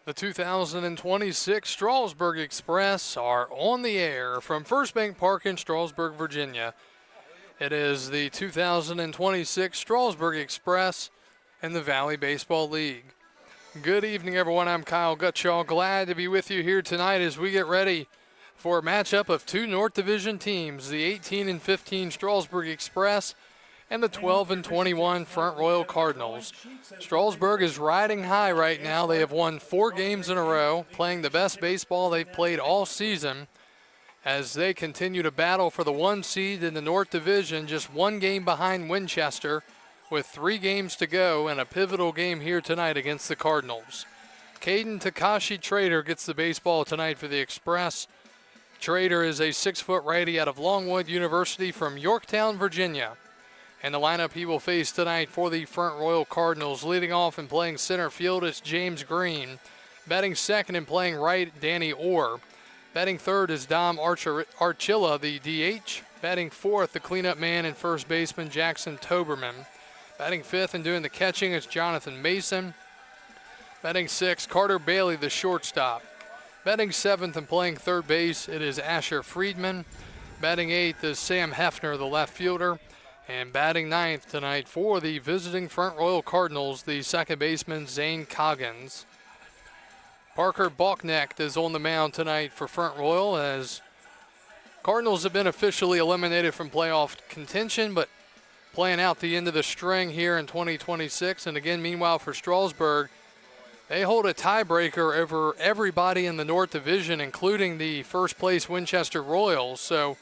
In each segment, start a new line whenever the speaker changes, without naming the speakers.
The 2026 Strasburg Express are on the air from First Bank Park in Strasburg, Virginia. It is the 2026 Strasburg Express in the Valley Baseball League. Good evening, everyone. I'm Kyle Gutshaw. Glad to be with you here tonight as we get ready for a matchup of two North Division teams, the 18-15 Strasburg Express and the 12-21 Front Royal Cardinals. Strasburg is riding high right now. They have won 4 games in a row, playing the best baseball they've played all season as they continue to battle for the 1 seed in the North Division, just 1 game behind Winchester with 3 games to go and a pivotal game here tonight against the Cardinals. Caden Takashi Trader gets the baseball tonight for the Express. Trader is a 6-foot righty out of Longwood University from Yorktown, Virginia. And the lineup he will face tonight for the Front Royal Cardinals, leading off and playing center field is James Green. Batting second and playing right, Danny Orr. Batting third is Dom Archilla, the DH. Batting fourth, the cleanup man and first baseman, Jackson Toberman. Batting fifth and doing the catching is Jonathan Mason. Batting sixth, Carter Bailey, the shortstop. Batting seventh and playing third base, it is Asher Friedman. Batting eighth is Sam Hefner, the left fielder. And batting ninth tonight for the visiting Front Royal Cardinals, the second baseman, Zane Coggins. Parker Balknecht is on the mound tonight for Front Royal as Cardinals have been officially eliminated from playoff contention, but playing out the end of the string here in 2026. And again, meanwhile for Strasburg, they hold a tiebreaker over everybody in the North Division, including the first place Winchester Royals. So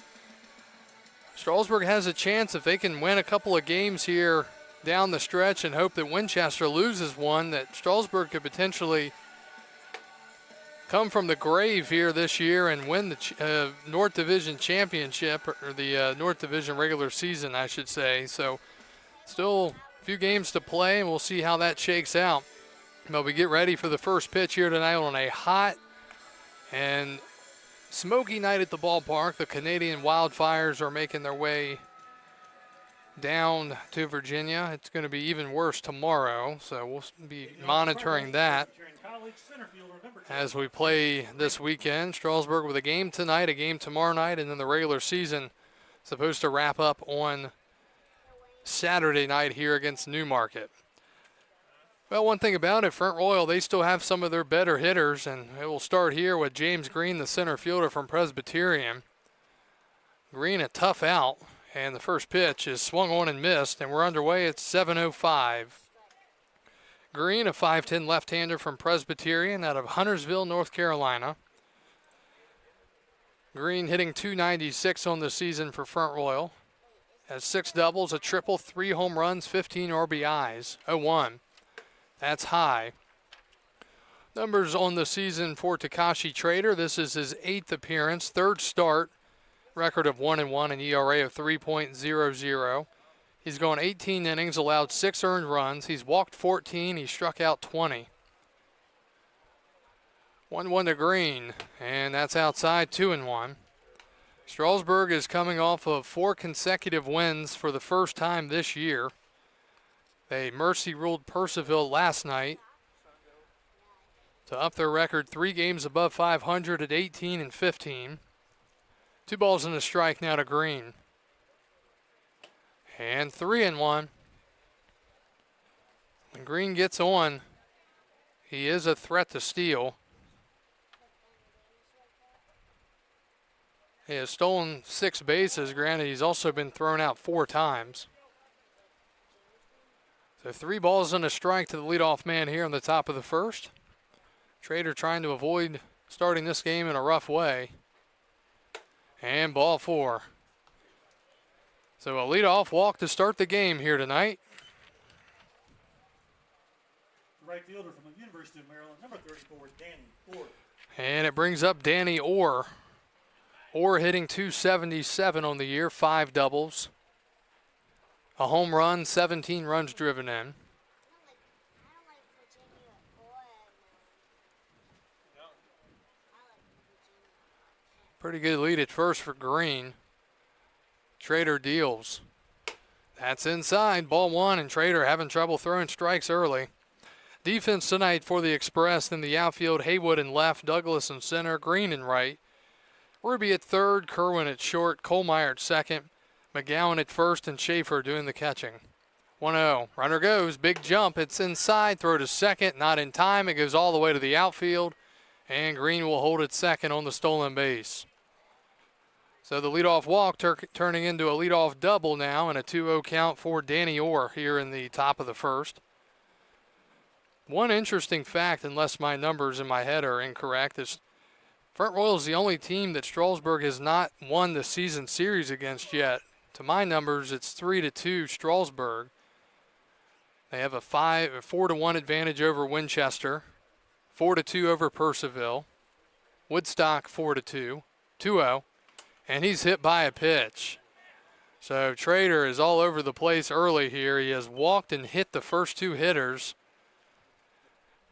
Strasburg has a chance if they can win a couple of games here down the stretch and hope that Winchester loses one, that Strasburg could potentially come from the grave here this year and win the North Division championship, or the North Division regular season, I should say. So still a few games to play, and we'll see how that shakes out. But we get ready for the first pitch here tonight on a hot and smoky night at the ballpark. The Canadian Wildfires are making their way down to Virginia. It's going to be even worse tomorrow, so we'll be monitoring that as we play this weekend. Strasburg with a game tonight, a game tomorrow night, and then the regular season supposed to wrap up on Saturday night here against Newmarket. Well, one thing about it, Front Royal, they still have some of their better hitters, and it will start here with James Green, the center fielder from Presbyterian. Green a tough out, and the first pitch is swung on and missed, and we're underway at 7:05. Green, a 5'10 left-hander from Presbyterian out of Huntersville, North Carolina. Green hitting .296 on the season for Front Royal. Has 6 doubles, a triple, 3 home runs, 15 RBIs, 0-1. That's high. Numbers on the season for Takashi Trader. This is his 8th appearance, 3rd start. Record of 1-1, an ERA of 3.00. He's gone 18 innings, allowed 6 earned runs. He's walked 14. He struck out 20. 1-1 to Green, and that's outside, 2-1. Strasburg is coming off of 4 consecutive wins for the first time this year. They mercy ruled Purcellville last night to up their record 3 games above 500 at 18-15. 2 balls and a strike now to Green. And 3-1. When Green gets on, he is a threat to steal. He has stolen 6 bases. Granted, he's also been thrown out 4 times. So 3 balls and a strike to the leadoff man here on the top of the first. Trader trying to avoid starting this game in a rough way. And ball 4. So a leadoff walk to start the game here tonight.
Right fielder from the University of Maryland, number 34, Danny Orr.
And it brings up Danny Orr. Orr hitting .277 on the year, 5 doubles. A home run, 17 runs driven in. Pretty good lead at first for Green. Trader deals. That's inside, ball 1, and Trader having trouble throwing strikes early. Defense tonight for the Express in the outfield, Haywood in left, Douglas in center, Green in right. Ruby at third, Kerwin at short, Kohlmeyer at second, McGowan at first, and Schaefer doing the catching. 1-0. Runner goes. Big jump. It's inside. Throw to second. Not in time. It goes all the way to the outfield. And Green will hold it second on the stolen base. So the leadoff walk turning into a leadoff double now, and a 2-0 count for Danny Orr here in the top of the first. One interesting fact, unless my numbers in my head are incorrect, is Front Royal is the only team that Strasburg has not won the season series against yet. To my numbers, it's 3-2 Strasburg. They have a 4-1 advantage over Winchester, 4-2 over Purcellville, Woodstock 4-2, 2-0, and he's hit by a pitch. So Trader is all over the place early here. He has walked and hit the first two hitters,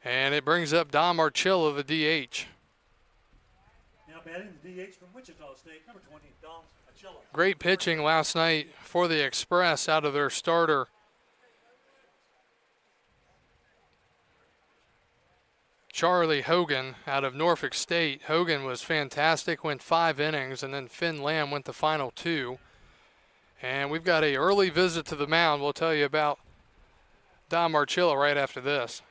and it brings up Dom Archilla, the DH.
Now batting the DH from Wichita State, number 20, Dom Archilla.
Great pitching last night for the Express out of their starter, Charlie Hogan out of Norfolk State. Hogan was fantastic, went 5 innings, and then Finn Lamb went the final 2. And we've got an early visit to the mound. We'll tell you about Dom Archilla right after this.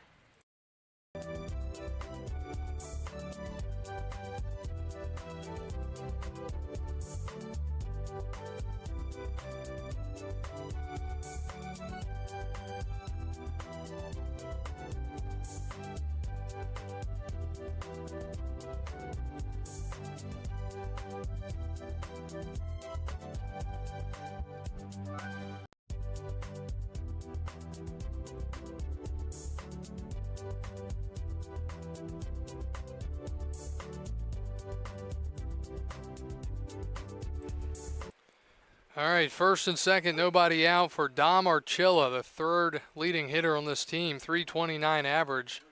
All right, first and second, nobody out for Dom Archilla, the third leading hitter on this team, .329 average.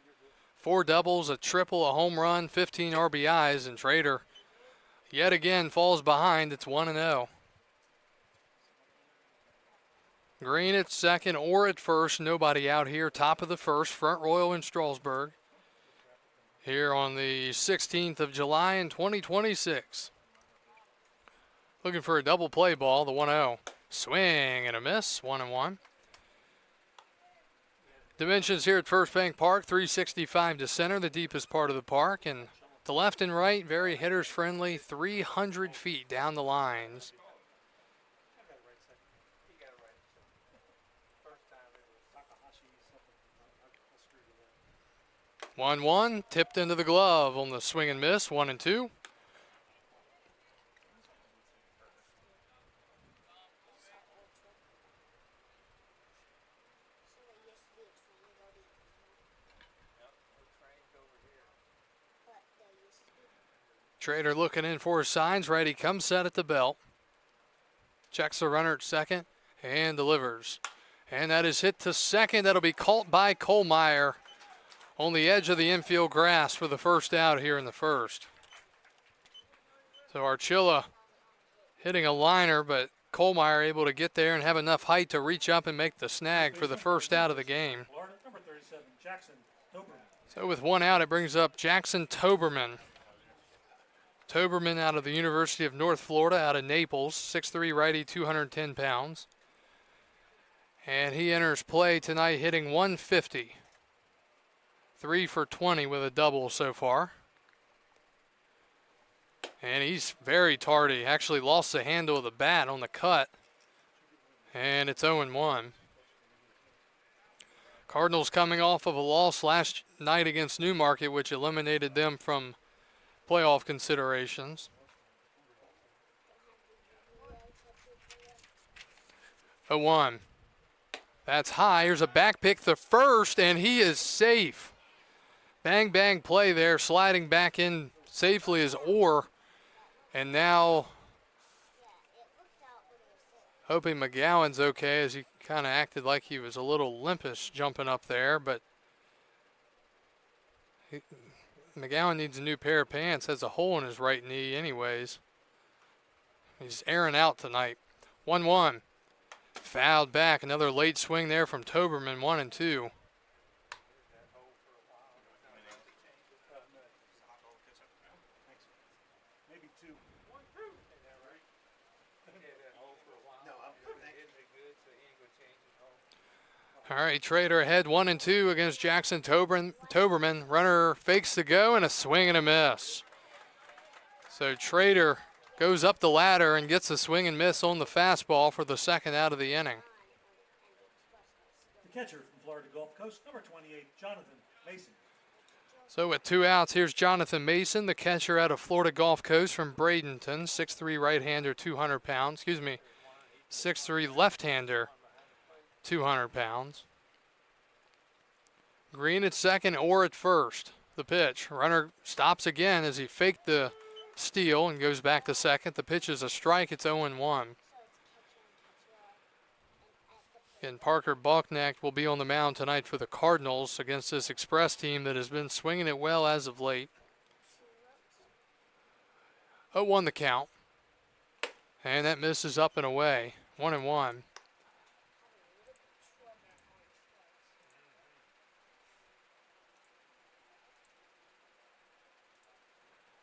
4 doubles, a triple, a home run, 15 RBIs, and Trader yet again falls behind. It's 1-0. Green at second or at first, nobody out here. Top of the first, Front Royal in Strasburg. Here on the 16th of July in 2026. Looking for a double play ball, the 1-0. Swing and a miss, 1-1. Dimensions here at First Bank Park, 365 to center, the deepest part of the park. And to left and right, very hitters friendly, 300 feet down the lines. 1-1, tipped into the glove on the swing and miss, 1-2. Trader looking in for his signs. Righty comes set at the belt. Checks the runner at second and delivers. And that is hit to second. That'll be caught by Kohlmeyer on the edge of the infield grass for the first out here in the first. So Archilla hitting a liner, but Kohlmeyer able to get there and have enough height to reach up and make the snag for the first out of the game.
Number 37, Jackson Toberman.
So with one out, it brings up Jackson Toberman. Toberman out of the University of North Florida, out of Naples, 6'3", righty, 210 pounds. And he enters play tonight hitting 150. 3 for 20 with a double so far. And he's very tardy. Actually lost the handle of the bat on the cut. And it's 0-1. Cardinals coming off of a loss last night against Newmarket, which eliminated them from playoff considerations. 0-1. That's high. Here's a back pick the first, and he is safe. Bang, bang play there, sliding back in safely as Orr. And now hoping McGowan's okay, as he kind of acted like he was a little limpish jumping up there, but McGowan needs a new pair of pants, has a hole in his right knee anyways. He's airing out tonight. 1-1. Fouled back. Another late swing there from Toberman, 1-2. All right, Trader ahead 1-2 against Jackson Toberman. Runner fakes the go and a swing and a miss. So Trader goes up the ladder and gets a swing and miss on the fastball for the second out of the inning.
The catcher from Florida Gulf Coast, number 28, Jonathan Mason.
So with 2 outs, here's Jonathan Mason, the catcher out of Florida Gulf Coast from Bradenton, 6'3" right-hander, 200 pounds. 6'3" left-hander, 200 pounds. Green at second or at first. The pitch. Runner stops again as he faked the steal and goes back to second. The pitch is a strike. It's 0-1. And Parker Balknecht will be on the mound tonight for the Cardinals against this Express team that has been swinging it well as of late. 0-1 the count. And that misses up and away. 1-1.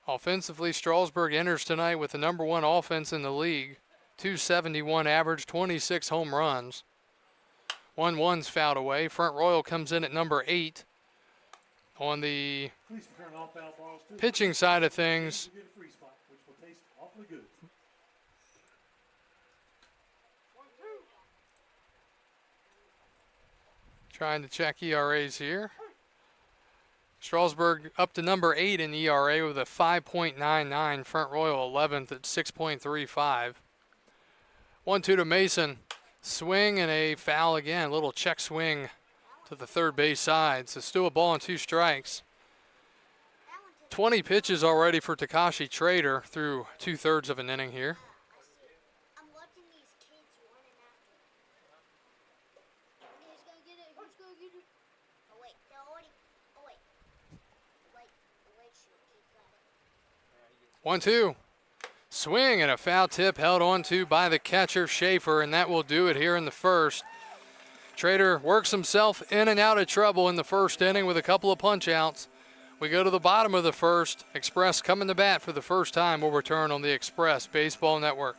Offensively, Strasburg enters tonight with the #1 offense in the league. 271 average, 26 home runs. 1-1's fouled away. Front Royal comes in at number 8. On the pitching side of things, trying to check ERAs here. Strasburg up to number 8 in ERA with a 5.99. Front Royal 11th at 6.35. 1-2 to Mason. Swing and a foul again. A little check swing to the third base side. So still a ball and 2 strikes. 20 pitches already for Takashi Trader through 2/3 of an inning here. One, two. Swing and a foul tip held on to by the catcher, Schaefer, and that will do it here in the first. Trader works himself in and out of trouble in the first inning with a couple of punch outs. We go to the bottom of the first. Express coming to bat for the first time will return on the Express Baseball Network.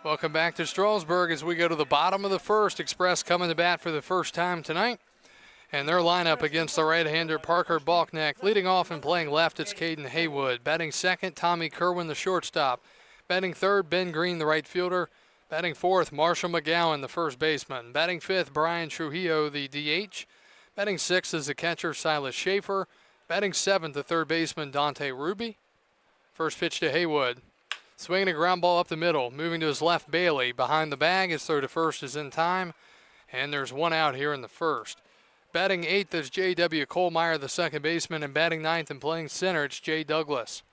Welcome back to Strasburg as we go to the bottom of the first. Express coming to bat for the first time tonight. And their lineup against the right-hander Parker Balknecht. Leading off and playing left, it's Caden Haywood. Batting second, Tommy Kerwin, the shortstop. Batting third, Ben Green, the right fielder. Batting fourth, Marshall McGowan, the first baseman. Batting fifth, Brian Trujillo, the DH. Batting sixth is the catcher, Silas Schaefer. Batting seventh, the third baseman, Dante Ruby. First pitch to Haywood. Swinging a ground ball up the middle. Moving to his left, Bailey. Behind the bag, his throw to first is in time. And there's one out here in the first. Batting eighth is J.W. Kohlmeyer, the second baseman, and batting ninth and playing center, it's Jay Douglas.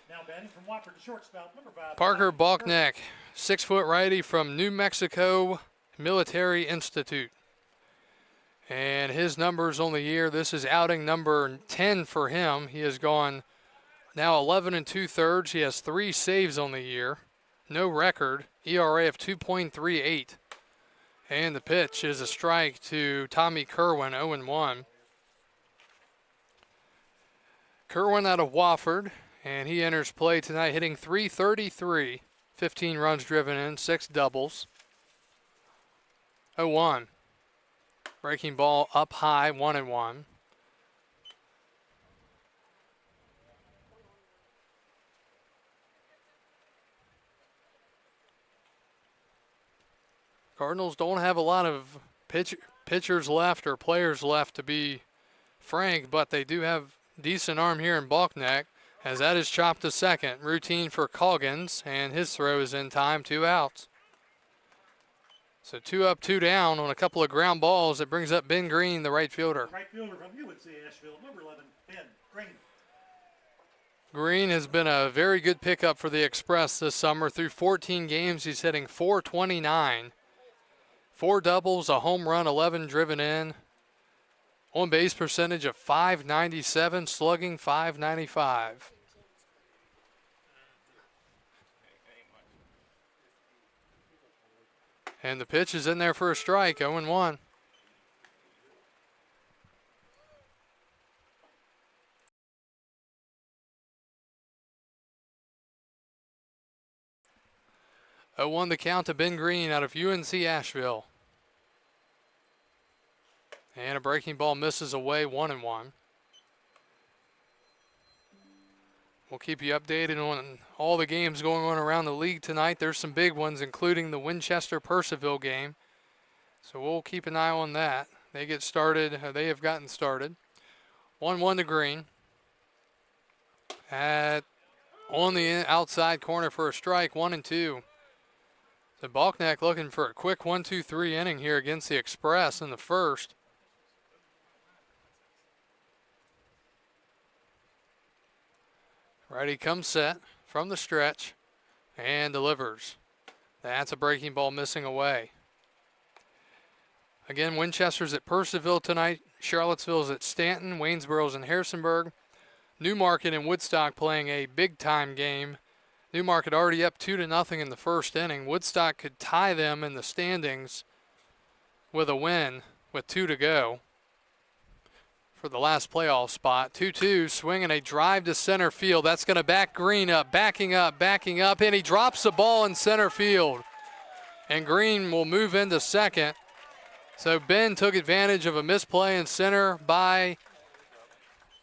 Now batting from Watford to shortstop, number 5.
Parker Balkneck, 6-foot righty from New Mexico Military Institute. And his numbers on the year, this is outing number 10 for him. He has gone now 11 2/3. He has 3 saves on the year. No record, ERA of 2.38. And the pitch is a strike to Tommy Kerwin, 0-1. Kerwin out of Wofford, and he enters play tonight hitting .333, 15 runs driven in, 6 doubles. 0-1. Breaking ball up high, 1-1. Cardinals don't have a lot of pitchers left or players left, to be frank, but they do have decent arm here in Balkneck, as that is chopped to second. Routine for Coggins, and his throw is in time, 2 outs. So 2 up, 2 down on a couple of ground balls. It brings up Ben Green, the right fielder.
Right fielder from UNC Asheville, number 11, Ben Green.
Green has been a very good pickup for the Express this summer. Through 14 games, he's hitting .429. 4 doubles, a home run, 11 driven in. On-base percentage of .597, slugging .595. And the pitch is in there for a strike, 0-1. The count to Ben Green out of UNC Asheville. And a breaking ball misses away, 1-1. We'll keep you updated on all the games going on around the league tonight. There's some big ones, including the Winchester-Purcellville game. So we'll keep an eye on that. They get started. They have gotten started. 1-1 to Green. On the outside corner for a strike, 1-2. So Balkneck looking for a quick 1-2-3 inning here against the Express in the first. Righty comes set from the stretch and delivers. That's a breaking ball missing away. Again, Winchester's at Purcellville tonight. Charlottesville's at Stanton. Waynesboro's in Harrisonburg. Newmarket and Woodstock playing a big-time game. Newmarket already up 2-0 in the first inning. Woodstock could tie them in the standings with a win with 2 to go for the last playoff spot. 2-2, swinging a drive to center field. That's going to back Green up, backing up, and he drops the ball in center field. And Green will move into second. So Ben took advantage of a misplay in center by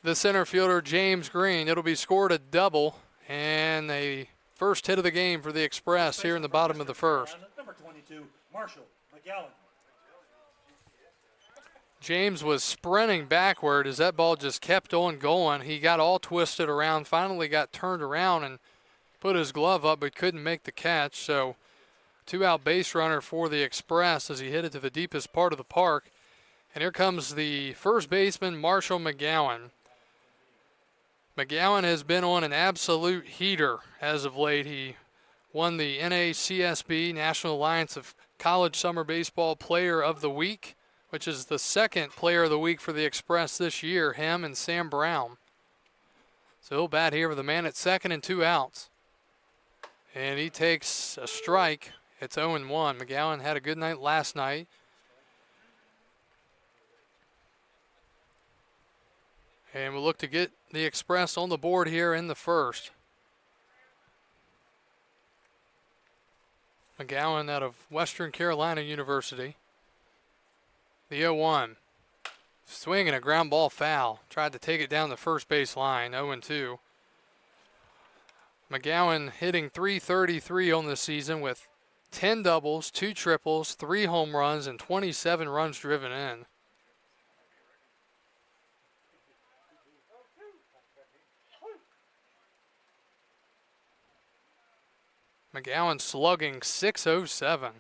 the center fielder, James Green. It'll be scored a double, and a first hit of the game for the Express here in the bottom of the first.
Number 22, Marshall McGowan.
James was sprinting backward as that ball just kept on going. He got all twisted around, finally got turned around and put his glove up, but couldn't make the catch. So 2-out base runner for the Express as he hit it to the deepest part of the park. And here comes the first baseman, Marshall McGowan. McGowan has been on an absolute heater as of late. He won the NACSB, National Alliance of College Summer Baseball Player of the Week, which is the second Player of the Week for the Express this year, him and Sam Brown. So he'll bat here with a man at second and 2 outs. And he takes a strike. It's 0-1. McGowan had a good night last night. And we'll look to get the Express on the board here in the first. McGowan out of Western Carolina University. The 0-1. Swinging a ground ball foul. Tried to take it down the first base line. 0-2. McGowan hitting .333 on the season with 10 doubles, 2 triples, 3 home runs, and 27 runs driven in. McGowan slugging .607.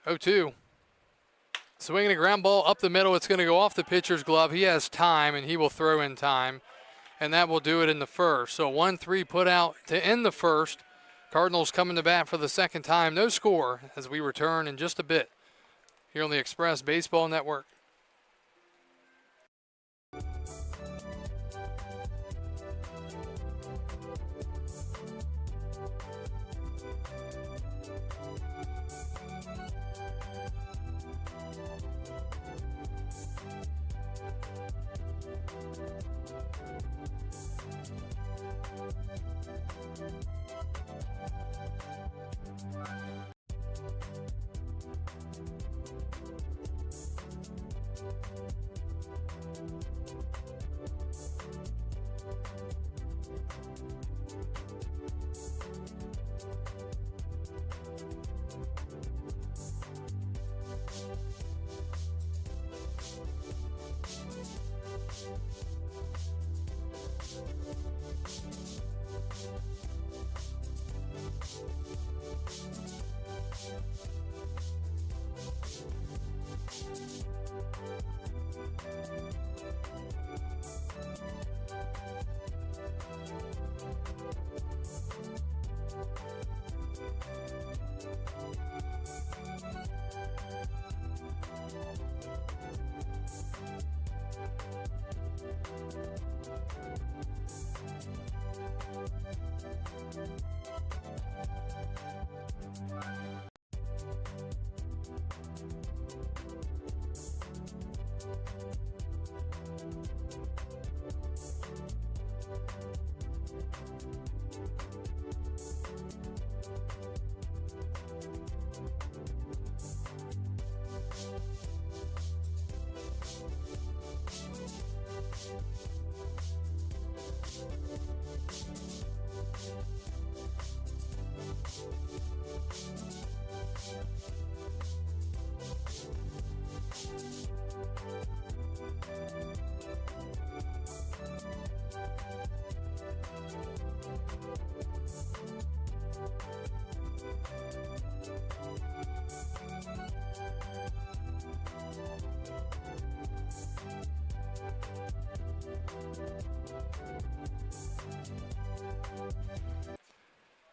0-2. Swinging a ground ball up the middle. It's going to go off the pitcher's glove. He has time, and he will throw in time, and that will do it in the first. So 1-3 put out to end the first. Cardinals coming to bat for the second time. No score as we return in just a bit here on the Express Baseball Network.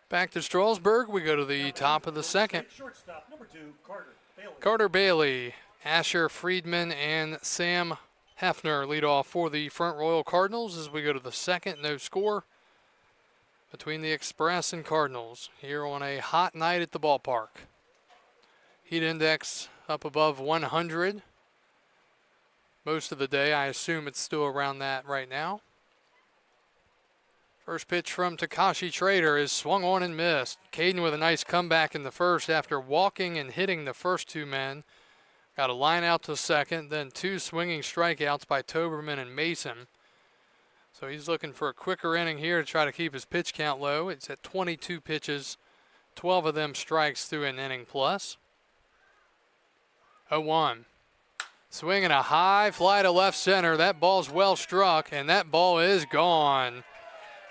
Back to Strasburg. We go to the top of the second.
Shortstop, number 2, Carter Bailey.
Carter Bailey, Asher Friedman, and Sam Hefner lead off for the Front Royal Cardinals as we go to the second. No score between the Express and Cardinals here on a hot night at the ballpark. Heat index up above 100 most of the day. I assume it's still around that right now. First pitch from Takashi Trader is swung on and missed. Caden with a nice comeback in the first after walking and hitting the first two men. Got a line out to second, then two swinging strikeouts by Toberman and Mason. So he's looking for a quicker inning here to try to keep his pitch count low. It's at 22 pitches, 12 of them strikes through an inning plus. 0-1. Swinging a high fly to left center. That ball's well struck, and that ball is gone.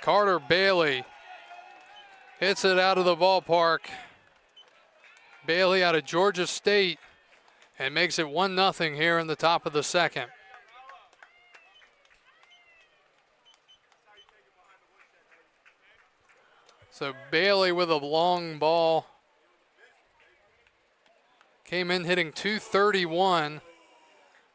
Carter Bailey hits it out of the ballpark. Bailey out of Georgia State and makes it 1-0 here in the top of the second. So Bailey with a long ball. Came in hitting .231.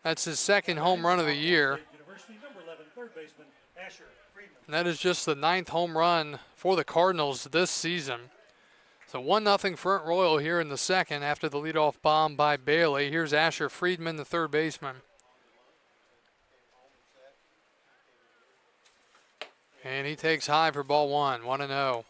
That's his second home run of the year.
University, number 11, third baseman, Asher Friedman.
And that is just the 9th home run for the Cardinals this season. So 1-0 Front Royal here in the second after the leadoff bomb by Bailey. Here's Asher Friedman, the third baseman. And he takes high for ball one, 1-0.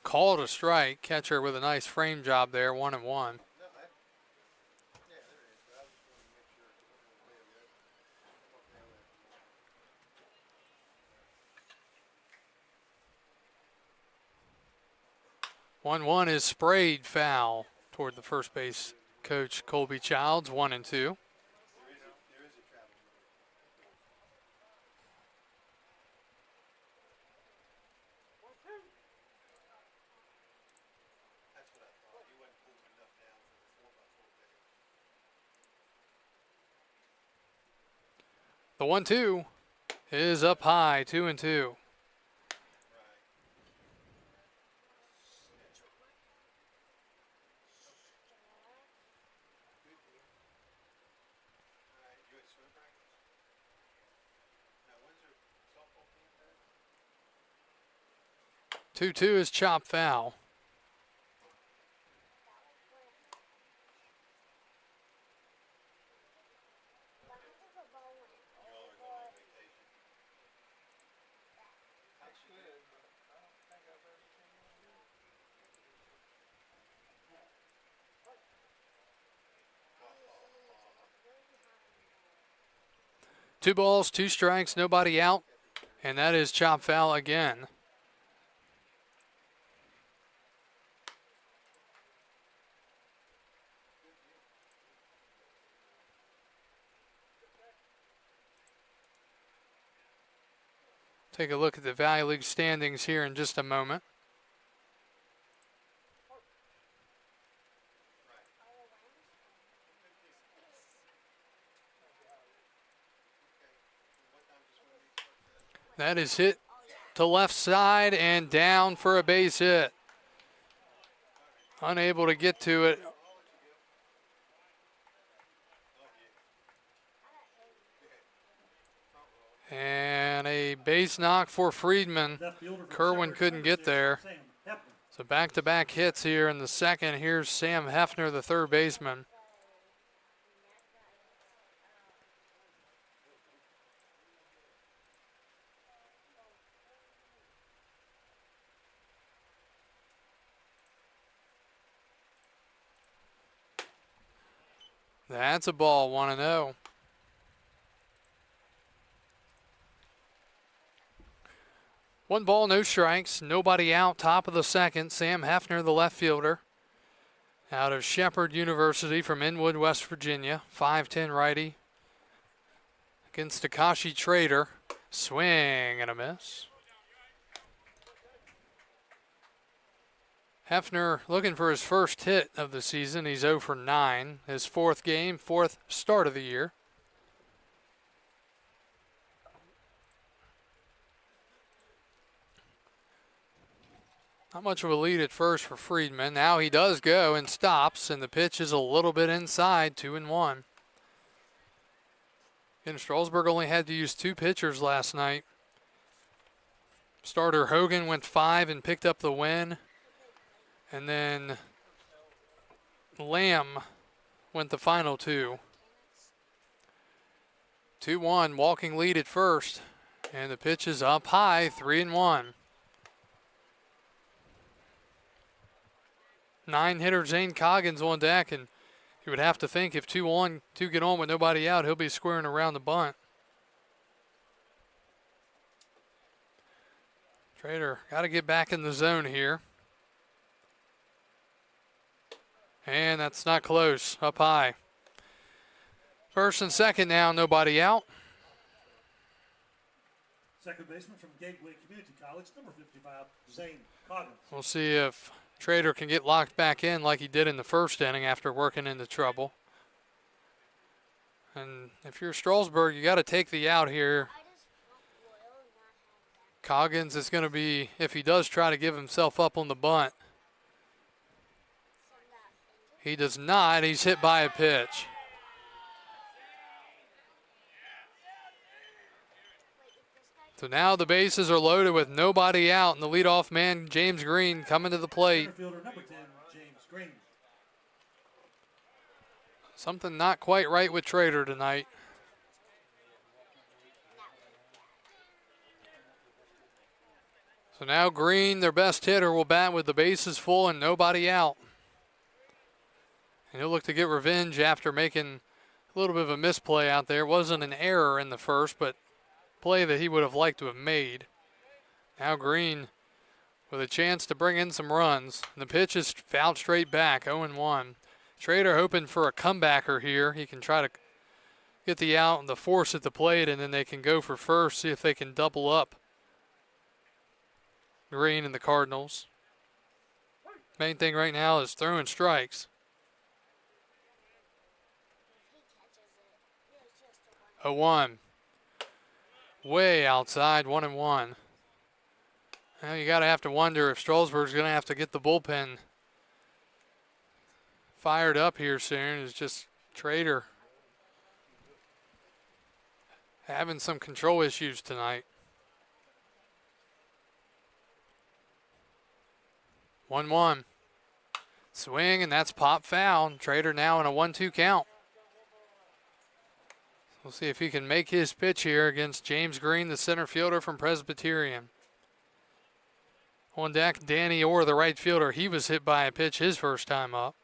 Called a strike. Catcher with a nice frame job there, 1-1. 1-1 is sprayed foul toward the first base coach, Colby Childs, 1-2. The 1-2 is up high, 2-2. Two is chop foul. Two balls, two strikes, nobody out, and that is chop foul again. Take a look at the Valley League standings here in just a moment. That is hit to left side and down for a base hit. Unable to get to it. And a base knock for Friedman. Kerwin couldn't get there. So back-to-back hits here in the second. Here's Sam Hefner, the third baseman. That's a ball, 1-0. One ball, no strikes, nobody out, top of the second. Sam Hefner, the left fielder, out of Shepherd University from Inwood, West Virginia. 5'10" righty against Takashi Trader. Swing and a miss. Hefner looking for his first hit of the season. He's 0 for 9. His fourth game, fourth start of the year. Not much of a lead at first for Friedman. Now he does go and stops, and the pitch is a little bit inside, 2-1. Again, Strasburg only had to use two pitchers last night. Starter Hogan went 5 and picked up the win. And then Lamb went the final 2. 2-1, walking lead at first. And the pitch is up high, 3-1. 9-hitter Zane Coggins on deck, and you would have to think if 2-1, 2 get on with nobody out, he'll be squaring around the bunt. Trader got to get back in the zone here. And that's not close, up high. First and second now, nobody out.
Second baseman from Gateway Community College, number 55, Zane Coggins.
We'll see if Trader can get locked back in like he did in the first inning after working into trouble. And if you're Strasburg, you got to take the out here. Coggins is going to be, if he does try to give himself up on the bunt. He does not. He's hit by a pitch. So now the bases are loaded with nobody out, and the leadoff man, James Green, coming to the plate.
Fielder number 10, James Green.
Something not quite right with Trader tonight. So now Green, their best hitter, will bat with the bases full and nobody out. And he'll look to get revenge after making a little bit of a misplay out there. It wasn't an error in the first, but play that he would have liked to have made. Now Green with a chance to bring in some runs. The pitch is fouled straight back, 0-1. Trader hoping for a comebacker here. He can try to get the out and the force at the plate, and then they can go for first, see if they can double up Green and the Cardinals. Main thing right now is throwing strikes. 0-1. Way outside, 1-1. Now you gotta have to wonder if Strasburg's gonna have to get the bullpen fired up here soon. It's just Trader having some control issues tonight. 1-1. Swing, and that's pop foul. Trader now in a 1-2 count. We'll see if he can make his pitch here against James Green, the center fielder from Presbyterian. On deck, Danny Orr, the right fielder. He was hit by a pitch his first time up.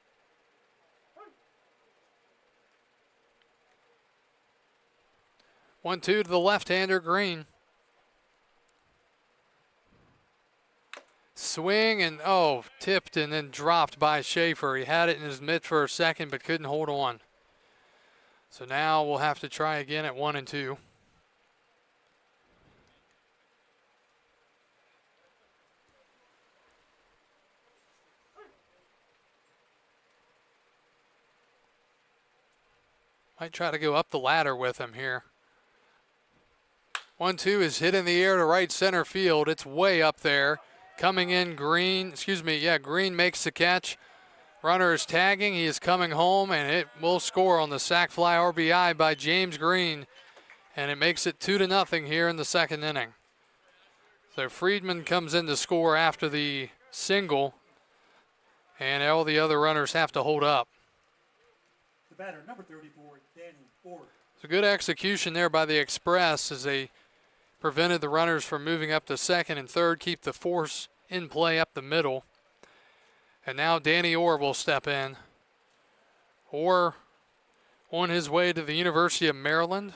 One-two to the left-hander, Green. Swing and, tipped and then dropped by Schaefer. He had it in his mitt for a second but couldn't hold on. So now we'll have to try again at 1-2. Might try to go up the ladder with him here. 1-2 is hit in the air to right center field. It's way up there. Coming in, Green makes the catch. Runner is tagging. He is coming home, and it will score on the sac fly RBI by James Green. And it makes it 2-0 here in the second inning. So Friedman comes in to score after the single, and all the other runners have to hold up.
The batter, number 34, Danny Orr.
It's a good execution there by the Express as they prevented the runners from moving up to second and third, keep the force in play up the middle. And now Danny Orr will step in. Orr on his way to the University of Maryland.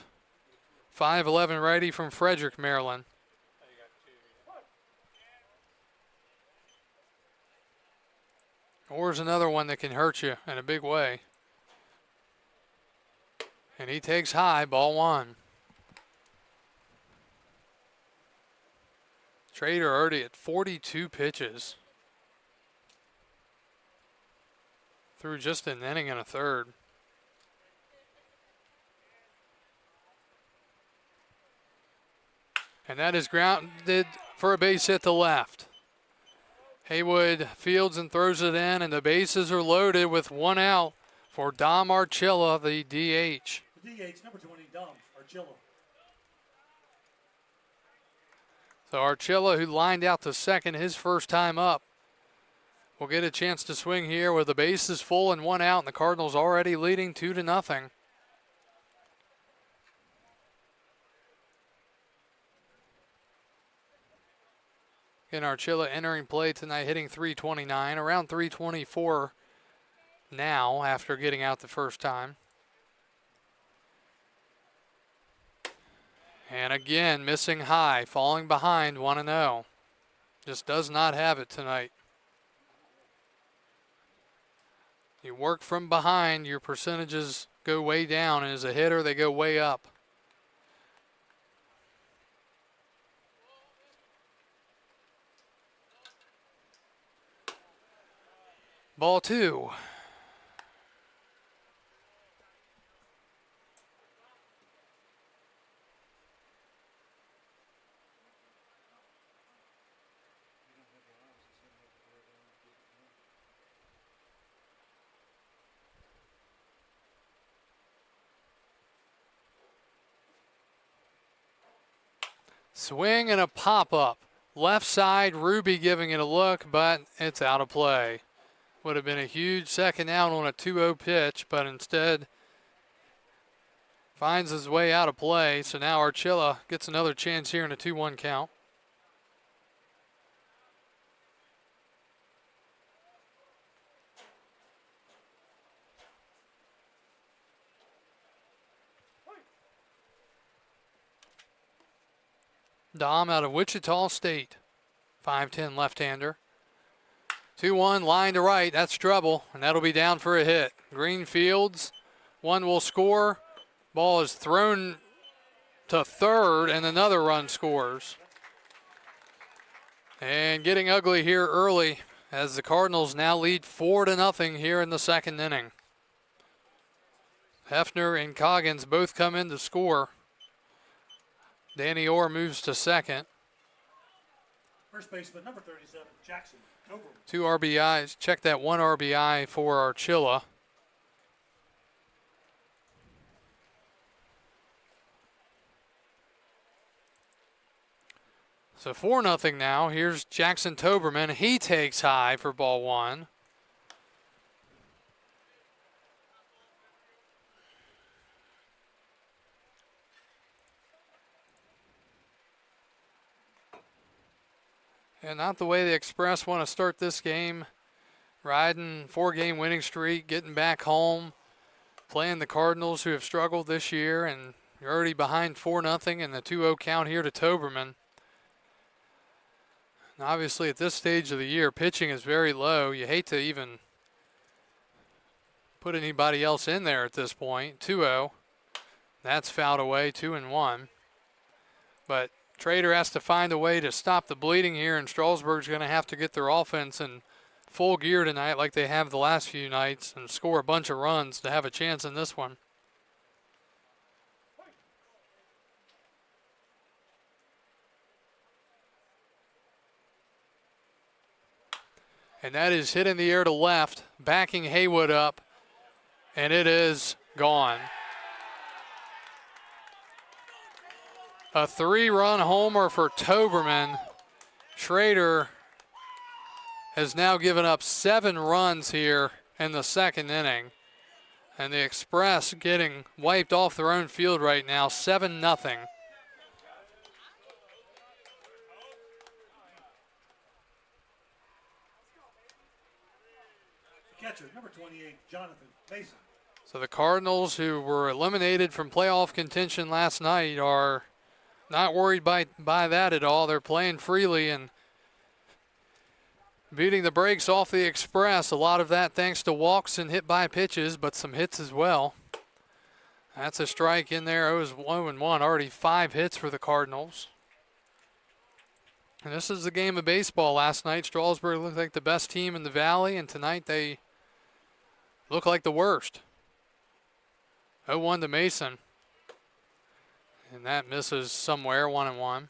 5'11" righty from Frederick, Maryland. Orr's another one that can hurt you in a big way. And he takes high, ball one. Trader already at 42 pitches. Through just an inning and a third. And that is grounded for a base hit to left. Haywood fields and throws it in, and the bases are loaded with one out for Dom Archilla, the DH.
The DH, number 20, Dom Archilla.
So Archilla, who lined out to second his first time up, will get a chance to swing here with the bases full and one out, and the Cardinals already leading 2-0. Again, Archilla entering play tonight, hitting .329, around .324 now after getting out the first time. And again, missing high, falling behind 1-0. Just does not have it tonight. You work from behind, your percentages go way down, and as a hitter, they go way up. Ball two. Swing and a pop-up. Left side, Ruby giving it a look, but it's out of play. Would have been a huge second out on a 2-0 pitch, but instead finds his way out of play. So now Archilla gets another chance here in a 2-1 count. Dom out of Wichita State. 5'10" left-hander. 2-1, line to right. That's trouble, and that'll be down for a hit. Greenfields, one will score. Ball is thrown to third, and another run scores. And getting ugly here early as the Cardinals now lead 4-0 here in the second inning. Hefner and Coggins both come in to score. Danny Orr moves to second.
First baseman, number 37, Jackson Coburn.
2 RBIs. Check that 1 RBI for Archilla. So 4-0 now. Here's Jackson Toberman. He takes high for ball one. And not the way the Express want to start this game. Riding 4-game winning streak, getting back home, playing the Cardinals who have struggled this year, and you're already behind 4-0 and the 2-0 count here to Toberman. And obviously at this stage of the year, pitching is very low. You hate to even put anybody else in there at this point. 2-0. That's fouled away, 2-1. But Trader has to find a way to stop the bleeding here, and Strasburg's going to have to get their offense in full gear tonight like they have the last few nights and score a bunch of runs to have a chance in this one. And that is hit in the air to left, backing Haywood up, and it is gone. A 3-run homer for Toberman. Schrader has now given up 7 runs here in the second inning. And the Express getting wiped off their own field right now, 7-0.
Catcher, number 28, Jonathan Mason.
So the Cardinals, who were eliminated from playoff contention last night, are not worried by that at all. They're playing freely and beating the brakes off the Express. A lot of that thanks to walks and hit by pitches, but some hits as well. That's a strike in there. It was 1-1. Already 5 hits for the Cardinals. And this is the game of baseball. Last night, Strasburg looked like the best team in the Valley, and tonight they look like the worst. 0-1 to Mason. And that misses somewhere, 1-1.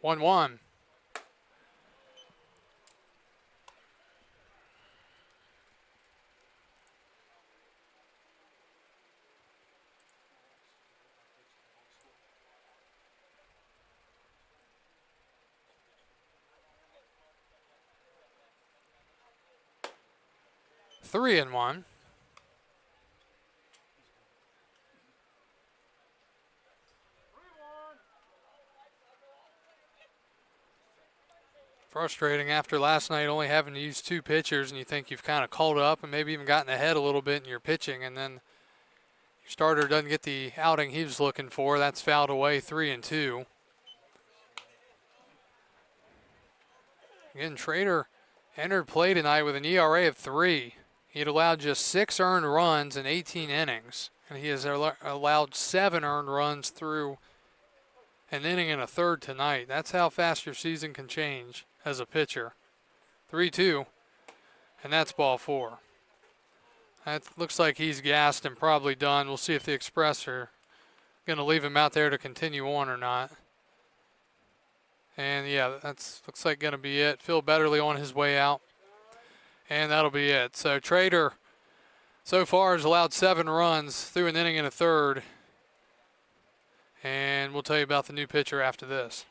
One. Three and one. Frustrating after last night only having to use 2 pitchers, and you think you've kind of caught up and maybe even gotten ahead a little bit in your pitching, and then your starter doesn't get the outing he was looking for. That's fouled away, 3-2. Again, Trader entered play tonight with an ERA of 3. He had allowed just 6 earned runs in 18 innings, and he has allowed 7 earned runs through an inning and a third tonight. That's how fast your season can change as a pitcher. 3-2, and that's ball 4. That looks like he's gassed and probably done. We'll see if the Express are going to leave him out there to continue on or not. And yeah, that's looks like going to be it. Phil Betterly on his way out. And that'll be it. So Trader so far has allowed 7 runs through an inning and a third. And we'll tell you about the new pitcher after this.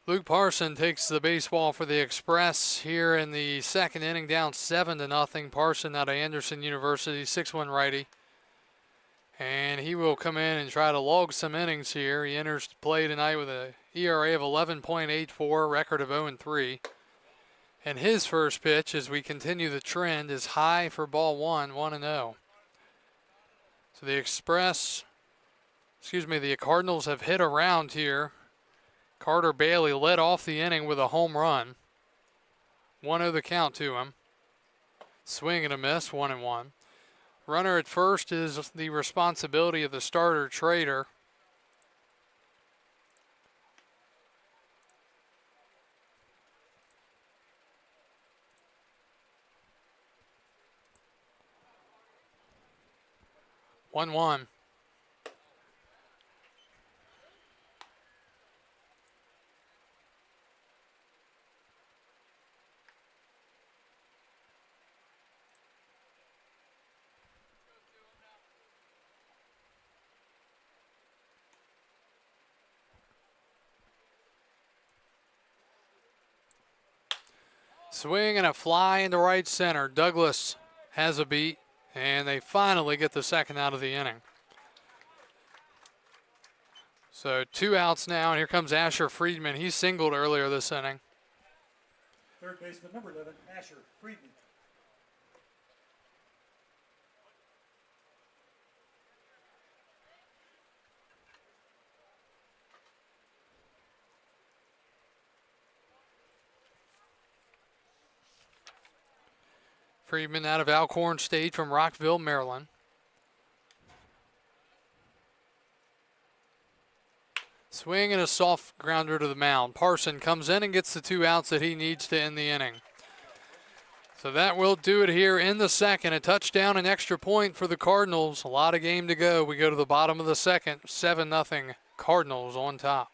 Luke Parson takes the baseball for the Express here in the second inning, down 7-0. Parson out of Anderson University, 6'1" righty. And he will come in and try to log some innings here. He enters play tonight with an ERA of 11.84, record of 0-3. And his first pitch, as we continue the trend, is high for ball one, 1-0. So the the Cardinals have hit around here. Carter Bailey led off the inning with a home run. 1-0 the count to him. Swing and a miss, 1-1. Runner at first is the responsibility of the starter, Trader. One. Swing and a fly into right center. Douglas has a beat, and they finally get the second out of the inning. So 2 outs now, and here comes Asher Friedman. He singled earlier this inning.
Third baseman, number 11, Asher Friedman.
Friedman out of Alcorn State from Rockville, Maryland. Swing and a soft grounder to the mound. Parson comes in and gets the 2 outs that he needs to end the inning. So that will do it here in the second. A touchdown, an extra point for the Cardinals. A lot of game to go. We go to the bottom of the second. 7-0 Cardinals on top.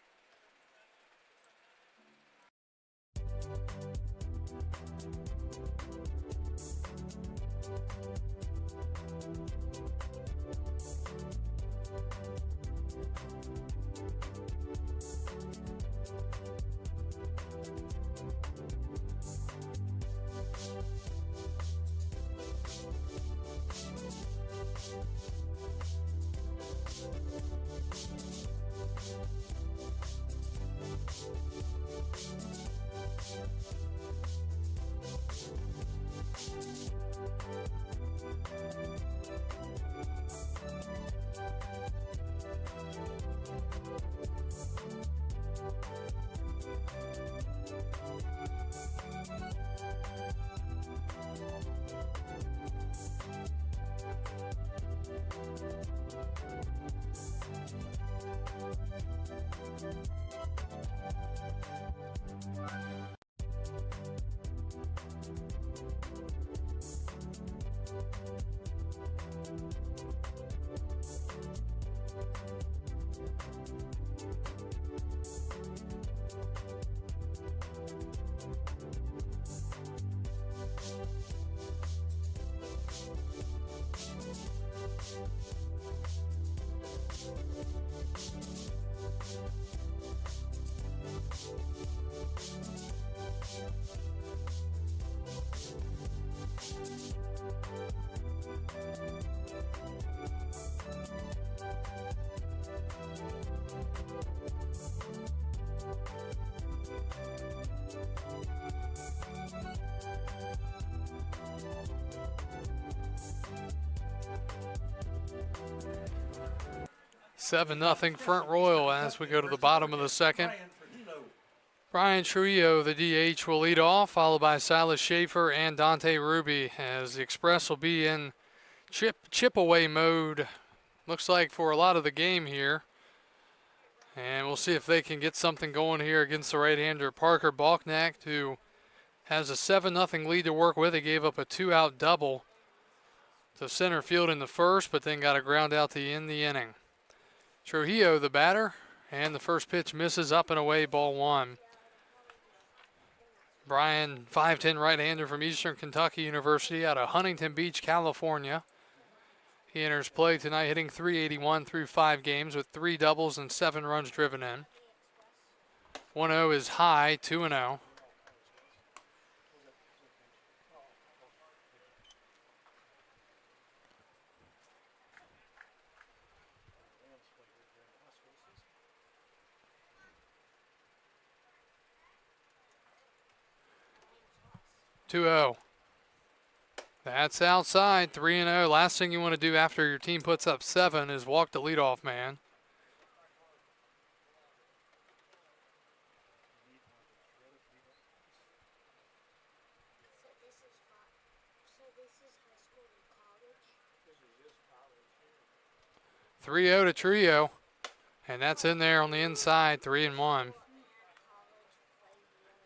Seven nothing Front Royal as we go to the bottom of the second. Brian Trujillo, the DH, will lead off, followed by Silas Schaefer and Dante Ruby, as the Express will be in chip away mode, looks like, for a lot of the game here. And we'll see if they can get something going here against the right-hander Parker Balknack, who has a 7-0 lead to work with. He gave up a 2-out double to center field in the first, but then got a ground out to end the inning. Trujillo, the batter, and the first pitch misses, up and away, ball one. Brian, 5'10" right-hander from Eastern Kentucky University out of Huntington Beach, California. He enters play tonight hitting .381 through 5 games with 3 doubles and 7 runs driven in. 1-0 is high, 2-0. That's outside, 3-0. Last thing you want to do after your team puts up 7 is walk the leadoff man. So 3-0 to Trio, and that's in there on the inside, 3-1.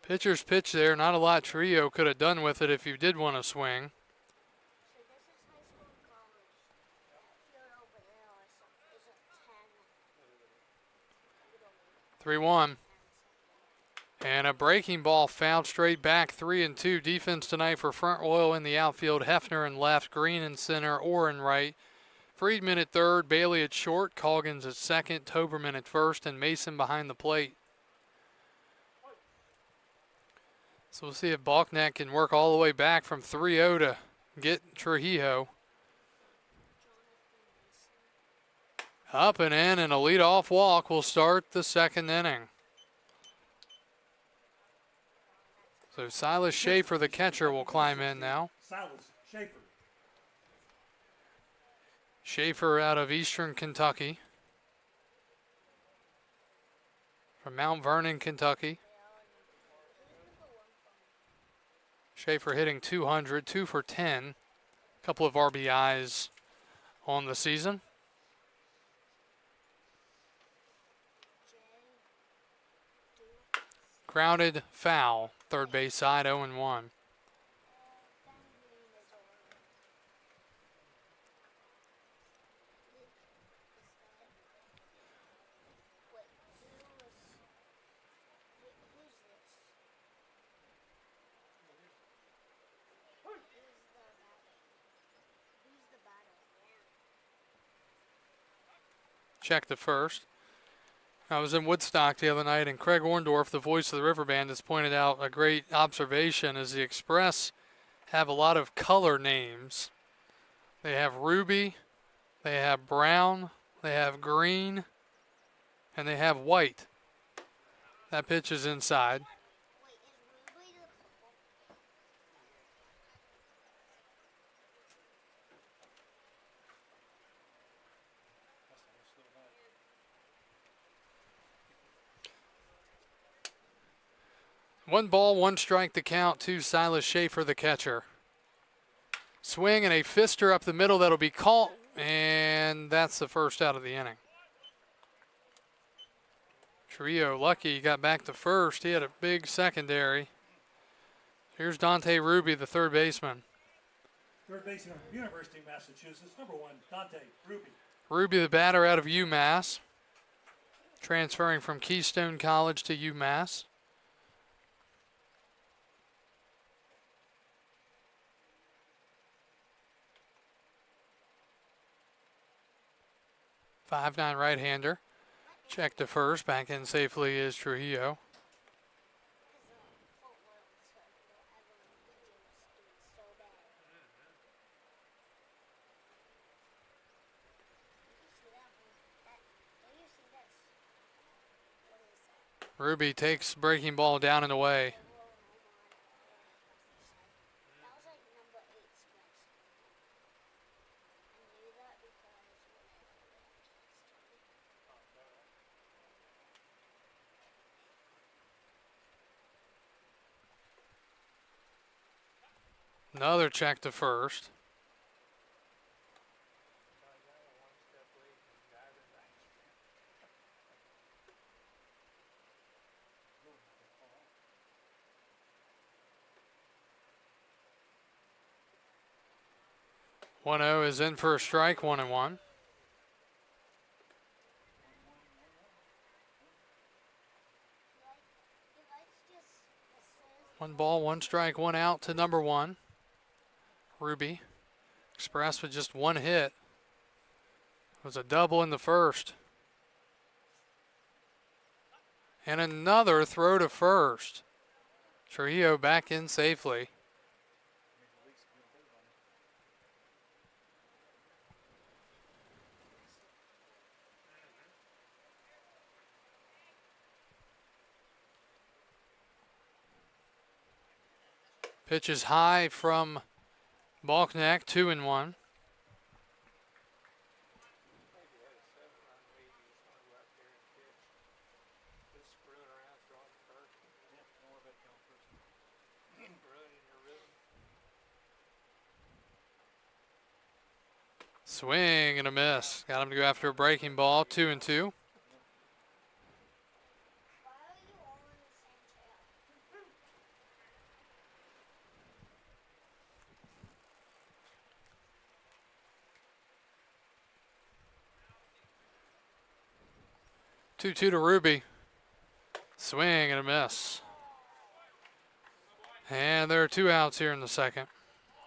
Pitcher's pitch there, not a lot Trio could have done with it if you did want to swing. 3-1. And a breaking ball fouled straight back, 3-2. Defense tonight for Front Royal in the outfield. Hefner in left, Green in center, Orr in right. Friedman at third, Bailey at short, Coggins at second, Toberman at first, and Mason behind the plate. So we'll see if Balknecht can work all the way back from 3-0 to get Trujillo. Up and in, and a leadoff walk will start the second inning. So Silas Schaefer, the catcher, will climb in now.
Silas Schaefer.
Schaefer out of Eastern Kentucky. From Mount Vernon, Kentucky. Schaefer hitting 200, 2 for 10. A couple of RBIs on the season. Grounded foul, third base side, 0-1. Check the first. I was in Woodstock the other night, and Craig Orndorff, the voice of the River Band, has pointed out a great observation as the Express have a lot of color names. They have ruby, they have brown, they have green, and they have white. That pitch is inside. One ball, one strike to count to Silas Schaefer, the catcher. Swing and a fister up the middle that'll be caught, and that's the first out of the inning. Trio lucky he got back to first. He had a big secondary. Here's Dante Ruby, the third baseman.
Third baseman, University of Massachusetts, number 1, Dante Ruby.
Ruby, the batter out of UMass, transferring from Keystone College to UMass. .59 right-hander. Check to first. Back in safely is Trujillo. Ruby takes breaking ball down and away. Another check to first. One 0 is in for a strike, 1-1. One ball, one strike, one out to number 1. Ruby. Express with just one hit. It was a double in the first. And another throw to first. Trujillo back in safely. Pitch is high from Balknecht, 2-1. Swing and a miss. Got him to go after a breaking ball, 2-2. Two to Ruby. Swing and a miss. And there are 2 outs here in the second.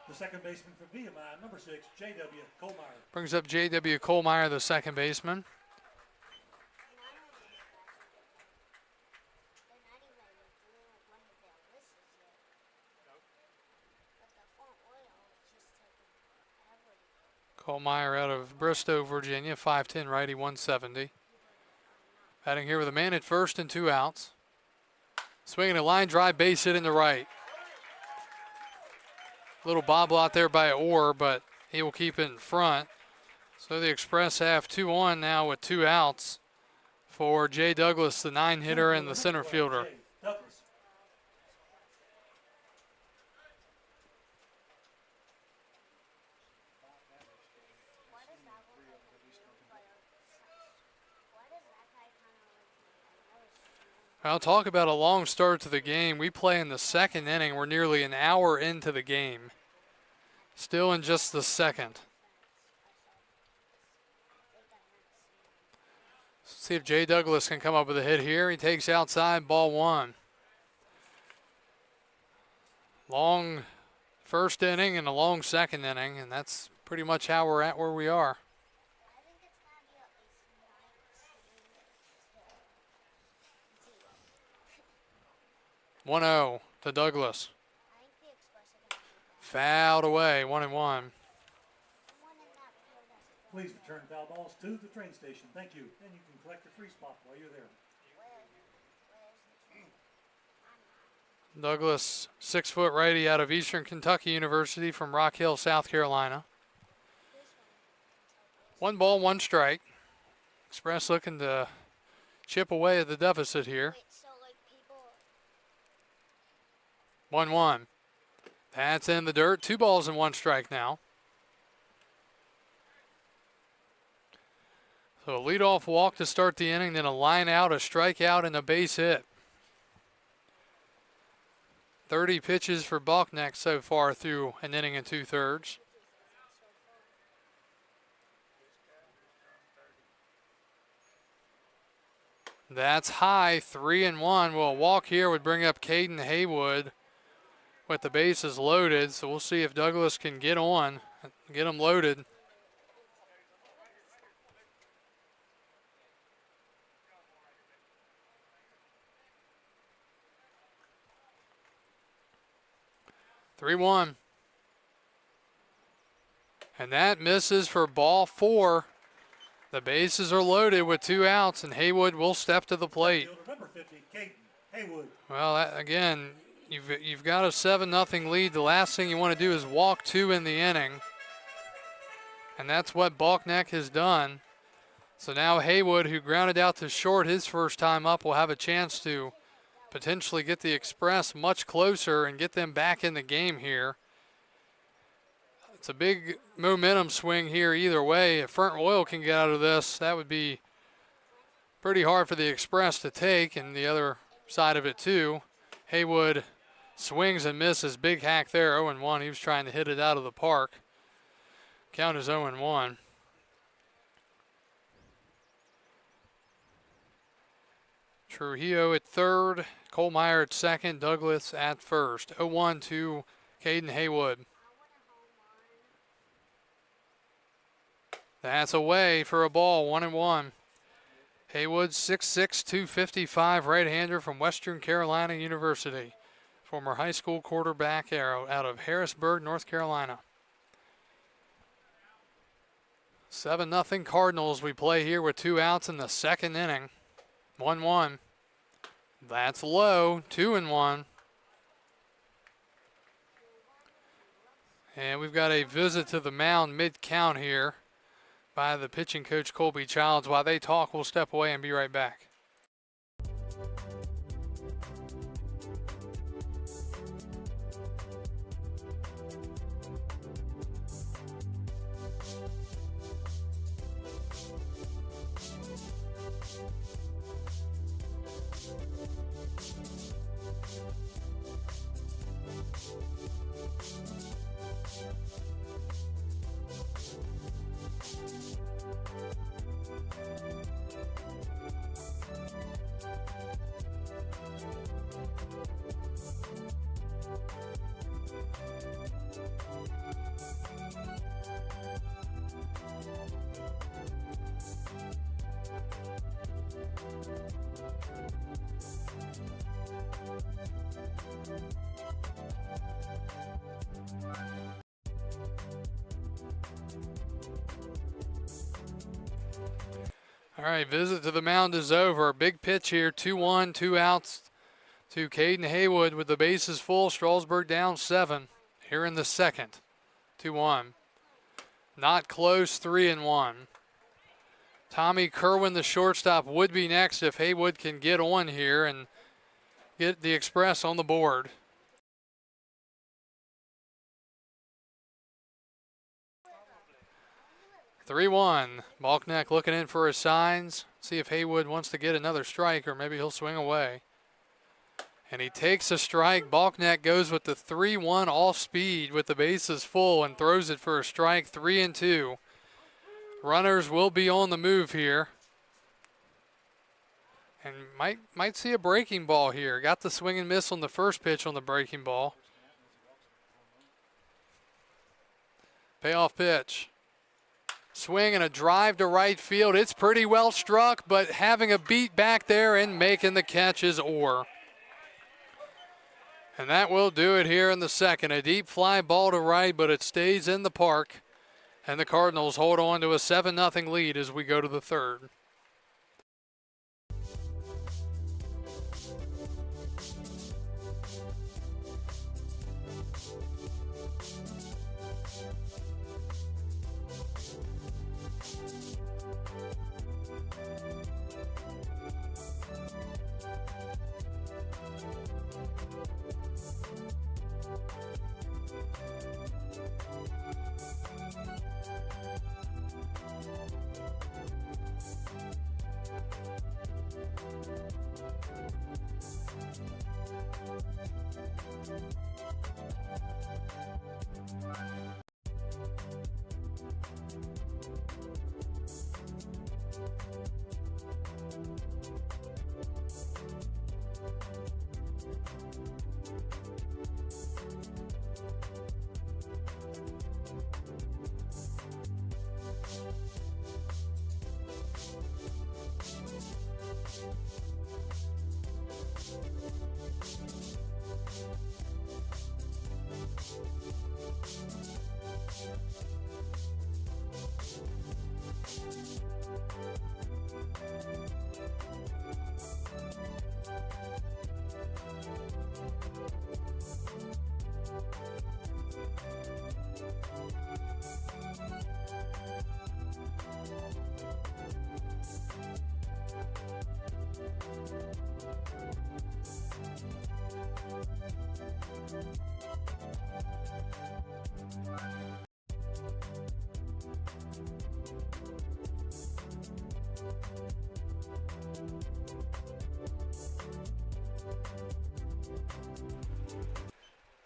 The second baseman for VMI, number 6, J.W. Kohlmeyer.
Brings up J.W. Kohlmeyer, the second baseman. Kohlmeyer out of Bristow, Virginia, 5'10", righty, 170. Batting here with a man at first and 2 outs. Swinging a line drive, base hit in the right. Little bobble out there by Orr, but he will keep it in front. So the Express have 2 on now with 2 outs for Jay Douglas, the 9-hitter and the center fielder. I'll talk about a long start to the game. We play in the second inning. We're nearly an hour into the game. Still in just the second. See if Jay Douglas can come up with a hit here. He takes outside, ball 1. Long first inning and a long second inning, and that's pretty much how we're at where we are. 1-0 to Douglas. Fouled away, 1-1.
Please return foul balls to the train station. Thank you. And you can collect your free spot while you're there.
Douglas, 6-foot righty out of Eastern Kentucky University from Rock Hill, South Carolina. 1 ball, 1 strike. Express looking to chip away at the deficit here. 1-1. That's in the dirt. 2 balls and 1 strike now. So a leadoff walk to start the inning, then a line out, a strikeout, and a base hit. 30 pitches for Balknecht so far through an inning and 2/3. That's high, 3-1. Well, a walk here would bring up Caden Haywood with the bases loaded. So we'll see if Douglas can get on, get them loaded. (3-1). And that misses for ball 4. The bases are loaded with 2 outs, and Haywood will step to the plate.
Number 50, Caden Haywood.
Well, again, you've got a 7-0 lead. The last thing you want to do is walk 2 in the inning, and that's what Balknecht has done. So now Haywood, who grounded out to short his first time up, will have a chance to potentially get the Express much closer and get them back in the game here. It's a big momentum swing here either way. If Front Royal can get out of this, that would be pretty hard for the Express to take, and the other side of it too. Haywood swings and misses. Big hack there, 0-1. He was trying to hit it out of the park. Count is 0-1. Trujillo at third, Kohlmeyer at second, Douglas at first. 0-1 to Caden Haywood. That's away for a ball, 1-1. Haywood, 6'6", 255, right-hander from Western Carolina University. Former high school quarterback out of Harrisburg, North Carolina. 7-0 Cardinals. We play here with 2 outs in the second inning. 1-1. That's low. 2-1. And we've got a visit to the mound mid-count here by the pitching coach, Colby Childs. While they talk, we'll step away and be right back. All right, visit to the mound is over. Big pitch here, 2-1, 2 outs to Caden Haywood with the bases full. Strasburg down 7 here in the second. 2-1. Not close, 3-1. Tommy Kerwin, the shortstop, would be next if Haywood can get on here and get the Express on the board. (3-1). Balknecht looking in for his signs. See if Haywood wants to get another strike, or maybe he'll swing away. And he takes a strike. Balknecht goes with the 3-1 off speed with the bases full and throws it for a strike. 3-2. Runners will be on the move here. And might see a breaking ball here. Got the swing and miss on the first pitch on the breaking ball. Payoff pitch. Swing and a drive to right field. It's pretty well struck, but having a beat back there and making the catch is Orr. And that will do it here in the second. A deep fly ball to right, but it stays in the park. And the Cardinals hold on to a 7-0 lead as we go to the third.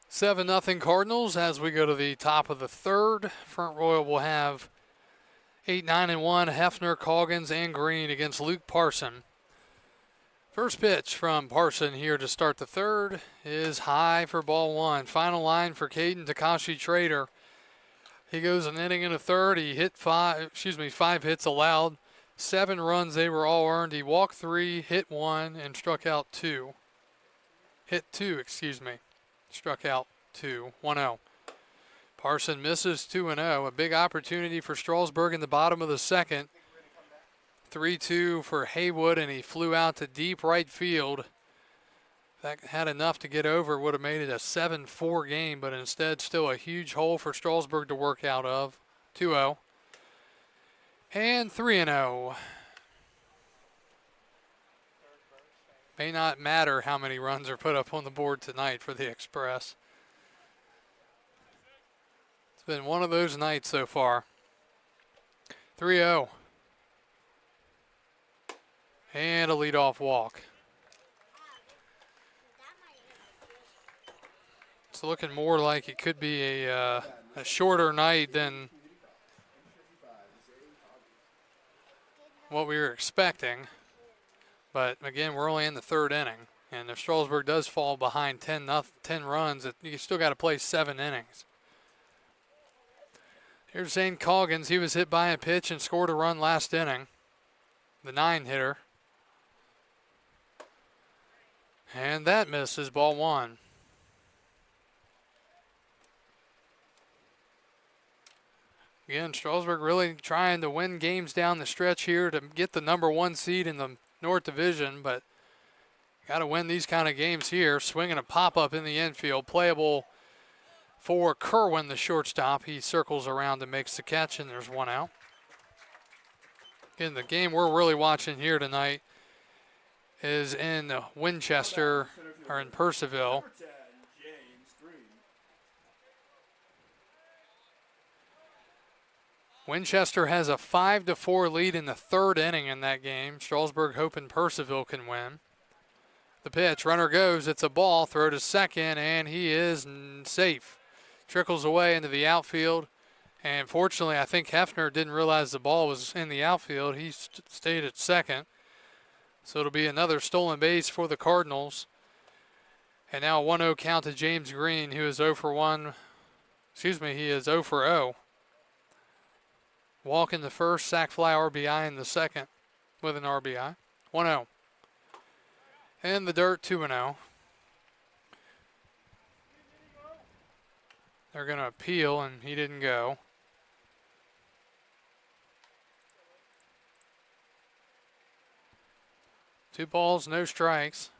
Seven nothing Cardinals as we go to the top of the third. Front Royal will have 8, 9, and 1. Hefner, Coggins, and Green against Luke Parson. First pitch from Parson here to start the third is high for ball one. Final line for Caden Takashi Trader. He goes an inning and a third. He hit five hits allowed, 7 runs, they were all earned. He walked 3, hit 1, and struck out 2. Hit 2, excuse me. Struck out 2. 1-0. Parson misses 2-0. A big opportunity for Strasburg in the bottom of the second. 3-2 for Haywood, and he flew out to deep right field. That had enough to get over. Would have made it a 7-4 game, but instead still a huge hole for Strasburg to work out of. 2-0. And 3-0. May not matter how many runs are put up on the board tonight for the Express. It's been one of those nights so far. 3-0. And a leadoff walk. It's looking more like it could be a shorter night than what we were expecting. But again, we're only in the 3rd inning. And if Strasburg does fall behind 10 runs, you still got to play 7 innings. Here's Zane Coggins. He was hit by a pitch and scored a run last inning. The 9-hitter. And that misses, ball 1. Again, Strasburg really trying to win games down the stretch here to get the number 1 seed in the North Division, but got to win these kind of games here. Swinging a pop-up in the infield, playable for Kerwin, the shortstop. He circles around and makes the catch, and there's 1 out. Again, the game we're really watching here tonight is in Winchester, or in Purcellville. Winchester has a 5-4 lead in the 3rd inning in that game. Strasburg hoping Purcellville can win. The pitch, runner goes, it's a ball, throw to second, and he is safe. Trickles away into the outfield, and fortunately I think Hefner didn't realize the ball was in the outfield. He stayed at second. So it'll be another stolen base for the Cardinals. And now a 1-0 count to James Green, who is 0 for 1. Excuse me, he is 0 for 0. Walk in the first, sac fly RBI in the second with an RBI. 1-0. And the dirt, 2-0. They're going to appeal, and he didn't go. Two balls, no strikes.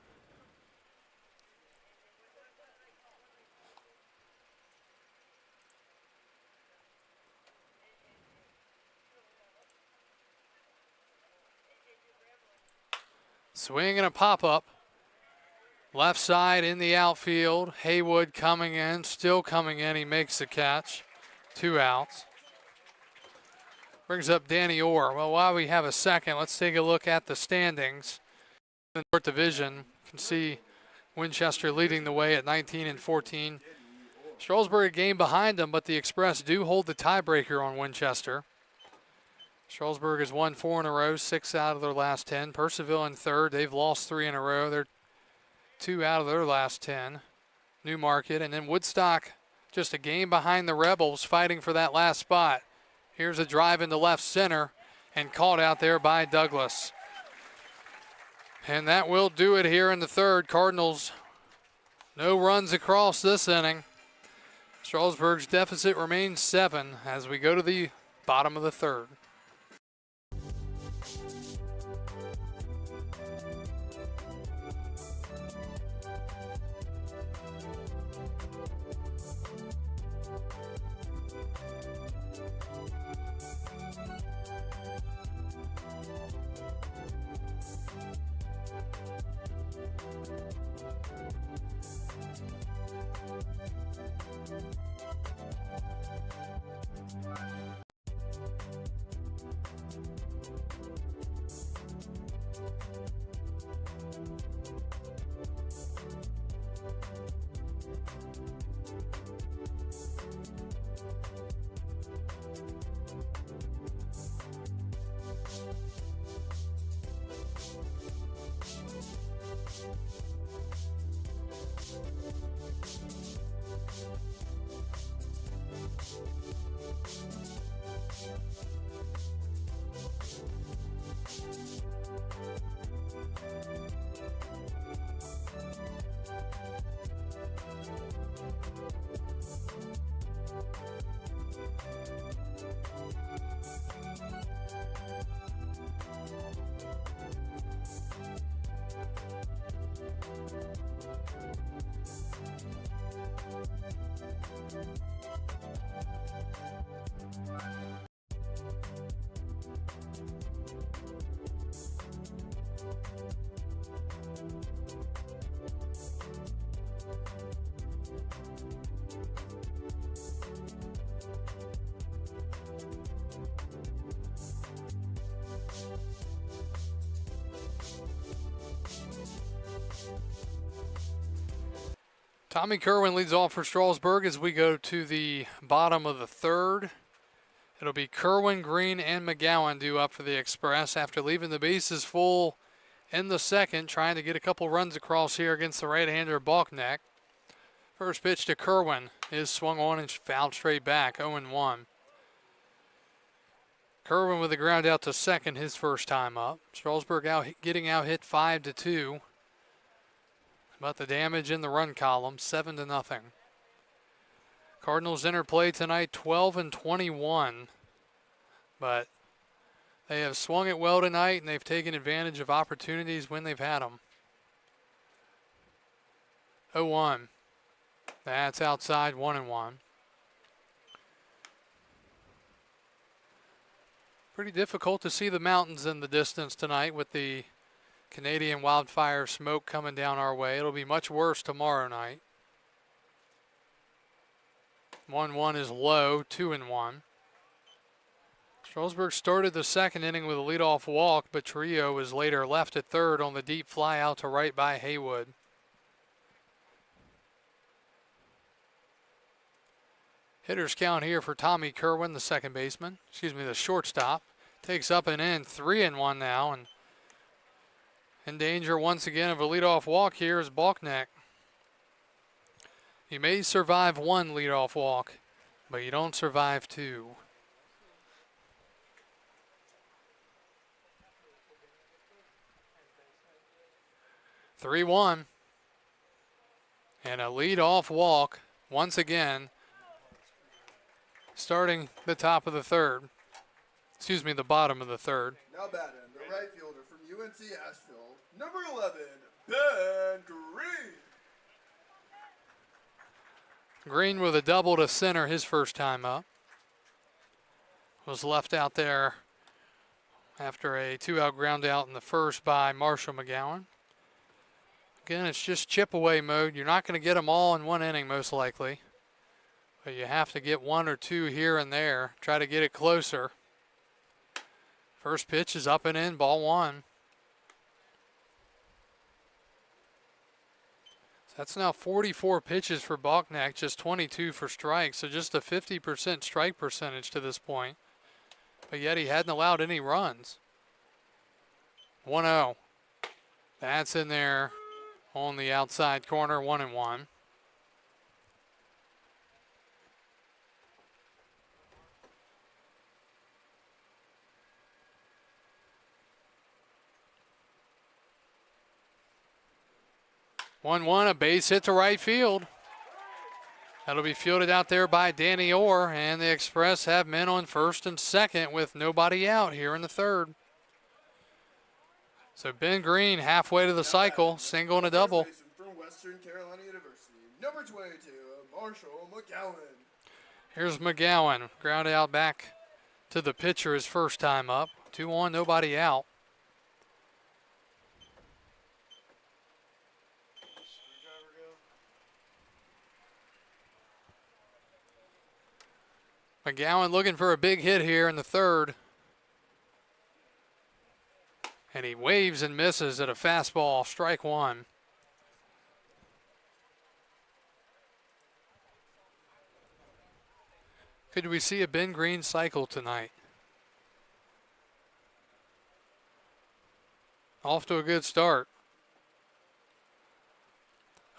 Swing and a pop-up. Left side in the outfield. Haywood coming in, still coming in. He makes the catch. 2 outs. Brings up Danny Orr. Well, while we have a second, let's take a look at the standings. In the North Division, you can see Winchester leading the way at 19-14. Strasburg a game behind them, but the Express do hold the tiebreaker on Winchester. Strasburg has won 4 in a row, 6 out of their last 10. Purcellville in 3rd. They've lost 3 in a row. They're 2 out of their last 10. Newmarket, and then Woodstock just a game behind the Rebels, fighting for that last spot. Here's a drive into left center and caught out there by Douglas. And that will do it here in the 3rd. Cardinals, no runs across this inning. Strasburg's deficit remains 7 as we go to the bottom of the 3rd. Tommy Kerwin leads off for Strasburg as we go to the bottom of the third. It'll be Kerwin, Green, and McGowan due up for the Express after leaving the bases full in the second, trying to get a couple runs across here against the right-hander Balknecht. First pitch to Kerwin is swung on and fouled straight back, 0-1. Kerwin with a ground out to second his first time up. Strasburg getting out hit 5-2. About the damage in the run column, 7-0. Cardinals interplay tonight 12-21, but they have swung it well tonight and they've taken advantage of opportunities when they've had them. 0-1. That's outside, 1-1. Pretty difficult to see the mountains in the distance tonight with the Canadian wildfire smoke coming down our way. It'll be much worse tomorrow night. 1-1 is low, 2-1. Strasburg started the second inning with a leadoff walk, but Trio was later left at third on the deep fly out to right by Haywood. Hitters count here for Tommy Kerwin, the second baseman. The shortstop. Takes up and in, 3-1 now, and in danger once again of a leadoff walk here is Balknecht. You may survive one leadoff walk, but you don't survive two. (3-1) and a leadoff walk once again, starting the top of the third. The bottom of the third.
Now batting, the right fielder from UNC Asheville, number 11, Ben Green.
Green with a double to center his first time up. Was left out there after a two-out ground out in the first by Marshall McGowan. Again, it's just chip away mode. You're not going to get them all in one inning most likely, but you have to get one or two here and there. Try to get it closer. First pitch is up and in, ball one. That's now 44 pitches for Balknecht, just 22 for strikes, so just a 50% strike percentage to this point. But yet he hadn't allowed any runs. 1-0. That's in there on the outside corner, 1-1. A base hit to right field. That'll be fielded out there by Danny Orr, and the Express have men on first and second with nobody out here in the third. So Ben Green halfway to the cycle, single and a double.
From Western Carolina University, number 22, Marshall McGowan.
Here's McGowan, grounded out back to the pitcher his first time up. 2-1, nobody out. McGowan looking for a big hit here in the third. And he waves and misses at a fastball, strike one. Could we see a Ben Green cycle tonight? Off to a good start.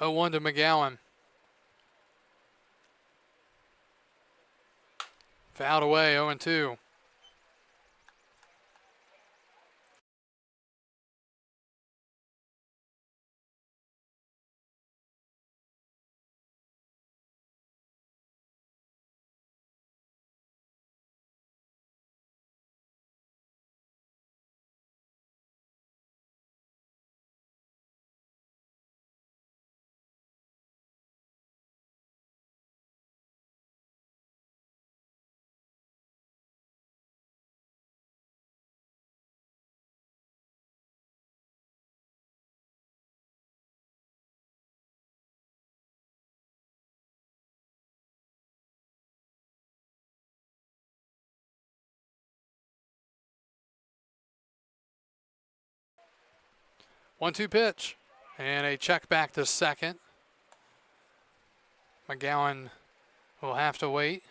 0-1 to McGowan. Fouled away, 0-2. One-two pitch, and a check back to second. McGowan will have to wait.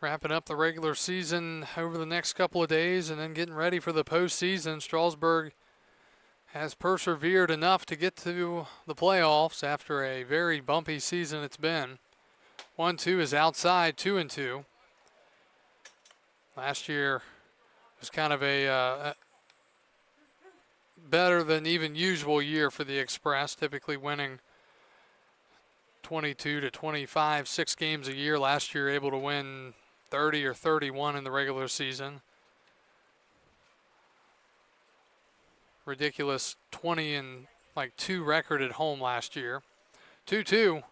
Wrapping up the regular season over the next couple of days and then getting ready for the postseason. Strasburg has persevered enough to get to the playoffs after a very bumpy season it's been. 1-2 is outside, 2-2. Last year was kind of a better than even usual year for the Express, typically winning 22 to 25, 6 games a year. Last year able to win 30 or 31 in the regular season. Ridiculous 20-2 record at home last year. 2-2.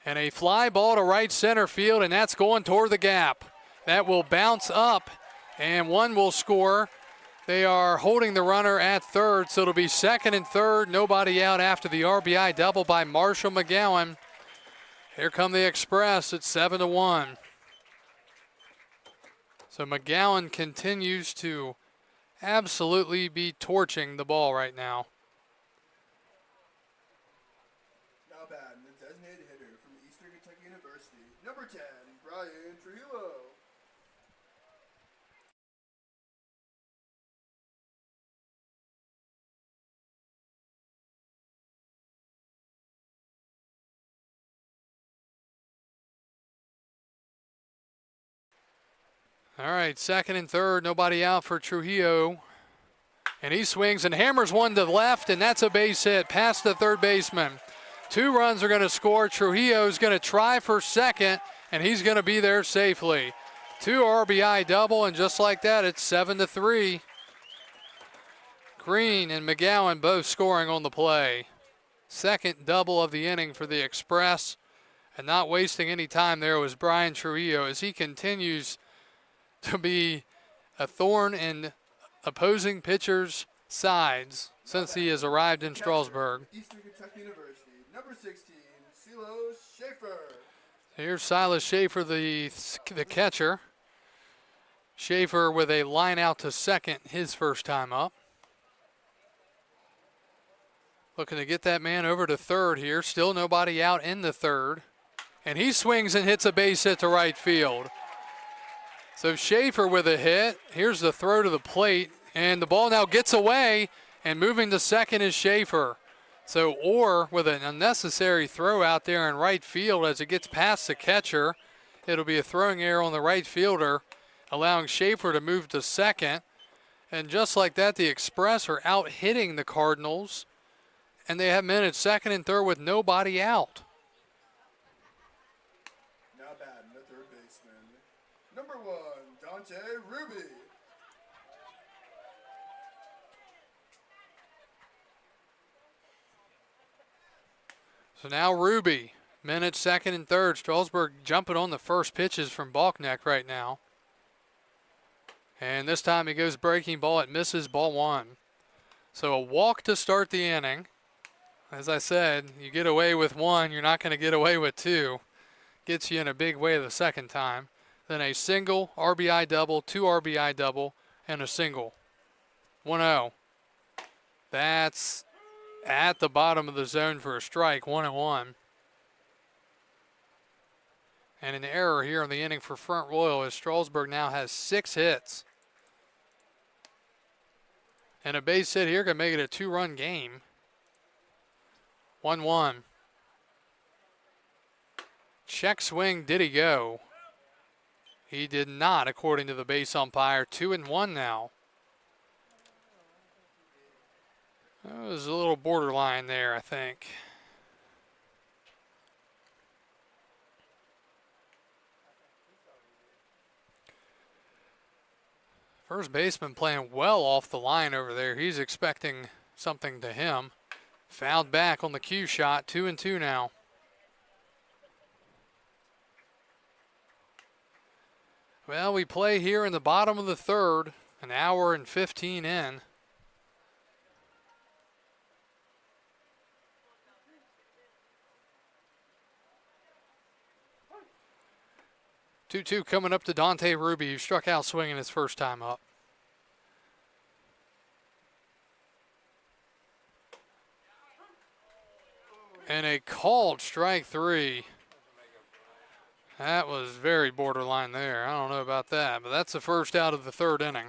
And a fly ball to right center field, and that's going toward the gap. That will bounce up, and one will score. They are holding the runner at third, so it'll be second and third. Nobody out after the RBI double by Marshall McGowan. Here come the Express at 7-1. So McGowan continues to absolutely be torching the ball right now.
Now batting, the designated hitter from Eastern Kentucky University, number 10, Brian Trujillo.
All right, second and third, nobody out for Trujillo. And he swings and hammers one to the left, and that's a base hit past the third baseman. 2 runs are going to score. Trujillo's going to try for second, and he's going to be there safely. 2 RBI double, and just like that, it's 7-3. Green and McGowan both scoring on the play. Second double of the inning for the Express, and not wasting any time there was Brian Trujillo as he continues to be a thorn in opposing pitchers' sides since he has arrived in Strasburg.
Eastern Kentucky University, number 16, Silas Schaefer.
Here's Silas Schaefer, the catcher. Schaefer with a line out to second his first time up. Looking to get that man over to third here. Still nobody out in the third. And he swings and hits a base hit to right field. So Schaefer with a hit. Here's the throw to the plate, and the ball now gets away, and moving to second is Schaefer. So Orr with an unnecessary throw out there in right field as it gets past the catcher. It'll be a throwing error on the right fielder, allowing Schaefer to move to second. And just like that, the Express are out hitting the Cardinals, and they have men at second and third with nobody out.
Now batting, the third baseman, number 1, Dante Ruby.
So now Ruby, men at second and third. Strasburg jumping on the first pitches from Balknecht right now. And this time he goes breaking ball. It misses, ball 1. So a walk to start the inning. As I said, you get away with 1, you're not going to get away with 2. Gets you in a big way the second time. Then a single, RBI double, 2 RBI double, and a single. 1-0. That's at the bottom of the zone for a strike, 1-1. And an error here in the inning for Front Royal as Strasburg now has 6 hits. And a base hit here can make it a 2-run game. 1-1. Check swing, did he go? He did not, according to the base umpire. 2-1 now. That was a little borderline there, I think. First baseman playing well off the line over there. He's expecting something to him. Fouled back on the cue shot. 2-2 now. Well, we play here in the bottom of the third, an hour and 15 in. Two coming up to Dante Ruby, who struck out swinging his first time up. And a called strike 3. That was very borderline there. I don't know about that, but that's the first out of the 3rd inning.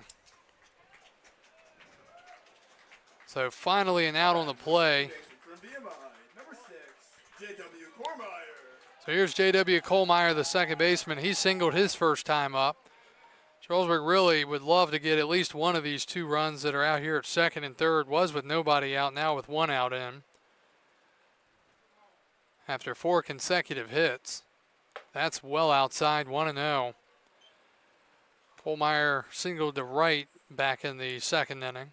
So finally an out on the play.
From BMI, number 6, J.W. Cormeyer.
So here's J.W. Kohlmeyer, the second baseman. He singled his first time up. Strasburg really would love to get at least one of these 2 runs that are out here at second and third. Was with nobody out, now with 1 out in. After 4 consecutive hits. That's well outside, 1-0. Kohlmeyer singled to right back in the 2nd inning.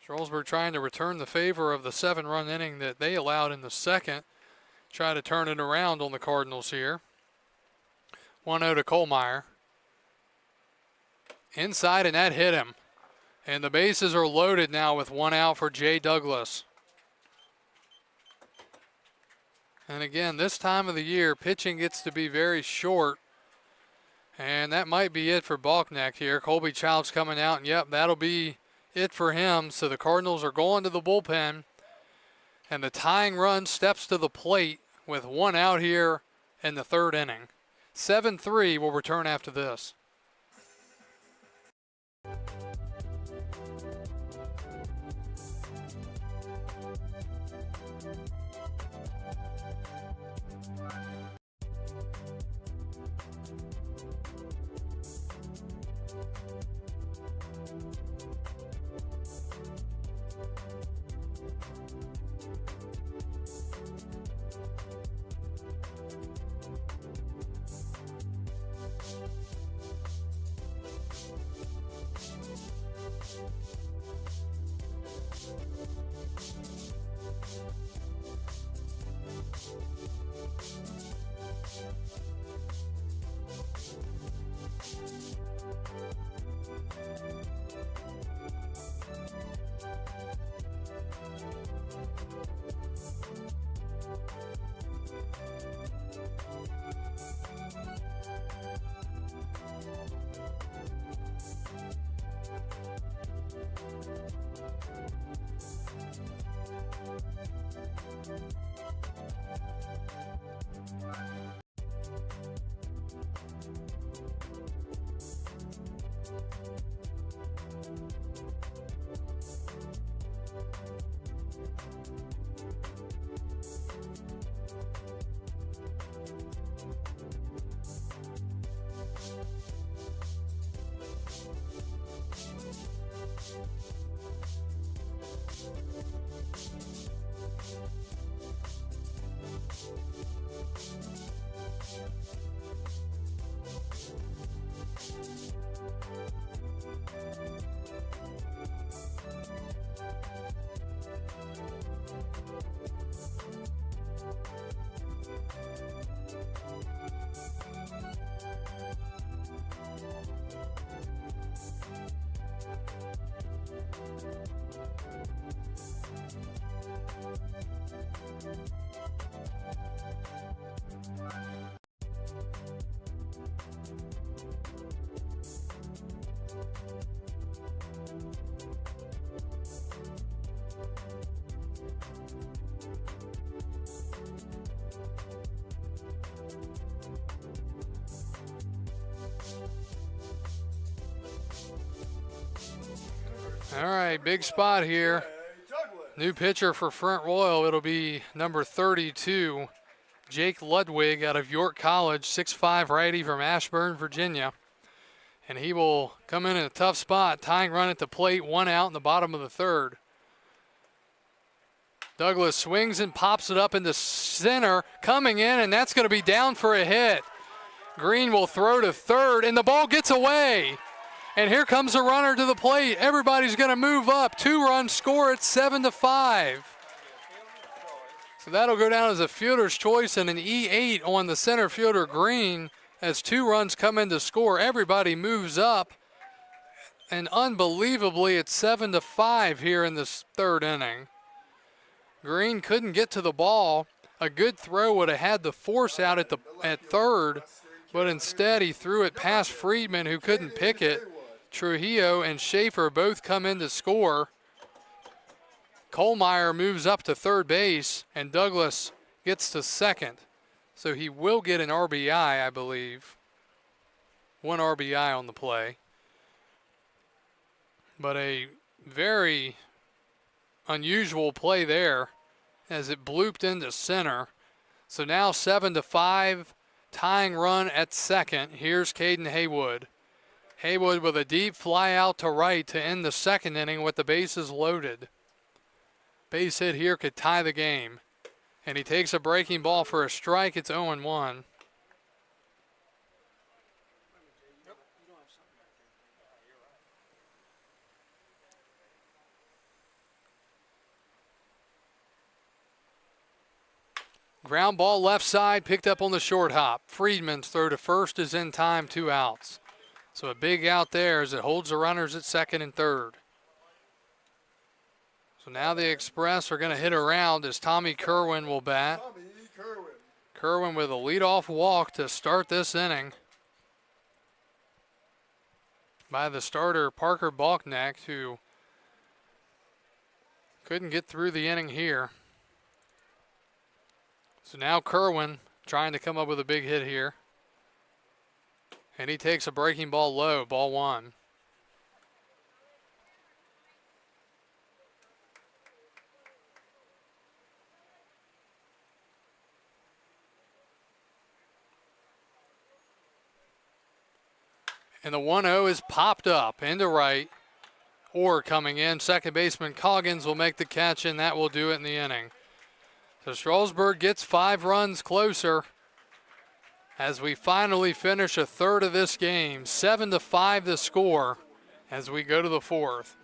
Strasburg trying to return the favor of the 7-run inning that they allowed in the 2nd. Try to turn it around on the Cardinals here. 1-0 to Kohlmeyer. Inside, and that hit him. And the bases are loaded now with 1 out for Jay Douglas. And again, this time of the year, pitching gets to be very short. And that might be it for Balknecht here. Colby Child's coming out, and yep, that'll be it for him. So the Cardinals are going to the bullpen. And the tying run steps to the plate with 1 out here in the 3rd inning. 7-3 will return after this. All right, big spot here. New pitcher for Front Royal. It'll be number 32, Jake Ludwig out of York College, 6'5" righty from Ashburn, Virginia. And he will come in a tough spot, tying run at the plate, 1 out in the bottom of the 3rd. Douglas swings and pops it up into center, coming in, and that's going to be down for a hit. Green will throw to 3rd, and the ball gets away. And here comes a runner to the plate. Everybody's going to move up. 2-run score at 7-5. So that'll go down as a fielder's choice and an E8 on the center fielder Green as 2 runs come in to score. Everybody moves up. And unbelievably, it's 7-5 here in this 3rd inning. Green couldn't get to the ball. A good throw would have had the force out at 3rd, but instead he threw it past Friedman, who couldn't pick it. Trujillo and Schaefer both come in to score. Kohlmeyer moves up to third base, and Douglas gets to second. So he will get an RBI, I believe. 1 RBI on the play. But a very unusual play there as it blooped into center. So now 7-5, tying run at second. Here's Caden Haywood. Haywood with a deep fly out to right to end the second inning with the bases loaded. Base hit here could tie the game. And he takes a breaking ball for a strike. It's 0-1. Ground ball left side, picked up on the short hop. Friedman's throw to first is in time, 2 outs. So a big out there as it holds the runners at second and third. So now the Express are going to hit around as Tommy Kerwin will bat.
Tommy Kerwin.
Kerwin with a leadoff walk to start this inning by the starter Parker Balknecht, who couldn't get through the inning here. So now Kerwin trying to come up with a big hit here. And he takes a breaking ball low, ball 1. And the 1-0 is popped up into right. Orr coming in. Second baseman Coggins will make the catch, and that will do it in the inning. So Strasburg gets 5 runs closer as we finally finish a third of this game. 7-5 the score as we go to the fourth.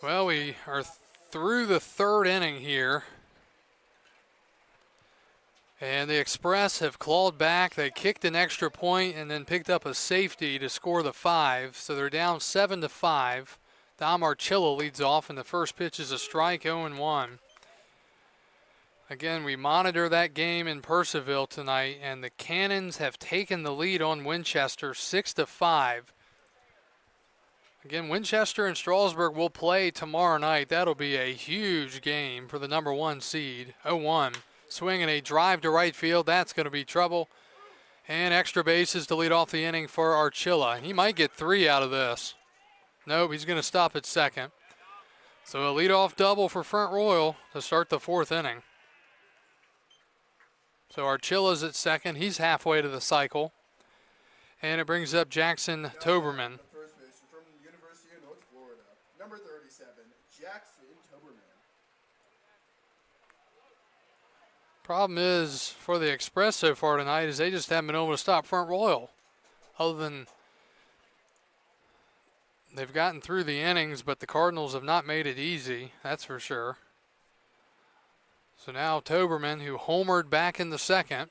Well, we are through the third inning here. And the Express have clawed back. They kicked an extra point and then picked up a safety to score the 5. So they're down 7-5. Dom Archilla leads off, and the first pitch is a strike, 0-1. Again, we monitor that game in Purcellville tonight, and the Cannons have taken the lead on Winchester 6-5. Again, Winchester and Strasburg will play tomorrow night. That'll be a huge game for the number 1 seed, 0-1. Swinging a drive to right field. That's going to be trouble. And extra bases to lead off the inning for Archilla. He might get 3 out of this. Nope, he's going to stop at second. So a leadoff double for Front Royal to start the 4th inning. So Archilla's at second. He's halfway to the cycle. And it brings up Jackson Toberman.
The first baseman from the University of North Florida. Number 37, Jackson Toberman.
Problem is for the Express so far tonight is they just haven't been able to stop Front Royal. Other than they've gotten through the innings, but the Cardinals have not made it easy, that's for sure. So now Toberman, who homered back in the second,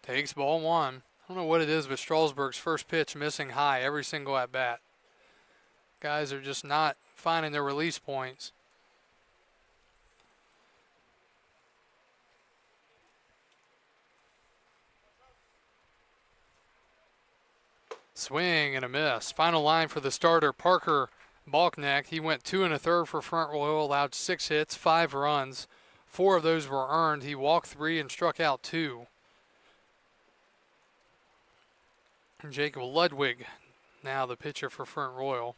takes ball 1. I don't know what it is, but Strasburg's first pitch missing high every single at-bat. Guys are just not finding their release points. Swing and a miss. Final line for the starter, Parker Balknecht. He went 2 1/3 for Front Royal, allowed 6 hits, 5 runs. 4 of those were earned. He walked 3 and struck out 2. And Jacob Ludwig, now the pitcher for Front Royal.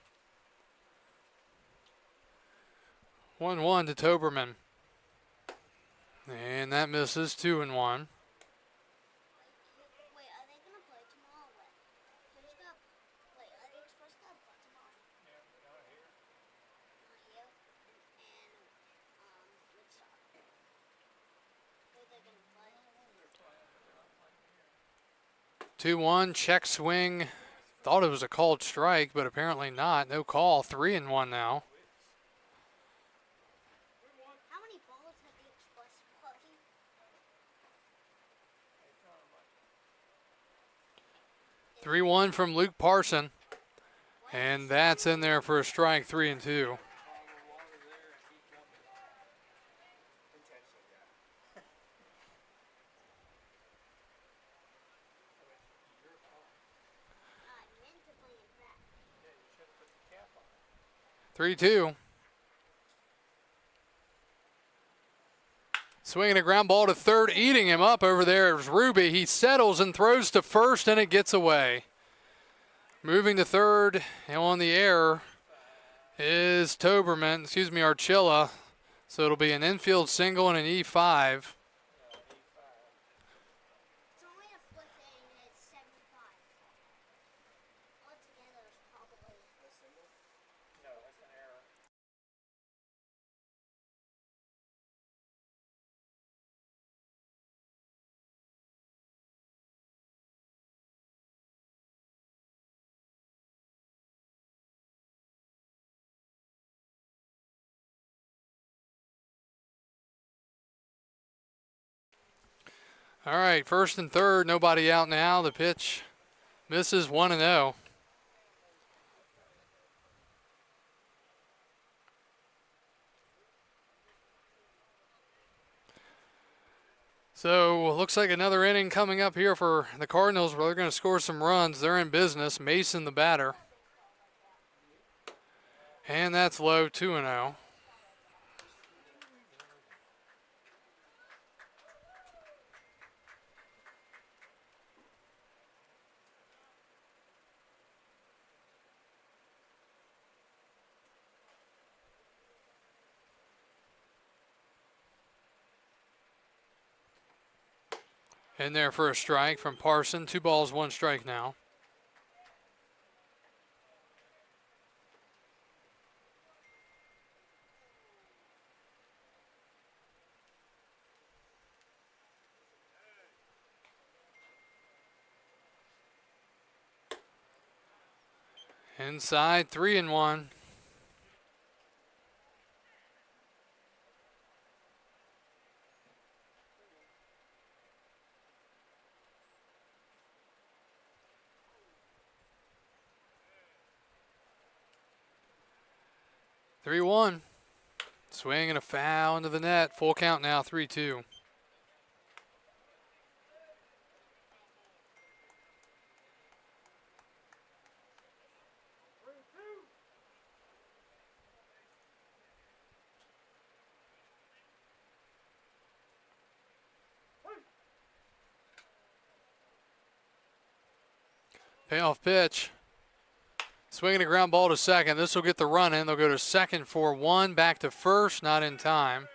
1-1 to Toberman. And that misses. 2-1. Two one, check swing. Thought it was a called strike, but apparently not. No call. 3-1 now.
How many balls have the Express cooking?
3-1 from Luke Parson. And that's in there for a strike. 3-2.
I meant to bring it back.
3-2. Swinging a ground ball to third, eating him up over there is Ruby. He settles and throws to first, and it gets away. Moving to third and on the air is Archilla. So it'll be an infield single and an E5.
It's only a flip and it's 75. Altogether, it's probably a single.
No, that's an error.
All right, first and third, nobody out now. The pitch misses. 1-0. So looks like another inning coming up here for the Cardinals where they're going to score some runs. They're in business. Mason the batter. And that's low. 2-0. In there for a strike from Parson. 2 balls, 1 strike now. Inside, 3-1. Swing and a foul into the net. Full count now, 3-2. Payoff pitch. Swinging a ground ball to second. This will get the run in. They'll go to second for one. Back to first. Not in time.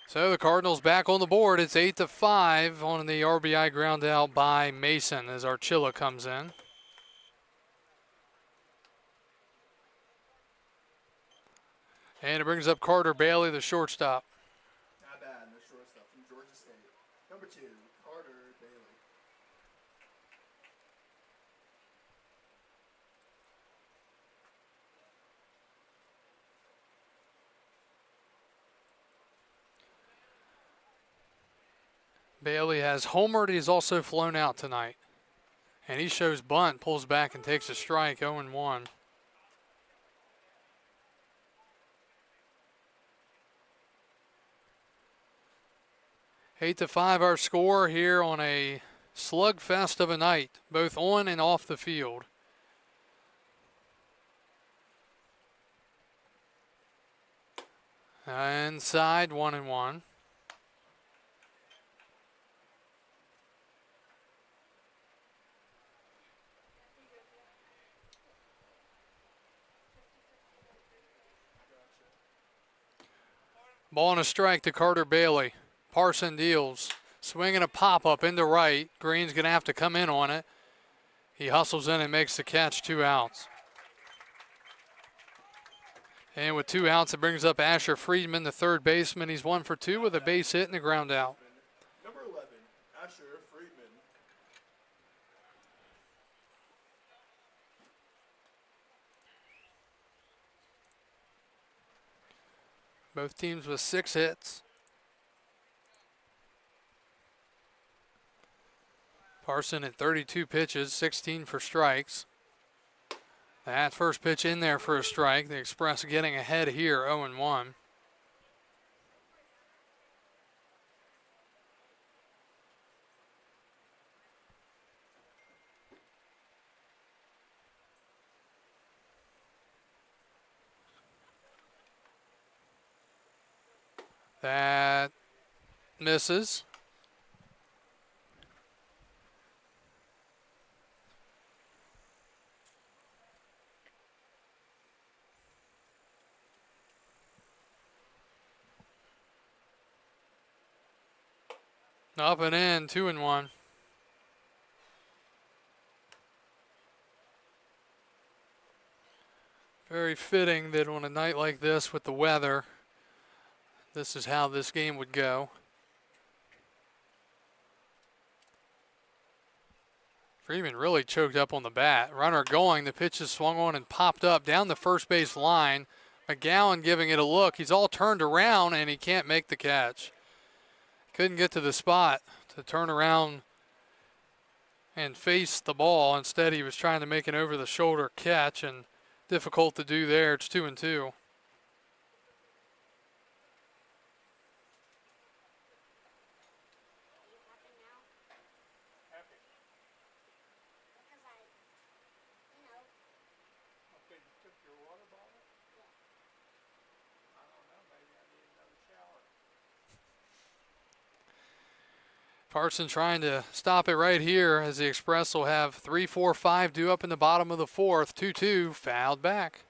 So the Cardinals back on the board. It's 8-5 on the RBI ground out by Mason as Archilla comes in. And it brings up Carter Bailey, the shortstop.
Not bad, the shortstop from Georgia State. Number 2, Carter Bailey.
Bailey has homered. He's also flown out tonight. And he shows bunt, pulls back and takes a strike, 0-1. Eight to 5 our score here on a slugfest of a night, both on and off the field. Inside, 1-1. Ball and a strike to Carter Bailey. Parson deals. Swinging a pop-up into right. Green's going to have to come in on it. He hustles in and makes the catch, 2 outs. And with 2 outs, it brings up Asher Friedman, the third baseman. He's 1 for 2 with a base hit and a ground out.
Number 11, Asher Friedman.
Both teams with 6 hits. Parson at 32 pitches, 16 for strikes. That first pitch in there for a strike. The Express getting ahead here, 0-1. That misses. Up and in, 2-1. Very fitting that on a night like this with the weather, this is how this game would go. Freeman really choked up on the bat. Runner going, the pitch is swung on and popped up down the first base line. McGowan giving it a look. He's all turned around and he can't make the catch. Couldn't get to the spot to turn around and face the ball. Instead, he was trying to make an over-the-shoulder catch, and difficult to do there. It's 2-2. Parson trying to stop it right here as the Express will have 3, 4, 5 due up in the bottom of the fourth. 2-2, fouled back.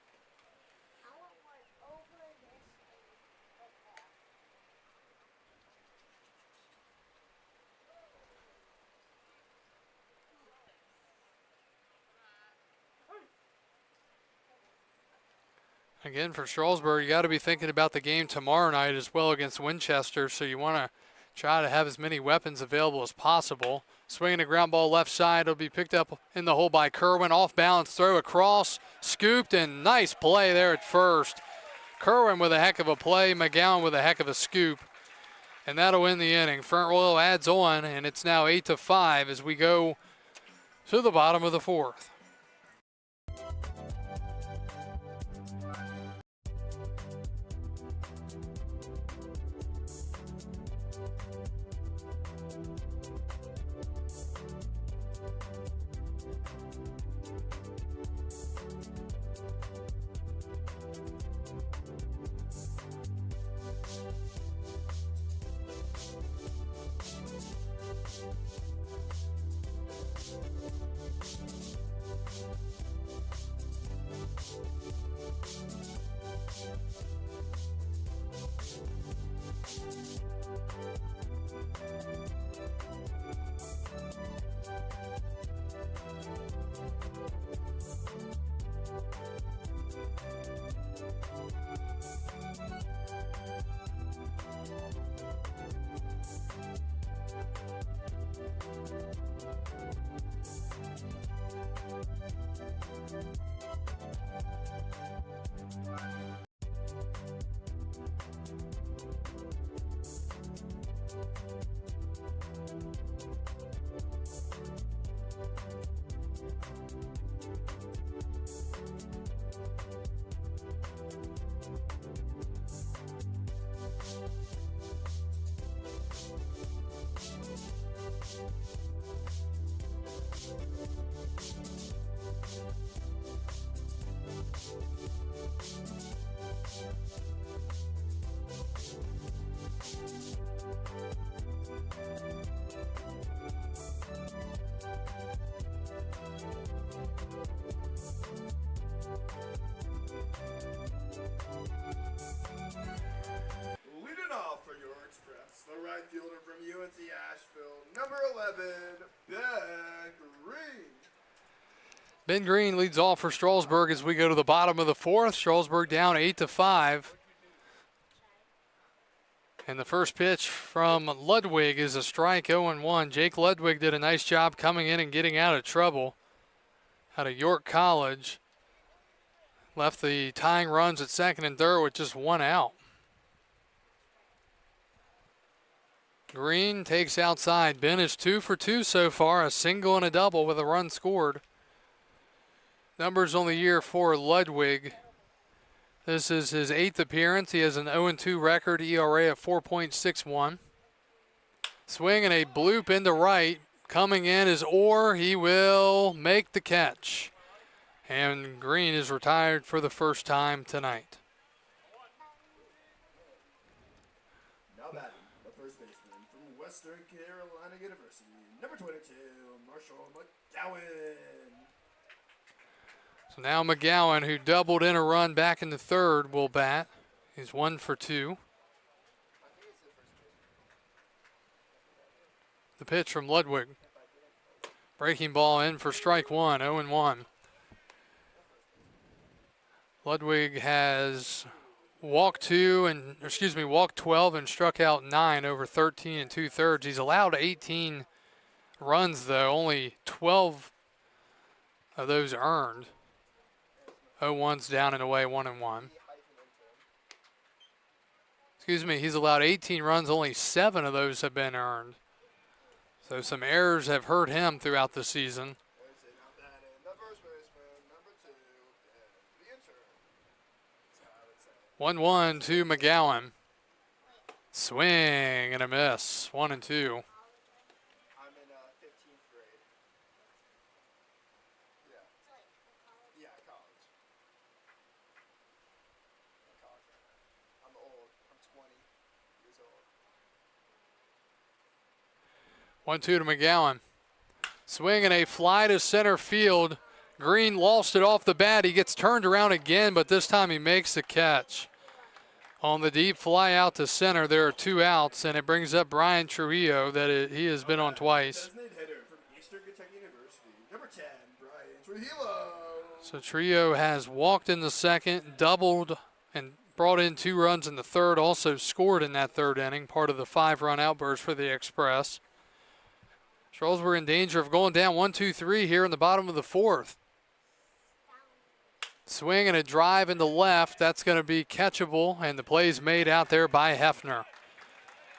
Again, for Strasburg, you got to be thinking about the game tomorrow night as well against Winchester, so you want to try to have as many weapons available as possible. Swinging a ground ball left side. It'll be picked up in the hole by Kerwin. Off balance throw across. Scooped, and nice play there at first. Kerwin with a heck of a play. McGowan with a heck of a scoop. And that'll win the inning. Front Royal adds on, and it's now 8-5 as we go to the bottom of the fourth.
Number 11, Ben Green.
Ben Green leads off for Strasburg as we go to the bottom of the fourth. Strasburg down 8-5. And the first pitch from Ludwig is a strike, 0-1. Jake Ludwig did a nice job coming in and getting out of trouble out of York College. Left the tying runs at second and third with just one out. Green takes outside. Ben is 2 for 2 so far, a single and a double with a run scored. Numbers on the year for Ludwig. This is his 8th appearance. He has an 0-2 record, ERA of 4.61. Swing and a bloop into right. Coming in is Orr. He will make the catch. And Green is retired for the first time tonight.
Now batting, the first baseman from Western Carolina University, number 22, Marshall McGowan.
So now McGowan, who doubled in a run back in the third, will bat. He's 1 for 2. The pitch from Ludwig. Breaking ball in for strike one, 0-1. Ludwig has walked 12 and struck out 9 over 13 2/3. He's allowed 18 runs though, only 12 of those earned. 0-1's down and away, 1-1. He's allowed 18 runs, only 7 of those have been earned. So some errors have hurt him throughout the season. 1-1 to McGowan. Swing and a miss. 1-2.
I'm in 15th grade. Yeah, college. I'm old. I'm 20 years old.
1-2 to McGowan. Swing and a fly to center field. Green lost it off the bat. He gets turned around again, but this time he makes the catch. On the deep fly out to center, there are 2 outs, and it brings up Brian Trujillo he has been on twice.
Designated hitter from Eastern Kentucky University, number 10, Brian Trujillo.
So Trujillo has walked in the second, doubled, and brought in 2 runs in the third, also scored in that third inning, part of the 5-run outburst for the Express. Strasburg in danger of going down 1-2-3 here in the bottom of the fourth. Swing and a drive into left. That's going to be catchable, and the play's made out there by Hefner.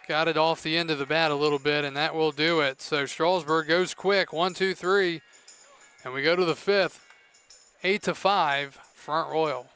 Got it off the end of the bat a little bit, and that will do it. So Strasburg goes quick, 1-2-3, and we go to the fifth, 8-5, Front Royal.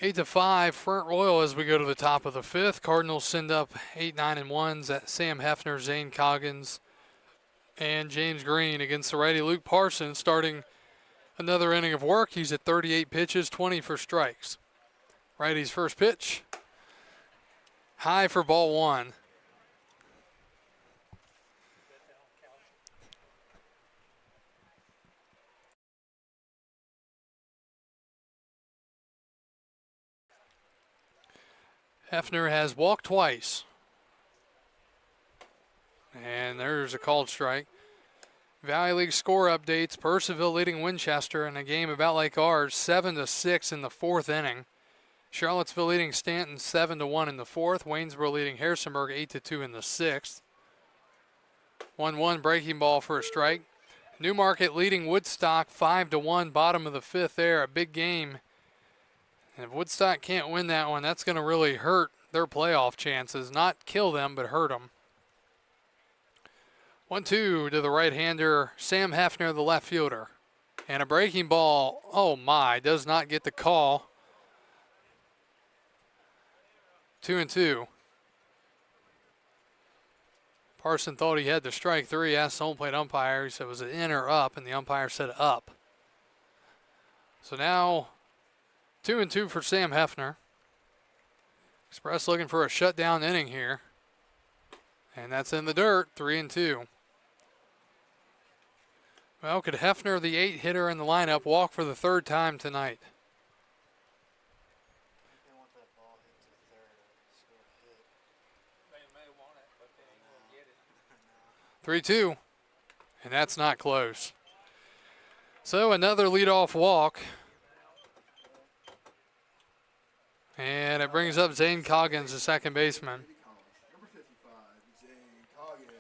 8-5 Front Royal as we go to the top of the fifth. Cardinals send up 8, 9, and 1s at Sam Hefner, Zane Coggins, and James Green against the righty Luke Parsons starting another inning of work. He's at 38 pitches, 20 for strikes. Righty's first pitch. High for ball one. Hefner has walked twice. And there's a called strike. Valley League score updates. Purcellville leading Winchester in a game about like ours, 7-6 in the fourth inning. Charlottesville leading Stanton 7-1 in the fourth. Waynesboro leading Harrisonburg 8-2 in the sixth. 1-1 breaking ball for a strike. Newmarket leading Woodstock 5-1, bottom of the fifth there. A big game. And if Woodstock can't win that one, that's going to really hurt their playoff chances. Not kill them, but hurt them. 1-2 to the right-hander, Sam Hefner, the left fielder. And a breaking ball, oh my, does not get the call. 2-2. Parson thought he had the strike three, asked the home plate umpire. He said, was it in or up? And the umpire said up. So now 2-2 for Sam Hefner. Express looking for a shutdown inning here. And that's in the dirt, 3-2. Well, could Hefner, the 8-hitter in the lineup, walk for the third time tonight?
They want that ball hit to third or score a hit.
They may want it, but they ain't gonna get it.
3-2, and that's not close. So another leadoff walk. And it brings up Zane Coggins, the second baseman.
Number 55, Zane Coggins.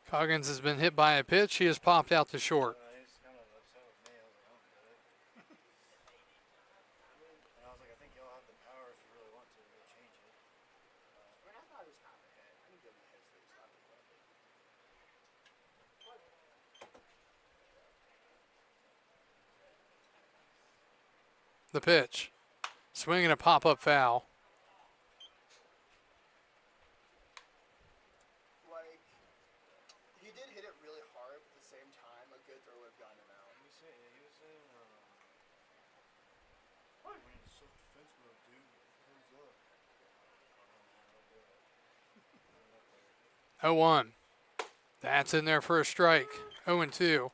Coggins has been hit by a pitch. He has popped out to short.
He's kind of upset with me. I was like, I don't get it. And I was like, I think y'all have the power if you really want to change it. I thought it was kind of a hit. I can give him a hit for this.
The pitch. Swinging a pop-up foul.
Like, he did hit it really hard, but at the same time, a good throw would have gotten him out.
He was saying, I mean, self-defense mode, dude. Hands up.
0-1. That's in there for a strike. 0-2.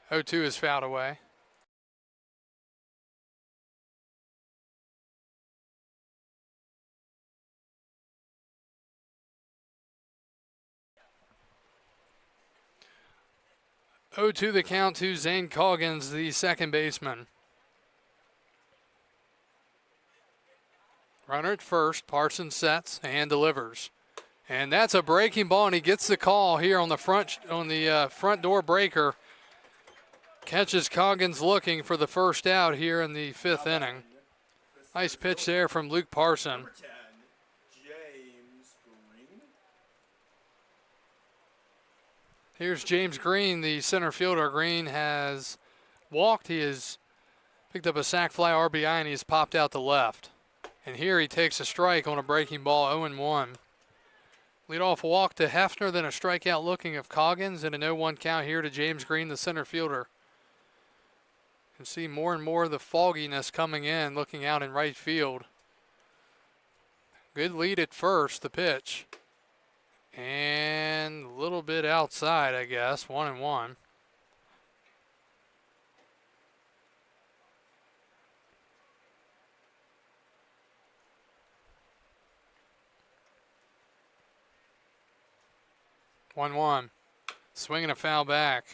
Is fouled away. The count to Zane Coggins, the second baseman. Runner at first. Parsons sets and delivers. And that's a breaking ball, and he gets the call here on the front door breaker. Catches Coggins looking for the first out here in the fifth inning. Nice pitch there from Luke Parson.
Number 10, James Green.
Here's James Green, the center fielder. Green has walked. He has picked up a sac fly RBI, and he's popped out to left. And here he takes a strike on a breaking ball, 0-1. Leadoff walk to Hefner, then a strikeout looking of Coggins, and an 0-1 count here to James Green, the center fielder. You can see more and more of the fogginess coming in, looking out in right field. Good lead at first, the pitch. And a little bit outside, I guess, 1-1. Swinging a foul back.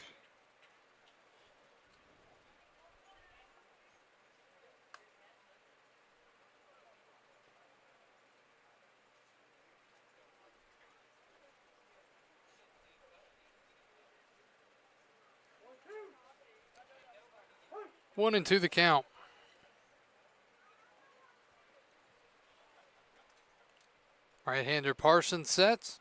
One and two the count. Right-hander Parsons sets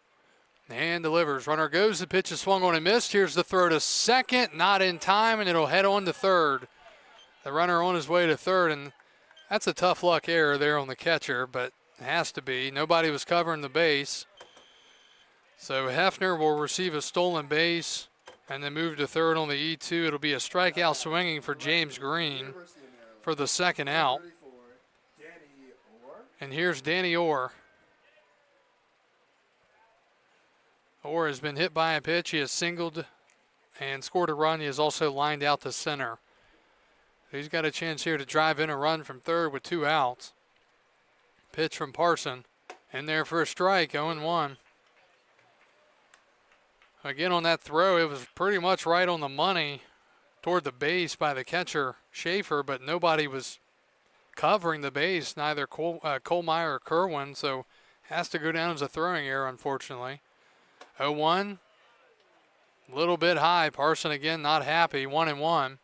and delivers. Runner goes. The pitch is swung on and missed. Here's the throw to second. Not in time, and it'll head on to third. The runner on his way to third, and that's a tough luck error there on the catcher, but it has to be. Nobody was covering the base. So Hefner will receive a stolen base and then move to third on the E2. It'll be a strikeout swinging for James Green for the second out. And here's Danny Orr. Orr has been hit by a pitch. He has singled and scored a run. He has also lined out to center. He's got a chance here to drive in a run from third with 2 outs. Pitch from Parson. In there for a strike, 0-1. Again, on that throw, it was pretty much right on the money toward the base by the catcher, Schaefer, but nobody was covering the base, neither Kohlmeyer or Kerwin, so has to go down as a throwing error, unfortunately. 0-1, a little bit high. Parson again not happy, 1-1.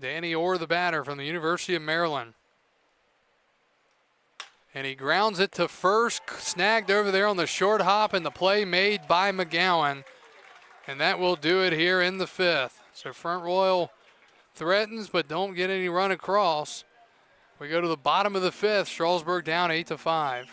Danny Orr, the batter from the University of Maryland. And he grounds it to first, snagged over there on the short hop, and the play made by McGowan. And that will do it here in the 5th. So Front Royal threatens but don't get any run across. We go to the bottom of the 5th. Strasburg down 8-5.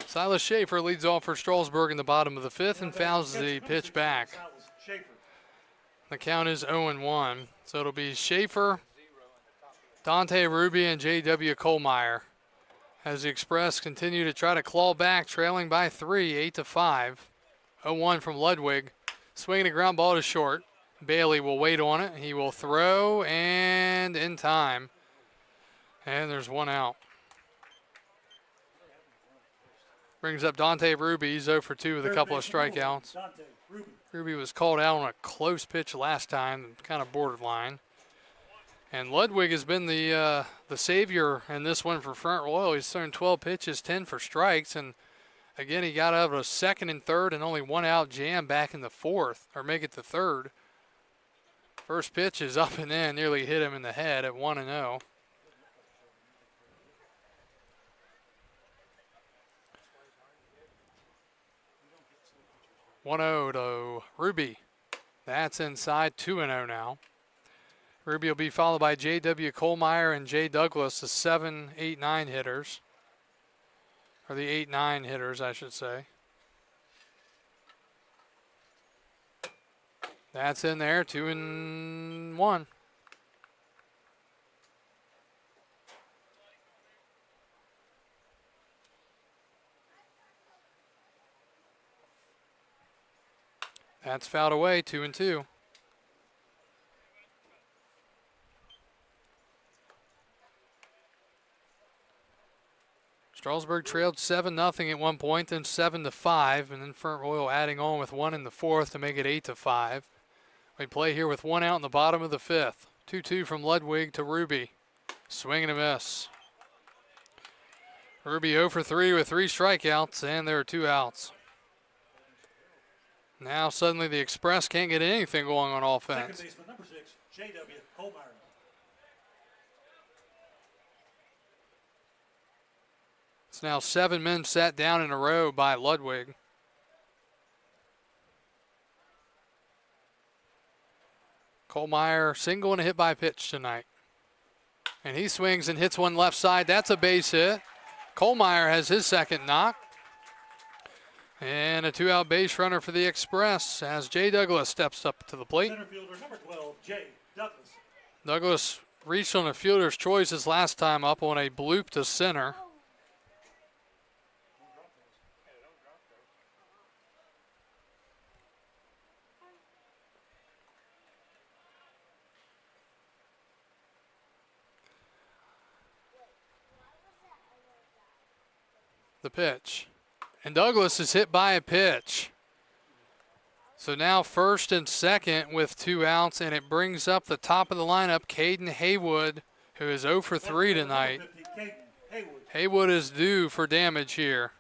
Silas Schaefer leads off for Strasburg in the bottom of the 5th and fouls the pitch back. The count is 0-1. So it'll be Schaefer, Dante Ruby, and J.W. Kohlmeyer as the Express continue to try to claw back, trailing by 3, 8-5. 0-1 from Ludwig. Swinging a ground ball to short. Bailey will wait on it. He will throw, and in time. And there's 1 out. Brings up Dante Ruby. He's 0 for 2 with a couple of strikeouts. Ruby was called out on a close pitch last time, kind of borderline. And Ludwig has been the savior in this one for Front Royal. He's thrown 12 pitches, 10 for strikes, and again he got out of a second and third and only 1 out jam back in the 4th, or make it the 3rd. First pitch is up and in, nearly hit him in the head at 1-0. To Ruby. That's inside, 2-0 now. Ruby will be followed by J.W. Kohlmeyer and Jay Douglas, the 7, 8, 9 hitters. Or the 8, 9 hitters, I should say. That's in there, 2-1. That's fouled away, 2-2. Strasburg trailed 7-0 at one point, then 7-5, and then Front Royal adding on with one in the fourth to make it 8-5. We play here with one out in the bottom of the fifth. 2-2 from Ludwig to Ruby. Swing and a miss. Ruby 0 for 3 with 3 strikeouts, and there are 2 outs. Now suddenly the Express can't get anything going on offense.
Second baseman, number 6, J.W. Colmeyer.
It's now 7 men sat down in a row by Ludwig. Colmeyer single and a hit by pitch tonight. And he swings and hits one left side. That's a base hit. Colmeyer has his second knock. And a 2-out base runner for the Express as Jay Douglas steps up to the plate.
Center fielder, number 12, J. Douglas.
Douglas reached on a fielder's choice his last time up on a bloop to center. The pitch. And Douglas is hit by a pitch. So now first and second with 2 outs, and it brings up the top of the lineup, Caden Haywood, who is 0 for 3 tonight.
50, Caden Haywood.
Haywood is due for damage here.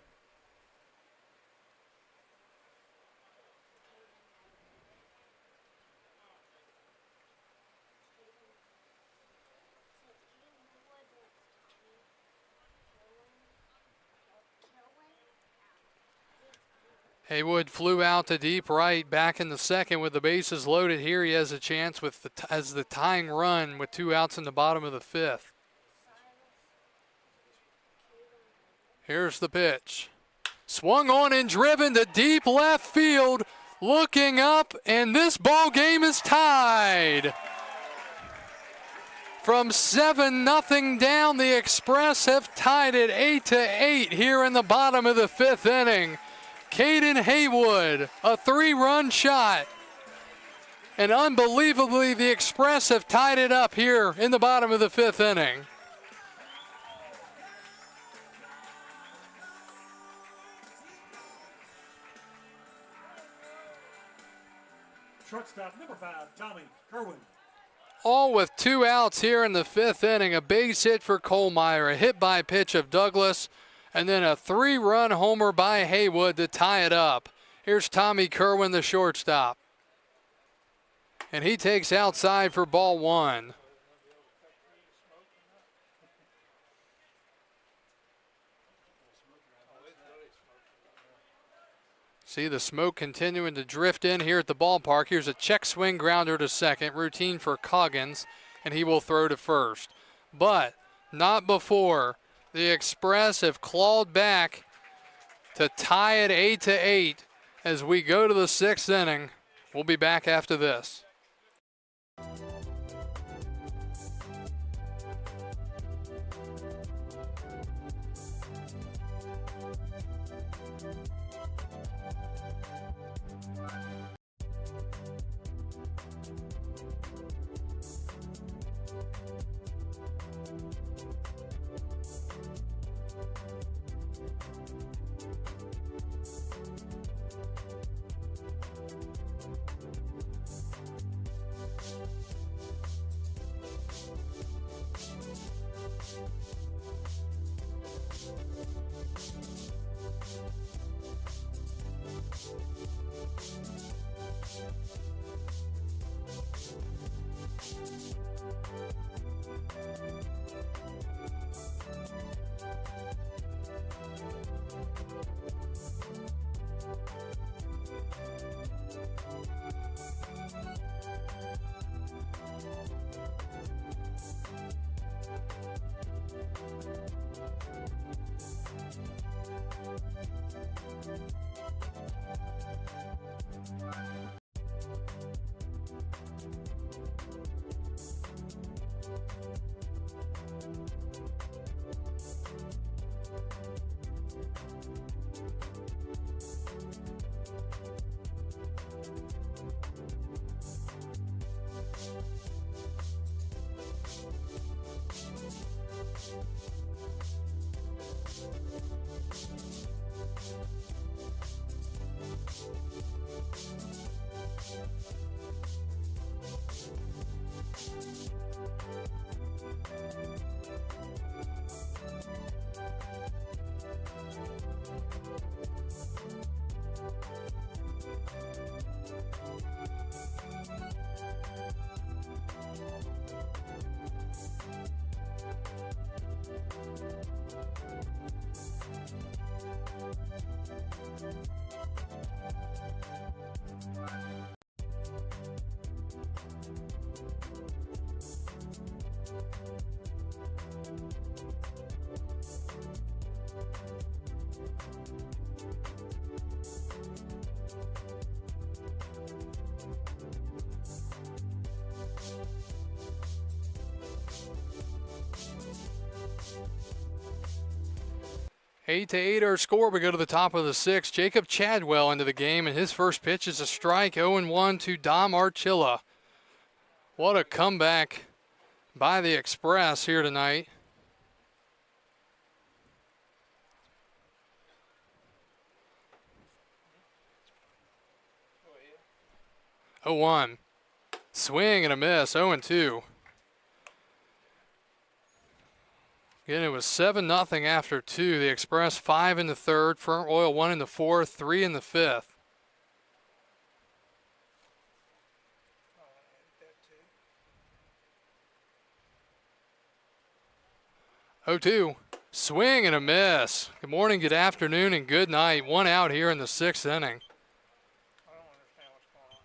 Haywood flew out to deep right, back in the second with the bases loaded. Here he has a chance with as the tying run with 2 outs in the bottom of the fifth. Here's the pitch. Swung on and driven to deep left field. Looking up, and this ball game is tied. From 7-0 down, the Express have tied it 8-8 here in the bottom of the fifth inning. Caden Haywood, a 3-run shot. And unbelievably, the Express have tied it up here in the bottom of the fifth inning.
Shortstop, number 5, Tommy Kerwin.
All with 2 outs here in the fifth inning. A base hit for Colmeyer, a hit by pitch of Douglas, and then a 3-run homer by Haywood to tie it up. Here's Tommy Kerwin, the shortstop. And he takes outside for ball 1. See the smoke continuing to drift in here at the ballpark. Here's a check swing grounder to second, routine for Coggins, and he will throw to first. But not before the Express have clawed back to tie it 8-8 as we go to the 6th inning. We'll be back after this. 8-8 our score. We go to the top of the 6th. Jacob Chadwell into the game, and his first pitch is a strike. 0-1 to Dom Archilla. What a comeback by the Express here tonight.
Go ahead.
0-1. Swing and a miss. 0-2. Again, it was 7-0 after 2. The Express 5 in the 3rd. Front Royal 1 in the 4th. 3 in the 5th.
Oh, I hit that too.
0-2. Swing and a miss. Good morning, good afternoon, and good night. 1 out here in the 6th inning.
I don't understand what's going on.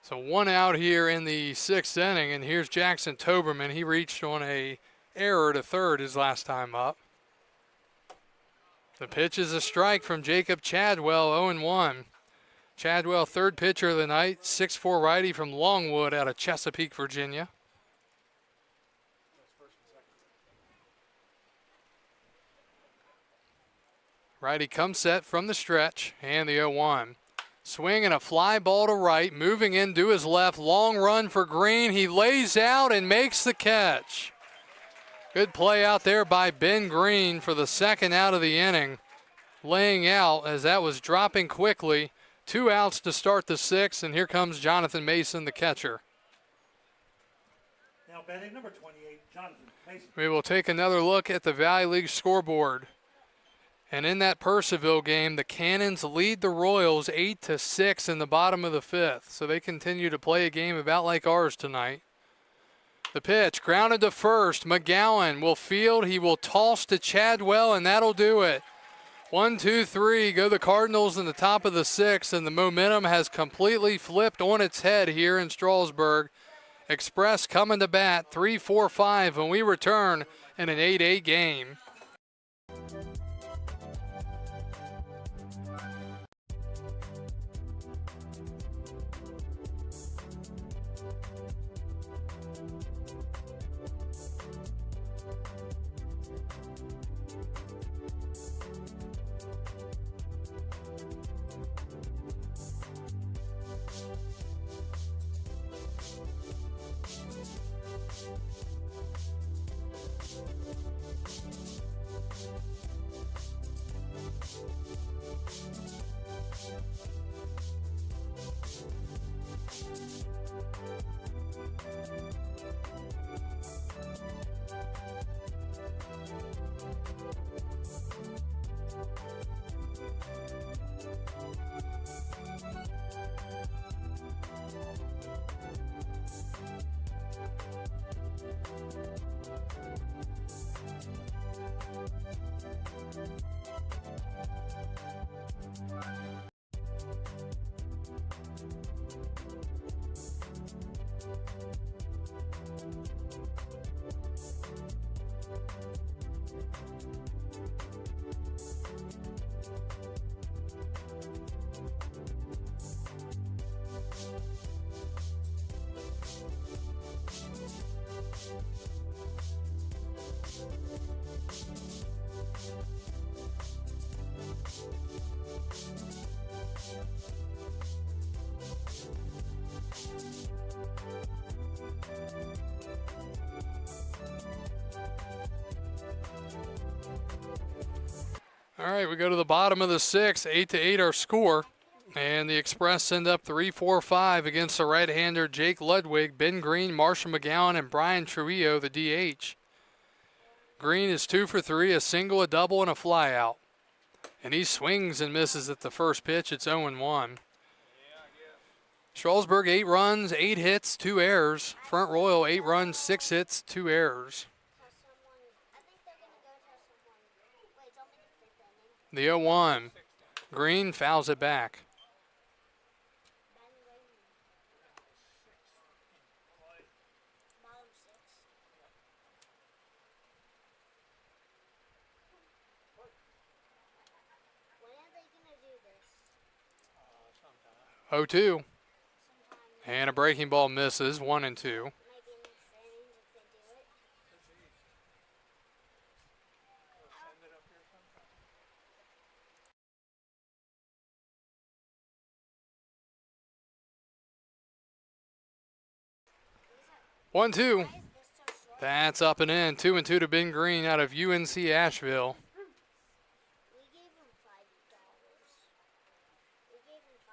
So 1 out here in the 6th inning, and here's Jackson Toberman. He reached on a error to 3rd his last time up. The pitch is a strike from Jacob Chadwell, 0-1. Chadwell, 3rd pitcher of the night, 6'4" righty from Longwood out of Chesapeake, Virginia. Righty comes set from the stretch, and the 0-1. Swing and a fly ball to right, moving into his left, long run for Green. He lays out and makes the catch. Good play out there by Ben Green for the 2nd out of the inning. Laying out as that was dropping quickly. 2 outs to start the 6th, and here comes Jonathan Mason, the catcher.
Now batting number 28, Jonathan Mason.
We will take another look at the Valley League scoreboard. And in that Purcellville game, the Cannons lead the Royals 8-6 in the bottom of the 5th. So they continue to play a game about like ours tonight. The pitch, grounded to first. McGowan will field. He will toss to Chadwell, and that'll do it. 1, 2, 3, go the Cardinals in the top of the 6th, and the momentum has completely flipped on its head here in Strasburg. Express coming to bat, 3-4-5 when we return in an 8-8 game. All right, we go to the bottom of the 6th, 8-8 our score. And the Express send up 3-4-5 against the right-hander Jake Ludwig, Ben Green, Marshall McGowan, and Brian Trujillo, the DH. Green is 2 for 3, a single, a double, and a flyout. And he swings and misses at the first pitch. It's 0-1. Strasburg, 8 runs, 8 hits, 2 errors. Front Royal, 8 runs, 6 hits, 2 errors. The 0-1. Green fouls it back. 0-2. And a breaking ball misses, 1-2.
Maybe in extra innings if they do it.
1-2.
Why is this so short?
That's up and in. 2-2 to Ben Green out of UNC Asheville.
We gave him $5. We gave him $5.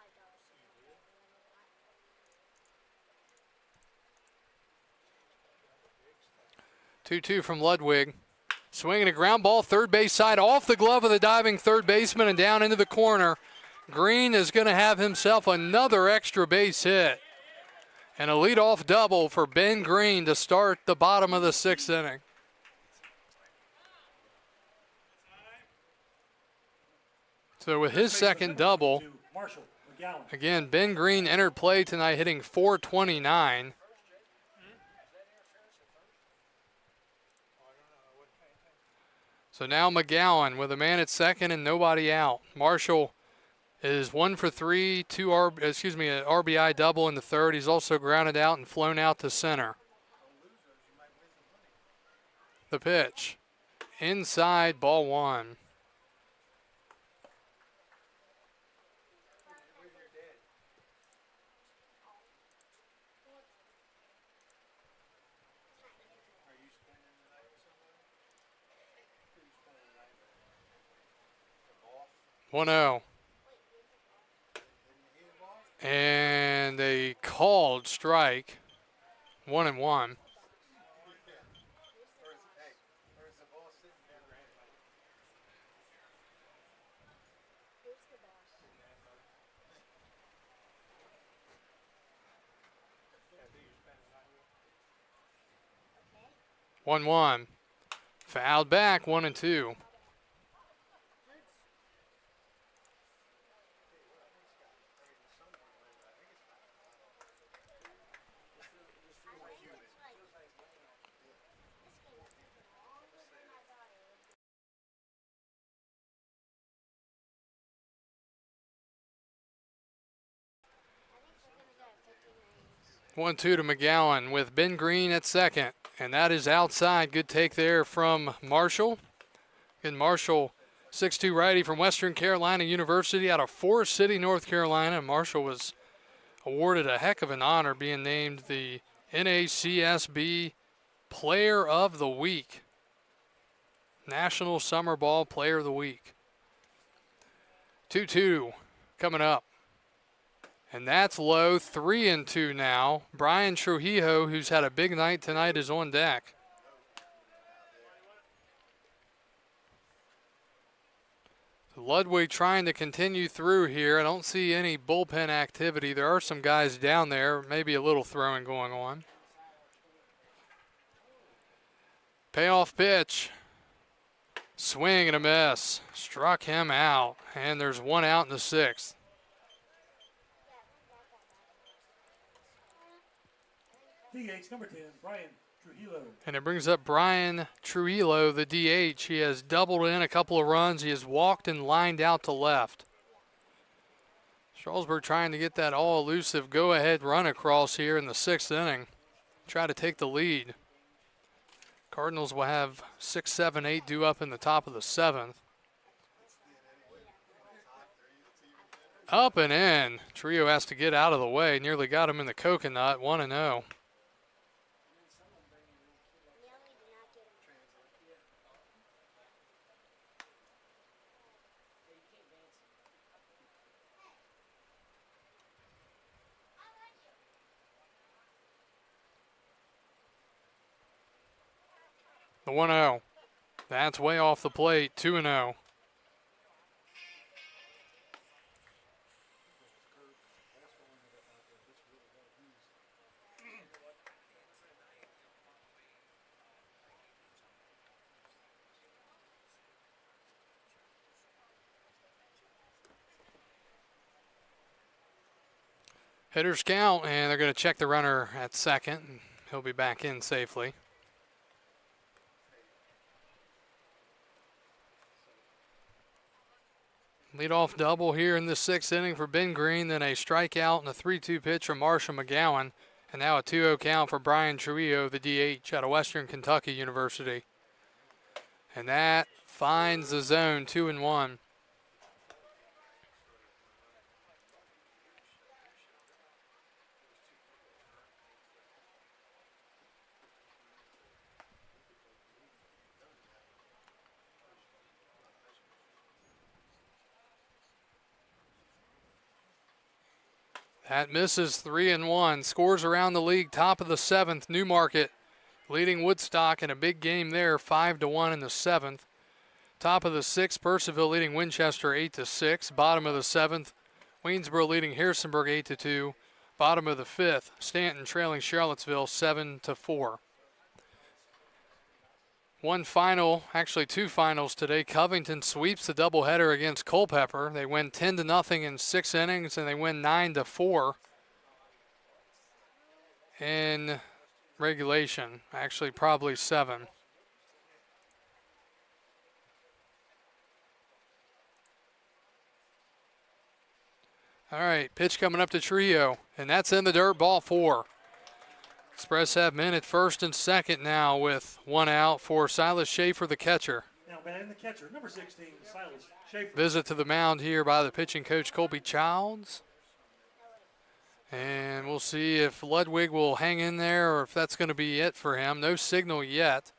So
2-2 from Ludwig. Swinging a ground ball, third base side, off the glove of the diving third baseman and down into the corner. Green is going to have himself another extra base hit. And a leadoff double for Ben Green to start the bottom of the 6th inning. So with his second double,
Marshall McGowan.
again, Ben Green entered play tonight hitting .429. So now McGowan with a man at second and nobody out. Marshall is 1 for 3, an RBI double in the third. He's also grounded out and flown out to center. The pitch. Inside, ball 1. One 0. And a called strike. 1-1.
who's the boss?
1-1. Fouled back, 1-2.
I think we're gonna go to 15 innings.
1-2 to McGowan with Ben Green at second. And that is outside. Good take there from Marshall. And Marshall, 6'2 righty from Western Carolina University out of Forest City, North Carolina. Marshall was awarded a heck of an honor being named the NACSB Player of the Week. National Summer Ball Player of the Week. 2-2 coming up. And that's low, 3-2 now. Brian Trujillo, who's had a big night tonight, is on deck. So Ludwig trying to continue through here. I don't see any bullpen activity. There are some guys down there, maybe a little throwing going on. Payoff pitch. Swing and a miss. Struck him out. And there's one out in the 6th.
DH number 10, Brian Trujillo.
And it brings up Brian Trujillo, the DH. He has doubled in a couple of runs. He has walked and lined out to left. Strasburg trying to get that all-elusive go-ahead run across here in the 6th inning. Try to take the lead. Cardinals will have 6, 7, 8 due up in the top of the 7th. Up and in. Trio has to get out of the way. Nearly got him in the coconut. 1-0. The 1-0. That's way off the plate. 2-0. Hitters count, and they're going to check the runner at second. And he'll be back in safely. Leadoff double here in the 6th inning for Ben Green, then a strikeout and a 3-2 pitch from Marshall McGowan, and now a 2-0 count for Brian Trujillo, the DH out of Western Kentucky University. And that finds the zone, 2-1. That misses, 3-1. Scores around the league, top of the 7th. Newmarket leading Woodstock in a big game there, 5-1 in the 7th. Top of the 6th, Percival leading Winchester 8-6. Bottom of the 7th, Waynesboro leading Harrisonburg 8-2. Bottom of the 5th, Stanton trailing Charlottesville 7-4. One final, actually two finals today. Covington sweeps the doubleheader against Culpeper. They win 10-0 in 6 innings, and they win 9-4 in regulation. Actually, probably 7. All right, pitch coming up to Trio, and that's in the dirt, ball 4. Express have men at first and second now with 1 out for Silas Schaefer, the catcher.
Now batting the catcher, number 16, Silas Schaefer.
Visit to the mound here by the pitching coach, Colby Childs. And we'll see if Ludwig will hang in there or if that's going to be it for him. No signal yet.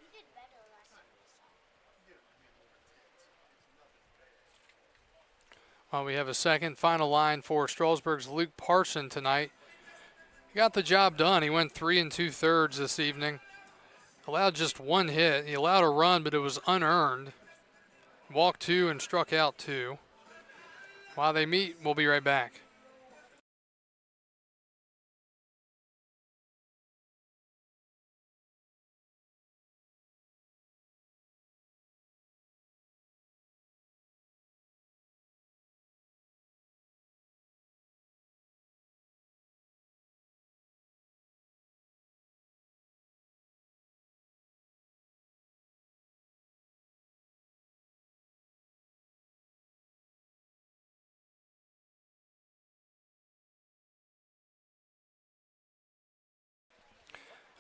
He did better last time we saw.
Well, we have a second final line for Strasburg's Luke Parson tonight. He got the job done. He went 3 2/3 this evening. Allowed just 1 hit. He allowed a run, but it was unearned. Walked 2 and struck out 2. While they meet, we'll be right back.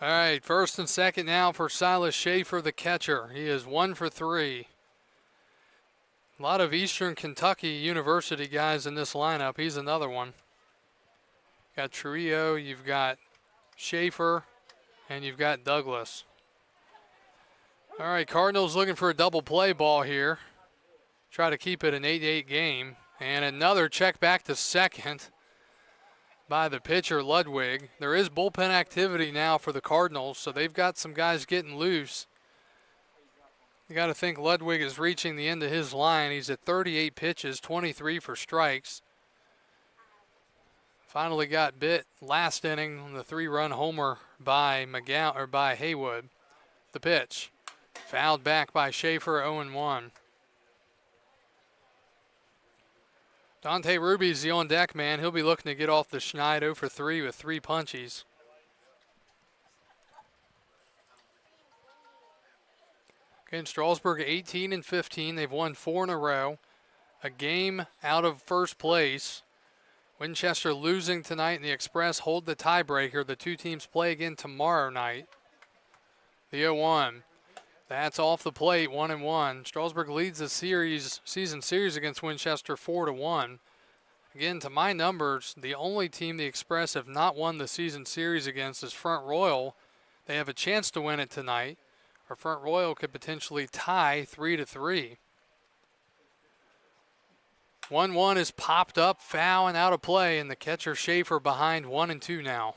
All right, first and second now for Silas Schaefer, the catcher. He is 1 for 3. A lot of Eastern Kentucky University guys in this lineup. He's another one. Got Trio, you've got Schaefer, and you've got Douglas. All right, Cardinals looking for a double play ball here. Try to keep it an 8-8 game. And another check back to second by the pitcher, Ludwig. There is bullpen activity now for the Cardinals, so they've got some guys getting loose. You got to think Ludwig is reaching the end of his line. He's at 38 pitches, 23 for strikes. Finally got bit last inning on the 3-run homer by by Haywood. The pitch fouled back by Schaefer, 0-1. Dante Ruby's the on-deck man. He'll be looking to get off the schneid 0 for 3 with 3 punchies. Again, Strasburg 18-15. They've won 4 in a row. A game out of first place. Winchester losing tonight, and the Express hold the tiebreaker. The two teams play again tomorrow night. The 0-1. That's off the plate, 1-1. Strasburg leads the season series against Winchester 4-1. Again, to my numbers, the only team the Express have not won the season series against is Front Royal. They have a chance to win it tonight, or Front Royal could potentially tie 3-3. 1-1 is popped up, foul and out of play, and the catcher Schaefer behind 1-2 now.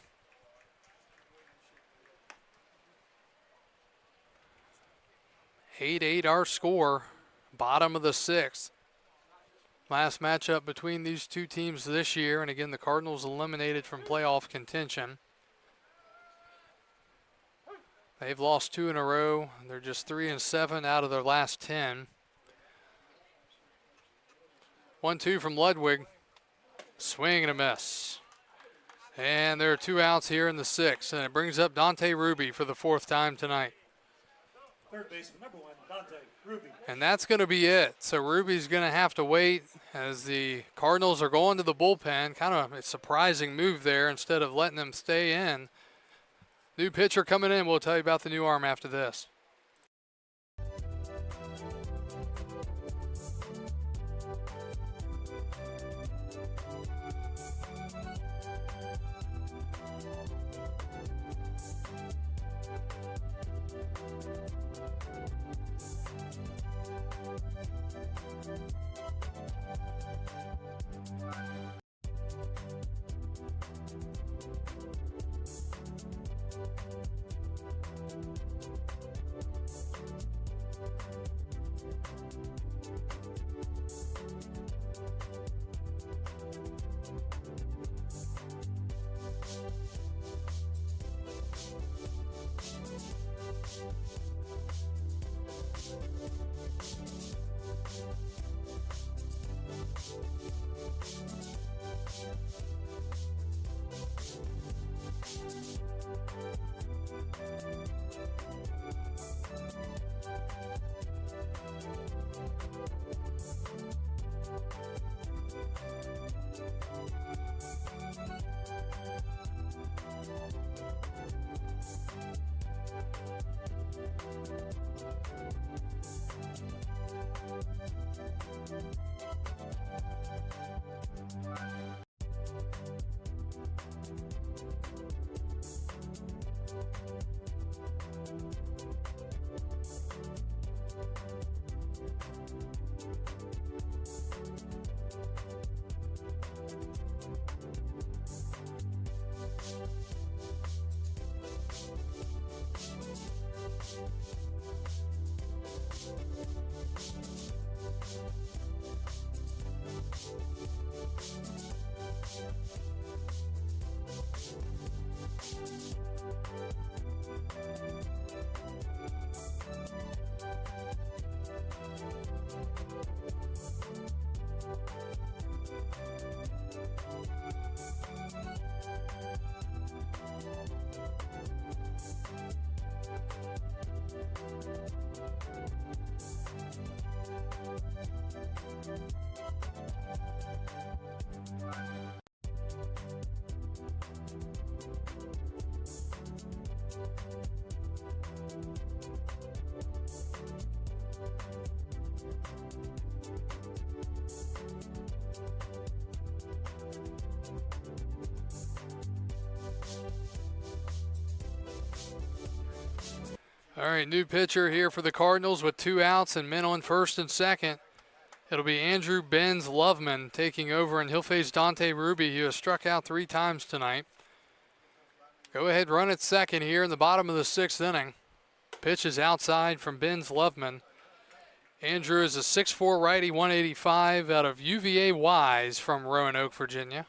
Eight our score, bottom of the 6th. Last matchup between these two teams this year, and again the Cardinals eliminated from playoff contention. They've lost 2 in a row. They're just 3-7 out of their last 10. 1-2 from Ludwig. Swing and a miss. And there are 2 outs here in the 6th, and it brings up Dante Ruby for the 4th time tonight.
Third baseman, number 1, Dante Ruby.
And that's going to be it. So Ruby's going to have to wait as the Cardinals are going to the bullpen. Kind of a surprising move there instead of letting them stay in. New pitcher coming in. We'll tell you about the new arm after this. All right, new pitcher here for the Cardinals with 2 outs and men on first and second. It'll be Andrew Benz Loveman taking over, and he'll face Dante Ruby, who has struck out 3 times tonight. Go ahead, run at second here in the bottom of the 6th inning. Pitch is outside from Benz Loveman. Andrew is a 6'4" righty, 185 out of UVA Wise from Roanoke, Virginia.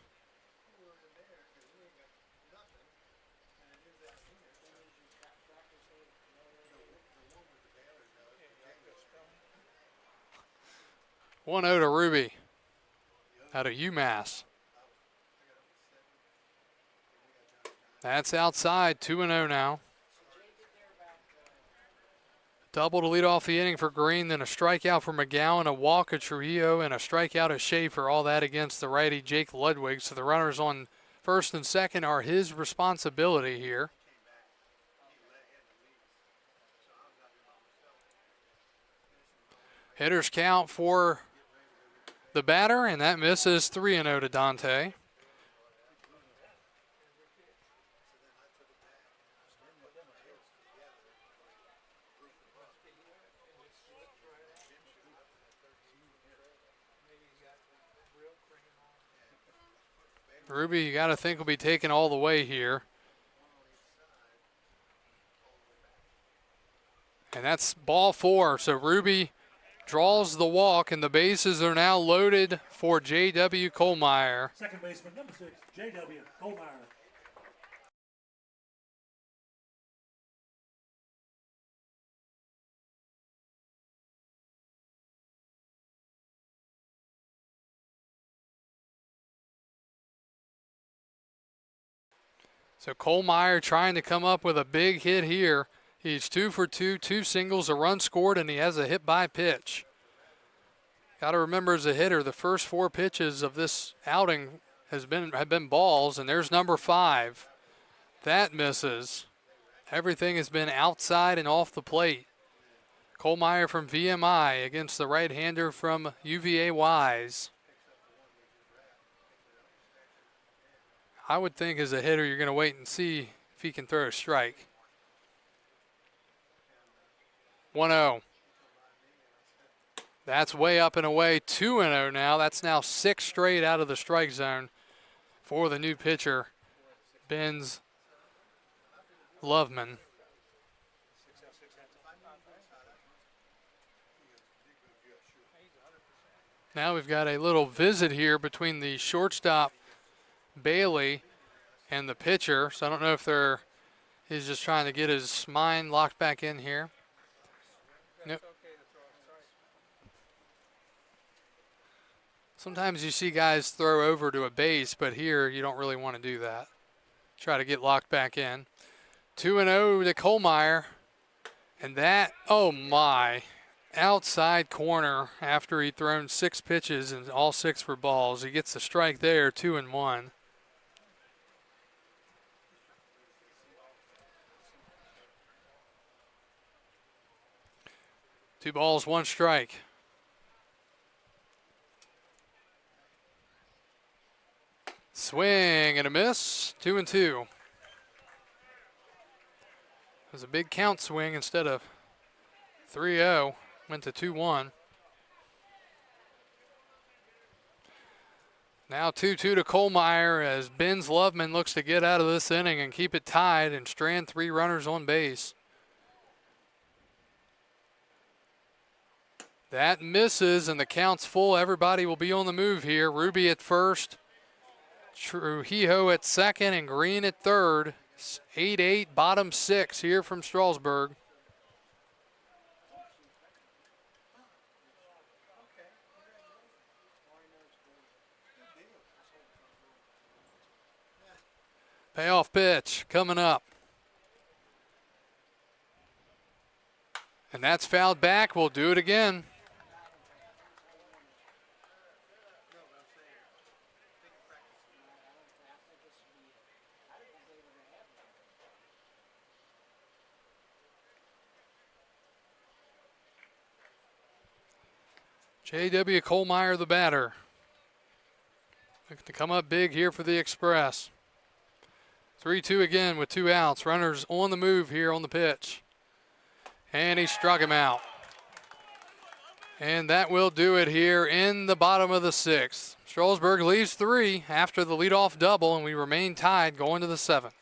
One 0 to Ruby out of UMass. That's outside, 2-0 now. Double to lead off the inning for Green, then a strikeout for McGowan, a walk of Trujillo, and a strikeout of Schaefer. All that against the righty Jake Ludwig. So the runners on first and second are his responsibility here. Hitters count for the batter, and that misses, 3-0 to Dante. Ruby, you got to think, will be taken all the way here. And that's ball 4. So Ruby draws the walk, and the bases are now loaded for J.W. Kohlmeyer.
Second baseman, number 6, J.W. Kohlmeyer.
So Kohlmeyer trying to come up with a big hit here. He's 2 for 2, 2 singles, a run scored, and he has a hit by pitch. Got to remember as a hitter, the first 4 pitches of this outing have been balls, and there's number 5. That misses. Everything has been outside and off the plate. Kohlmeyer from VMI against the right-hander from UVA Wise. I would think as a hitter you're going to wait and see if he can throw a strike. 1-0. That's way up and away. 2-0 now. That's now 6 straight out of the strike zone for the new pitcher, Benz Loveman. Now we've got a little visit here between the shortstop, Bailey, and the pitcher. So I don't know if he's just trying to get his mind locked back in here. Nope. Sometimes you see guys throw over to a base, but here you don't really want to do that. Try to get locked back in. 2-0 to Kohlmeyer. And that, oh my, outside corner after he'd thrown 6 pitches and all 6 were balls. He gets the strike there, 2-1. Two balls, 1 strike. Swing and a miss, 2-2. It was a big count swing instead of 3-0, went to 2-1. Now 2-2 to Kohlmeyer as Benz Loveman looks to get out of this inning and keep it tied and strand 3 runners on base. That misses and the count's full. Everybody will be on the move here. Ruby at first, Trujillo at second, and Green at third. 8-8, bottom 6 here from Strasburg. Payoff pitch coming up. And that's fouled back. We'll do it again. J.W. Kohlmeyer, the batter. Looking to come up big here for the Express. 3-2 again with 2 outs. Runners on the move here on the pitch. And he struck him out. And that will do it here in the bottom of the 6th. Strasburg leaves 3 after the leadoff double, and we remain tied going to the 7th.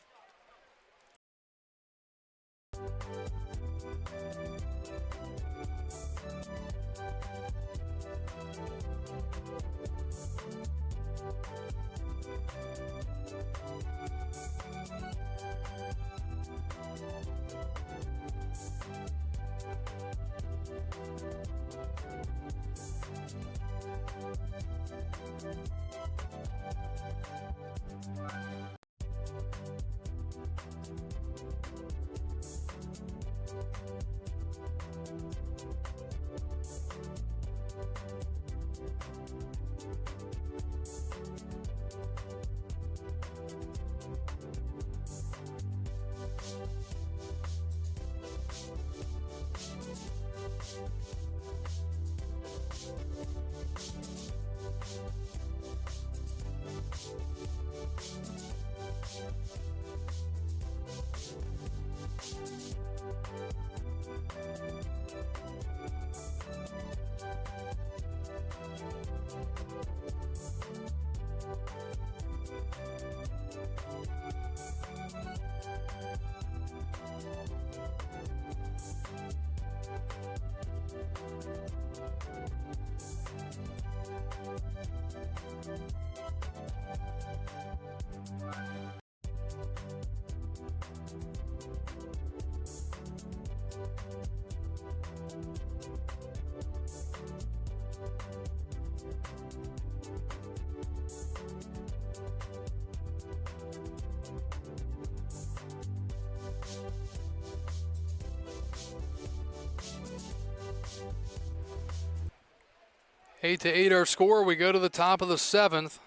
8-8 our score. We go to the top of the 7th.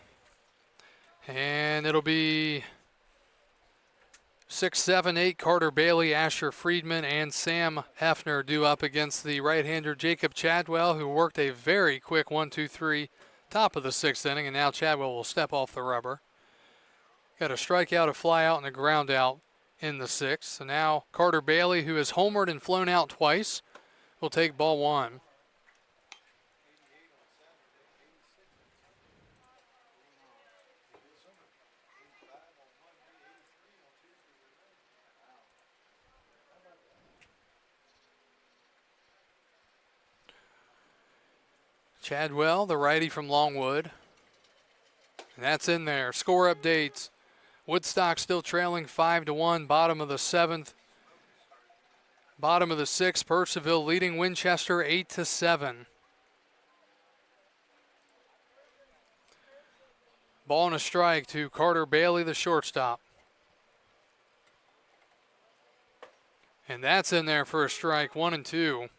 And it'll be 6, 7, 8. Carter Bailey, Asher Friedman, and Sam Hefner due up against the right-hander Jacob Chadwell, who worked a very quick 1-2-3 top of the 6th inning, and now Chadwell will step off the rubber. Got a strikeout, a fly out, and a ground out in the 6th. So now Carter Bailey, who has homered and flown out twice, will take ball 1. Chadwell, the righty from Longwood. And that's in there. Score updates. Woodstock still trailing 5-1, bottom of the 7th. Bottom of the 6th, Purcellville leading Winchester 8-7. Ball and a strike to Carter Bailey, the shortstop. And that's in there for a strike, 1-2.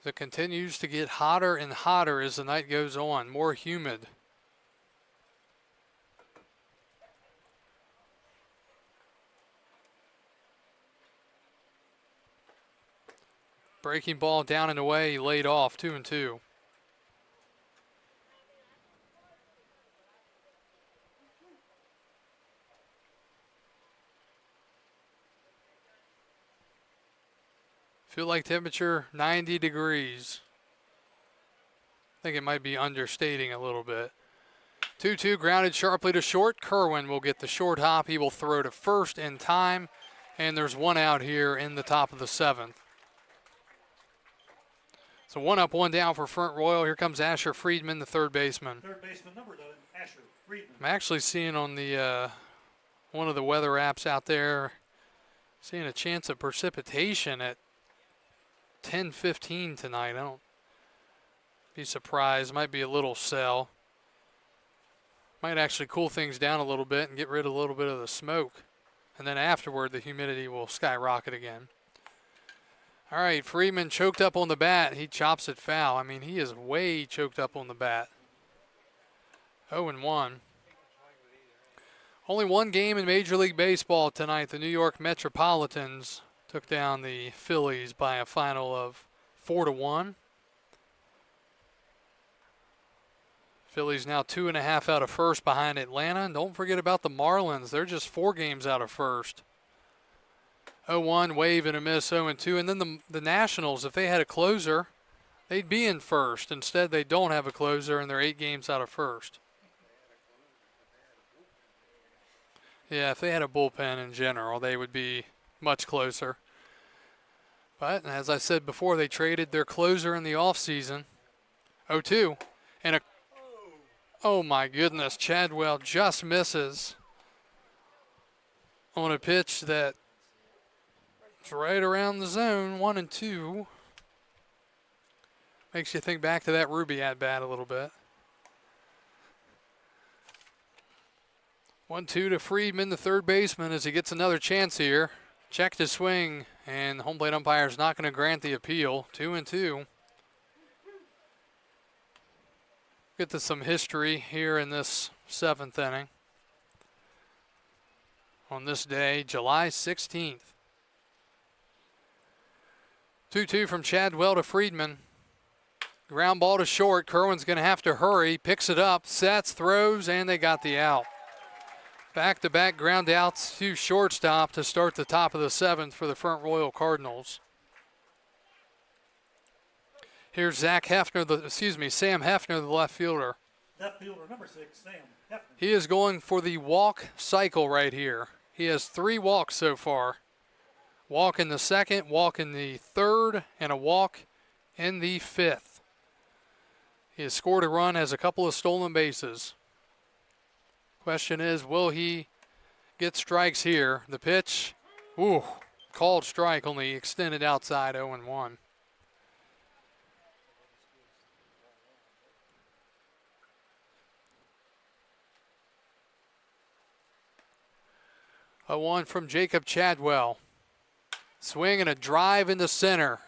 It continues to get hotter and hotter as the night goes on, more humid. Breaking ball down and away, laid off, 2-2. Feel like temperature 90 degrees. I think it might be understating a little bit. 2-2 grounded sharply to short. Kerwin will get the short hop. He will throw to first in time. And there's one out here in the top of the 7th. So 1 up, 1 down for Front Royal. Here comes Asher Friedman, the third baseman.
Third baseman number 11, Asher Friedman.
I'm actually seeing on the one of the weather apps out there, seeing a chance of precipitation at 10:15 tonight. I don't be surprised. Might be a little sell. Might actually cool things down a little bit and get rid of a little bit of the smoke. And then afterward, the humidity will skyrocket again. All right, Freeman choked up on the bat. He chops it foul. I mean, he is way choked up on the bat. 0-1. Only one game in Major League Baseball tonight. The New York Metropolitans took down the Phillies by a final of 4-1. Phillies now 2.5 out of first behind Atlanta. And don't forget about the Marlins. They're just 4 games out of first. 0-1, wave and a miss, 0-2. And then the Nationals, if they had a closer, they'd be in first. Instead, they don't have a closer, and they're 8 games out of first. Yeah, if they had a bullpen in general, they would be much closer. But, as I said before, they traded their closer in the offseason. 0-2. And oh my goodness, Chadwell just misses on a pitch that is right around the zone, 1-2. Makes you think back to that Ruby at-bat a little bit. 1-2 to Friedman, the third baseman, as he gets another chance here. Checked his swing, and the home plate umpire is not going to grant the appeal. 2-2. Get to some history here in this 7th inning. On this day, July 16th. 2-2 from Chadwell to Friedman. Ground ball to short. Kerwin's going to have to hurry. Picks it up, sets, throws, and they got the out. Back-to-back ground outs to shortstop to start the top of the 7th for the Front Royal Cardinals. Here's Sam Hefner, the left fielder.
Left fielder number 6, Sam Hefner.
He is going for the walk cycle right here. He has 3 walks so far. Walk in the 2nd, walk in the 3rd, and a walk in the 5th. He has scored a run, has a couple of stolen bases. Question is, will he get strikes here? The pitch, called strike, only extended outside, 0-1. A 1 from Jacob Chadwell. Swing and a drive into center.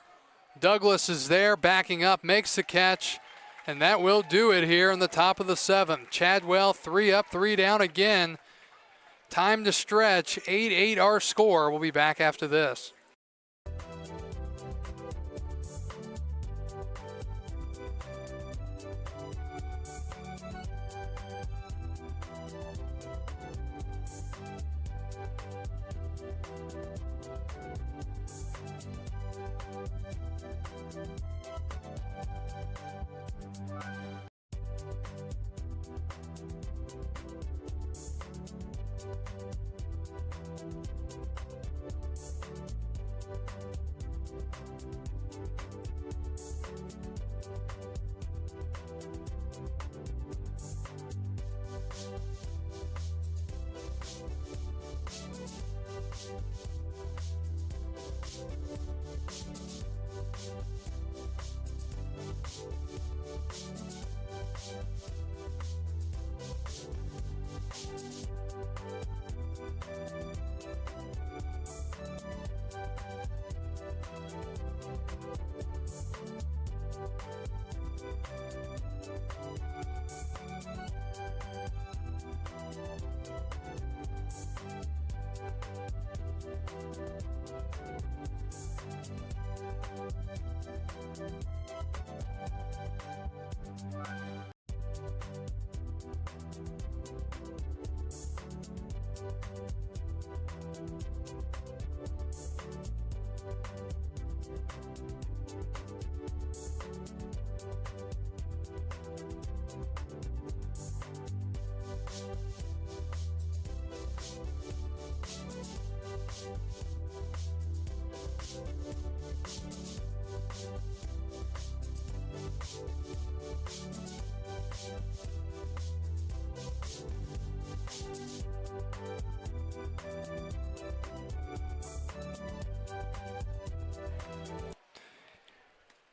Douglas is there, backing up, makes the catch, and that will do it here in the top of the 7th. Chadwell 3 up, 3 down again. Time to stretch. 8-8 our score. We'll be back after this.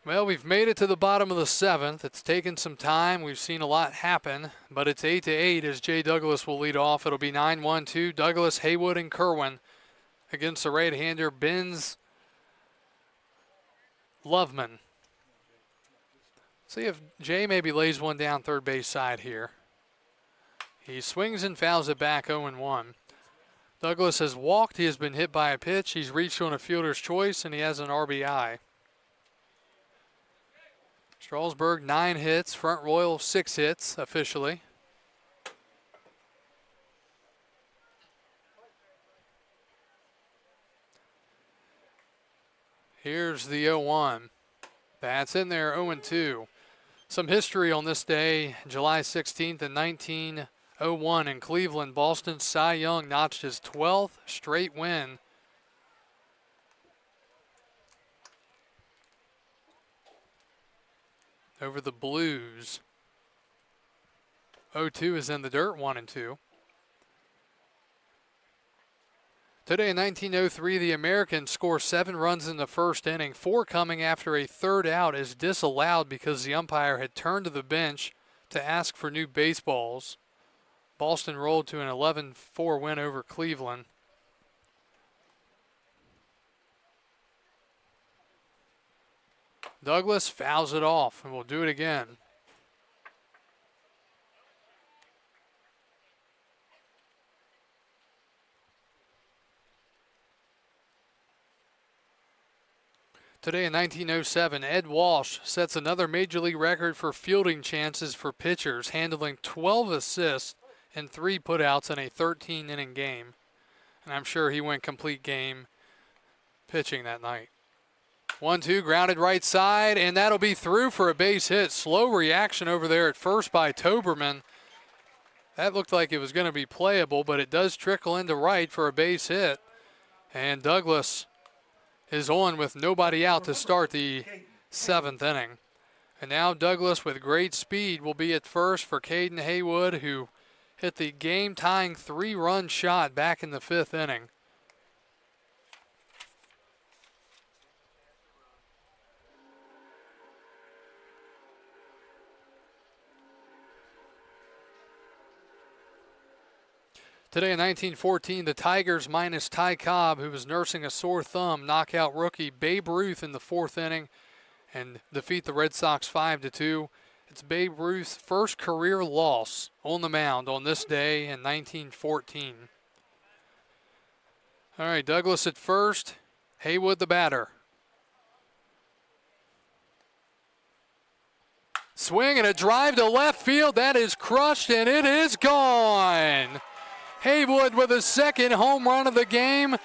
Well, we've made it to the bottom of the 7th. It's taken some time. We've seen a lot happen, but it's 8-8 as Jay Douglas will lead off. It'll be 9-1-2. Douglas, Haywood, and Kerwin against the right-hander Benz Loveman. See if Jay maybe lays one down third base side here. He swings and fouls it back 0-1. Douglas has walked. He has been hit by a pitch. He's reached on a fielder's choice, and he has an RBI. Strasburg 9 hits, Front Royal 6 hits officially. Here's the 0-1. That's in there, 0-2. Some history on this day, July 16th in 1901 in Cleveland. Boston's Cy Young notched his 12th straight win. Over the Blues. 0-2 is in the dirt, 1-2. Today in 1903, the Americans score 7 runs in the first inning, 4 coming after a third out is disallowed because the umpire had turned to the bench to ask for new baseballs. Boston rolled to an 11-4 win over Cleveland. Douglas fouls it off, and we'll do it again. Today in 1907, Ed Walsh sets another Major League record for fielding chances for pitchers, handling 12 assists and 3 putouts in a 13-inning game. And I'm sure he went complete game pitching that night. 1-2, grounded right side, and that'll be through for a base hit. Slow reaction over there at first by Toberman. That looked like it was going to be playable, but it does trickle into right for a base hit. And Douglas is on with nobody out to start the 7th inning. And now Douglas with great speed will be at first for Caden Haywood, who hit the game-tying 3-run shot back in the 5th inning. Today in 1914, the Tigers minus Ty Cobb, who was nursing a sore thumb, knock out rookie Babe Ruth in the 4th inning and defeat the Red Sox 5-2. It's Babe Ruth's first career loss on the mound on this day in 1914. All right, Douglas at first, Haywood the batter. Swing and a drive to left field. That is crushed and it is gone. Haywood with his 2nd home run of the game.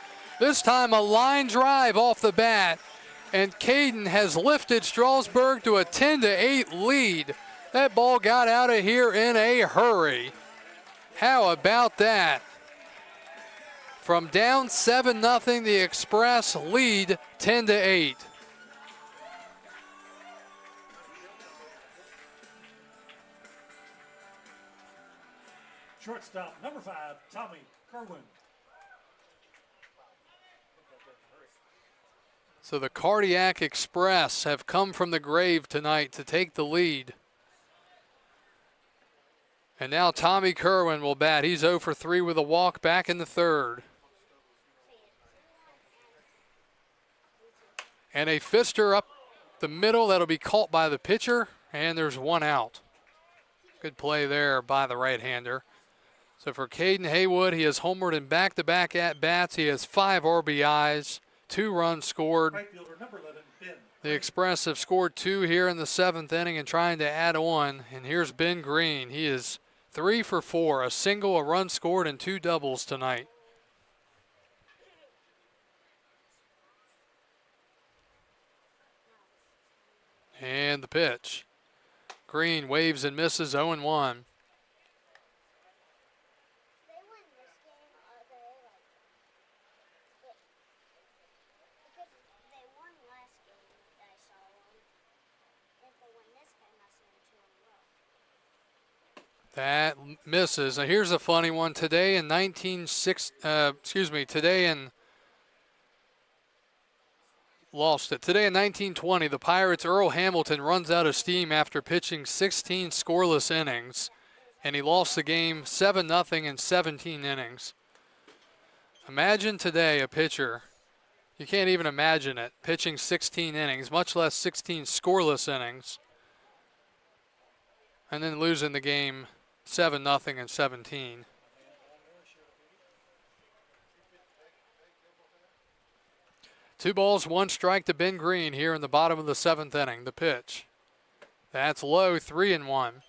This time a line drive off the bat. And Caden has lifted Strasburg to a 10-8 lead. That ball got out of here in a hurry. How about that? From down 7-0, the Express lead 10-8.
Shortstop, number 5, Tommy Kerwin.
So the Cardiac Express have come from the grave tonight to take the lead. And now Tommy Kerwin will bat. He's 0 for 3 with a walk back in the 3rd. And a fister up the middle that'll be caught by the pitcher, and there's 1 out. Good play there by the right-hander. So for Caden Haywood, he has homered in back-to-back at-bats. He has 5 RBIs, 2 runs scored.
Right fielder, number 11, Ben.
The Express have scored 2 here in the 7th inning and trying to add on. And here's Ben Green. He is 3 for 4, a single, a run scored, and 2 doubles tonight. And the pitch. Green waves and misses 0-1.
They win this game, or they because they won last game that I saw one. If they win this game, I see them 2 in a row.
That misses. Now here's a funny one. Today in Today in 1920, the Pirates' Earl Hamilton runs out of steam after pitching 16 scoreless innings, and he lost the game 7-0 in 17 innings. Imagine today a pitcher, you can't even imagine it, pitching 16 innings, much less 16 scoreless innings, and then losing the game 7-0 in 17. Two balls, 1 strike to Ben Green here in the bottom of the 7th inning. The pitch. That's low, 3-1.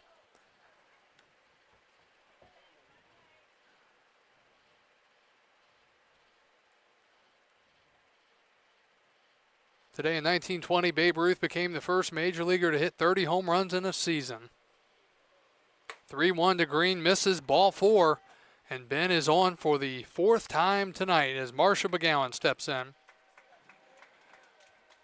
Today in 1920, Babe Ruth became the first major leaguer to hit 30 home runs in a season. 3-1 to Green, misses, ball 4, and Ben is on for the 4th time tonight as Marshall McGowan steps in.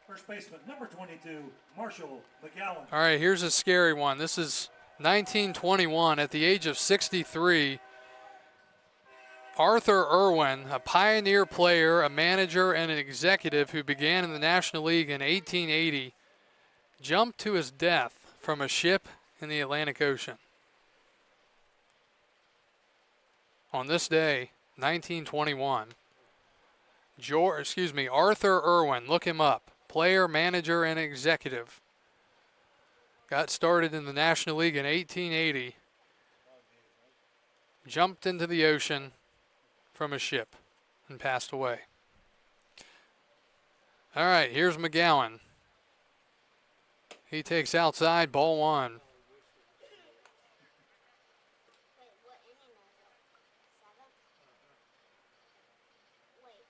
First baseman, number 22, Marshall McGowan.
All right, here's a scary one. This is 1921. At the age of 63, Arthur Irwin, a pioneer player, a manager, and an executive who began in the National League in 1880, jumped to his death from a ship in the Atlantic Ocean. On this day, 1921, Arthur Irwin, look him up. Player, manager, and executive. Got started in the National League in 1880. Jumped into the ocean from a ship and passed away. All right, here's McGowan. He takes outside, ball 1.
Wait, what inning is it? 7? Wait, do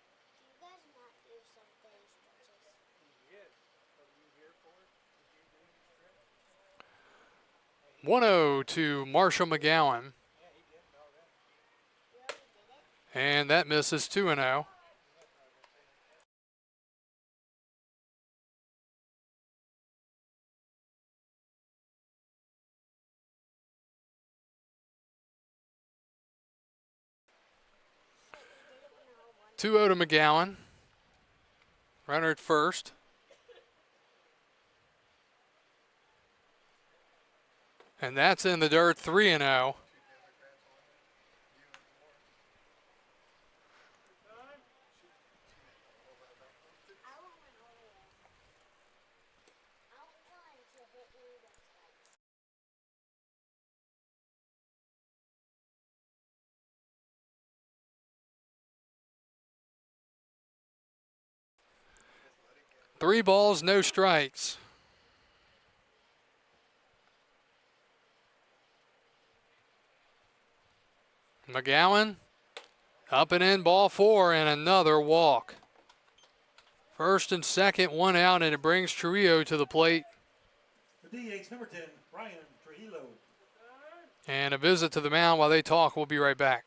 you guys not do some base stretches?
1-0 to Marshall McGowan.
You already did it?
And that misses 2-0.
They did it when I won.
2-0 to McGowan. Runner at first. And that's in the dirt, 3-0. 3 balls, no strikes. McGowan up and in, ball 4, and another walk. First and second, 1 out, and it brings Trujillo to the plate.
The DH, number 10, Brian Trujillo.
And a visit to the mound while they talk. We'll be right back.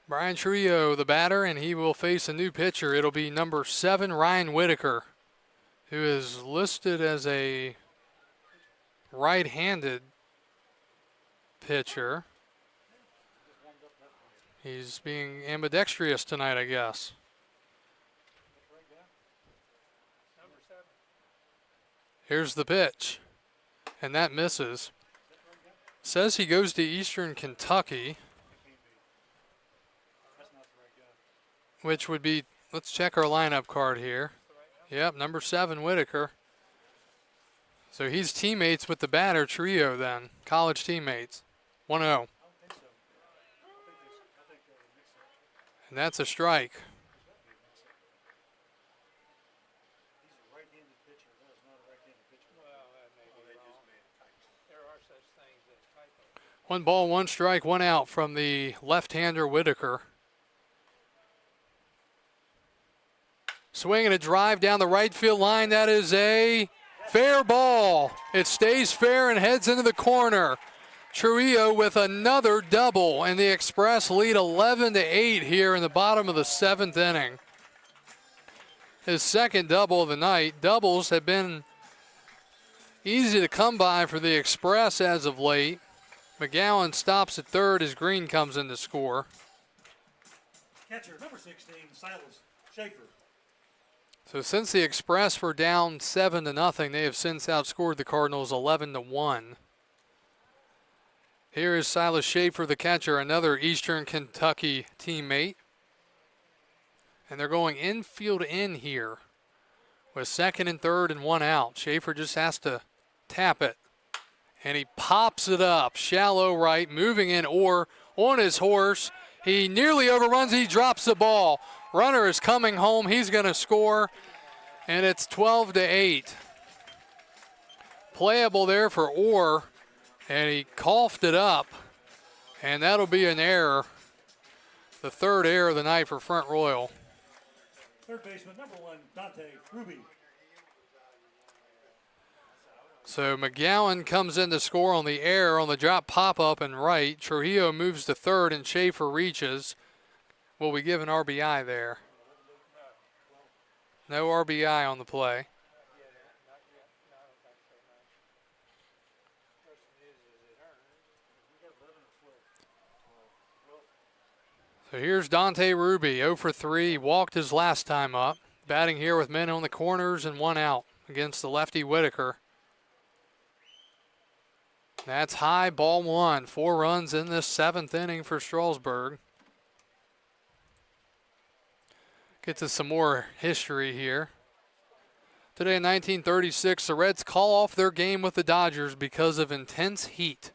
Brian Trujillo, the batter, and he will face a new pitcher. It'll be number 7, Ryan Whitaker, who is listed as a right-handed pitcher. He's being ambidextrous tonight, I guess. Here's the pitch, and that misses. Says he goes to Eastern Kentucky, which would be, let's check our lineup card here. Yep, number 7, Whitaker. So he's teammates with the batter, Trujillo then, college teammates. 1-0. And that's a strike. One ball, 1 strike, 1 out from the left-hander Whitaker. Swinging a drive down the right field line. That is a fair ball. It stays fair and heads into the corner. Trujillo with another double, and the Express lead 11-8 here in the bottom of the 7th inning. His second double of the night. Doubles have been easy to come by for the Express as of late. McGowan stops at third as Green comes in to score.
Catcher, number 16, Silas Schaefer.
So since the Express were down 7-0, they have since outscored the Cardinals 11-1. Here is Silas Schaefer, the catcher, another Eastern Kentucky teammate. And they're going infield in here with second and third and one out. Schaefer just has to tap it. And he pops it up, shallow right, moving in Orr on his horse. He nearly overruns, he drops the ball. Runner is coming home, he's gonna score, and it's 12-8. Playable there for Orr, and he coughed it up, and that'll be an error. The third error of the night for Front Royal.
Third baseman, number 1, Dante Ruby.
So McGowan comes in to score on the error on the drop pop-up and right. Trujillo moves to third, and Schaefer reaches. Will we give an RBI there? No RBI on the play. So here's Dante Ruby, 0 for 3. He walked his last time up. Batting here with men on the corners and one out against the lefty Whitaker. That's high, ball one. 4 runs in this 7th inning for Strasburg. Get to some more history here. Today in 1936, the Reds call off their game with the Dodgers because of intense heat.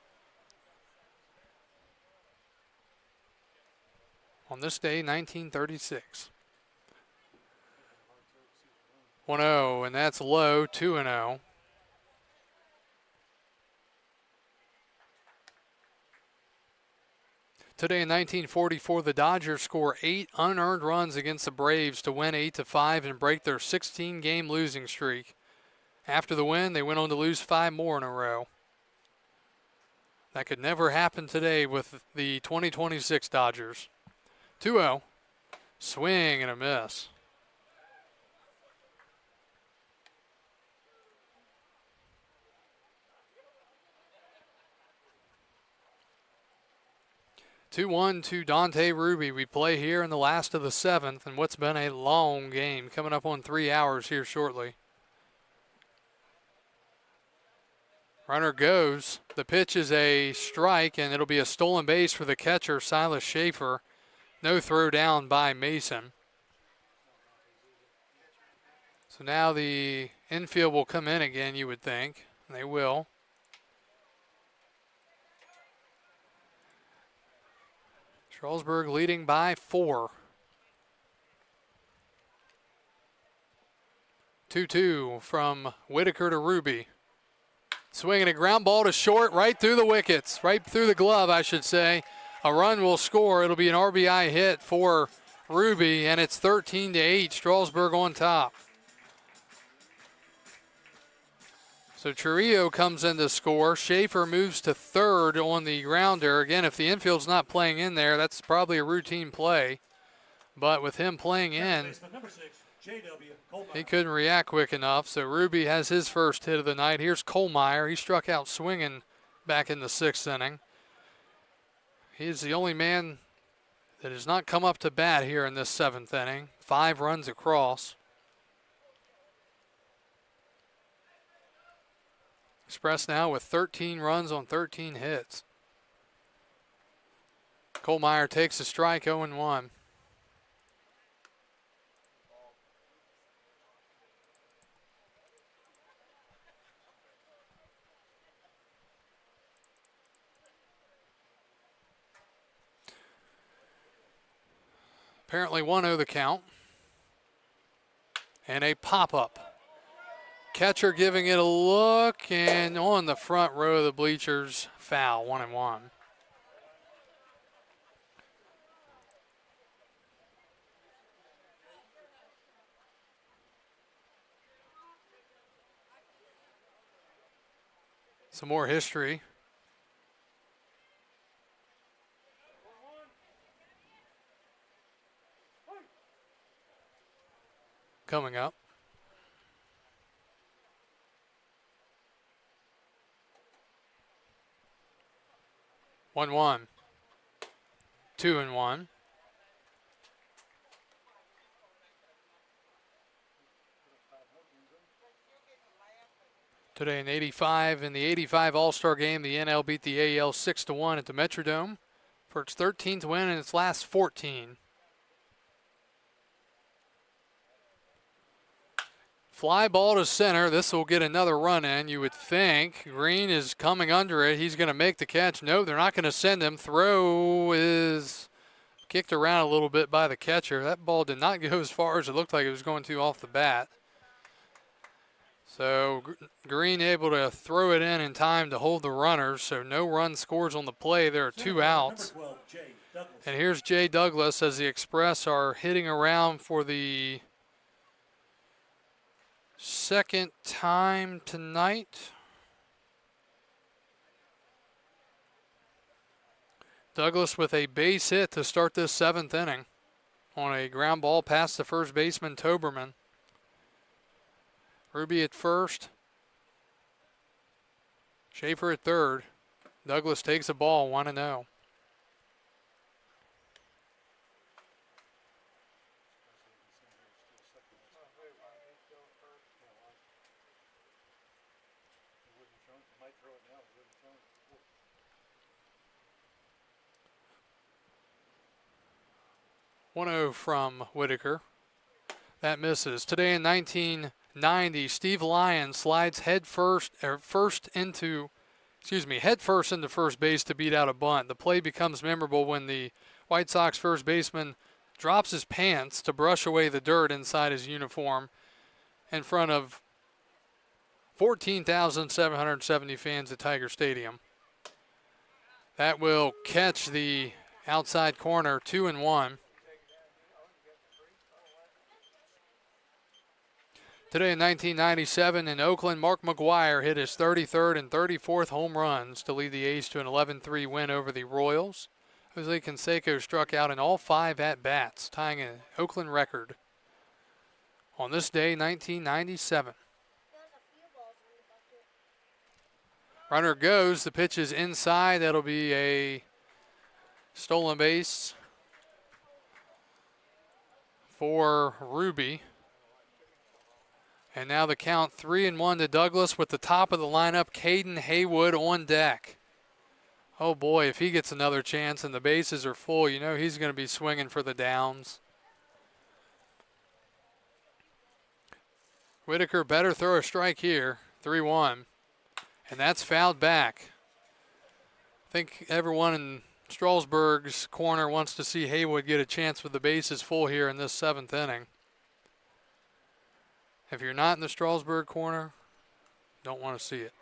On this day, 1936. 1-0, and that's low, 2-0. Today in 1944, the Dodgers score 8 unearned runs against the Braves to win 8-5 and break their 16-game losing streak. After the win, they went on to lose 5 more in a row. That could never happen today with the 2026 Dodgers. 2-0, swing and a miss. Two-one to Dante Ruby. We play here in the last of the 7th, and what's been a long game, coming up on 3 hours here shortly. Runner goes. The pitch is a strike, and it'll be a stolen base for the catcher, Silas Schaefer. No throw down by Mason. So now the infield will come in again, you would think. They will. Strasburg leading by 4. 2-2 from Whitaker to Ruby. Swinging a ground ball to short, right through the wickets, right through the glove, I should say. A run will score. It'll be an RBI hit for Ruby, and it's 13-8. Strasburg on top. So Trujillo comes in to score. Schaefer moves to third on the grounder. Again, if the infield's not playing in there, that's probably a routine play. But with him playing in,
Number 6, J.W. Coleman.
he couldn't react quick enough. So Ruby has his first hit of the night. Here's Kohlmeyer. He struck out swinging back in the 6th inning. He's the only man that has not come up to bat here in this 7th inning. 5 runs across. Express now with 13 runs on 13 hits. Kohlmeyer takes a strike, 0-1. Apparently 1-0 the count. And a pop-up. Catcher giving it a look, and on the front row of the bleachers, foul, 1-1. Some more history. Coming up. 1-1. 2-1. Today in 85, in the 85 All-Star game, the NL beat the AL 6-1 at the Metrodome for its 13th win in its last 14. Fly ball to center. This will get another run in, you would think. Green is coming under it. He's going to make the catch. No, they're not going to send him. Throw is kicked around a little bit by the catcher. That ball did not go as far as it looked like it was going to off the bat. So Green able to throw it in time to hold the runners. So no run scores on the play. There are two outs.
Number 12, Jay Douglas.
And here's Jay Douglas as the Express are hitting around for the second time tonight. Douglas with a base hit to start this seventh inning on a ground ball past the first baseman, Toberman. Ruby at first. Schaefer at third. Douglas takes the ball, 1-0. One-0 from Whitaker. That misses. Today in 1990, Steve Lyon slides head first into first base to beat out a bunt. The play becomes memorable when the White Sox first baseman drops his pants to brush away the dirt inside his uniform in front of 14,770 fans at Tiger Stadium. That will catch the outside corner, 2-1. Today in 1997 in Oakland, Mark McGwire hit his 33rd and 34th home runs to lead the A's to an 11-3 win over the Royals. Jose Canseco struck out in all 5 at-bats, tying an Oakland record. On this day, 1997. Runner goes. The pitch is inside. That'll be a stolen base for Ruby. And now the count 3-1 to Douglas with the top of the lineup, Caden Haywood on deck. Oh boy, if he gets another chance and the bases are full, you know he's going to be swinging for the downs. Whitaker better throw a strike here, 3-1. And that's fouled back. I think everyone in Strasburg's corner wants to see Haywood get a chance with the bases full here in this 7th inning. If you're not in the Strasburg corner, don't want to see it.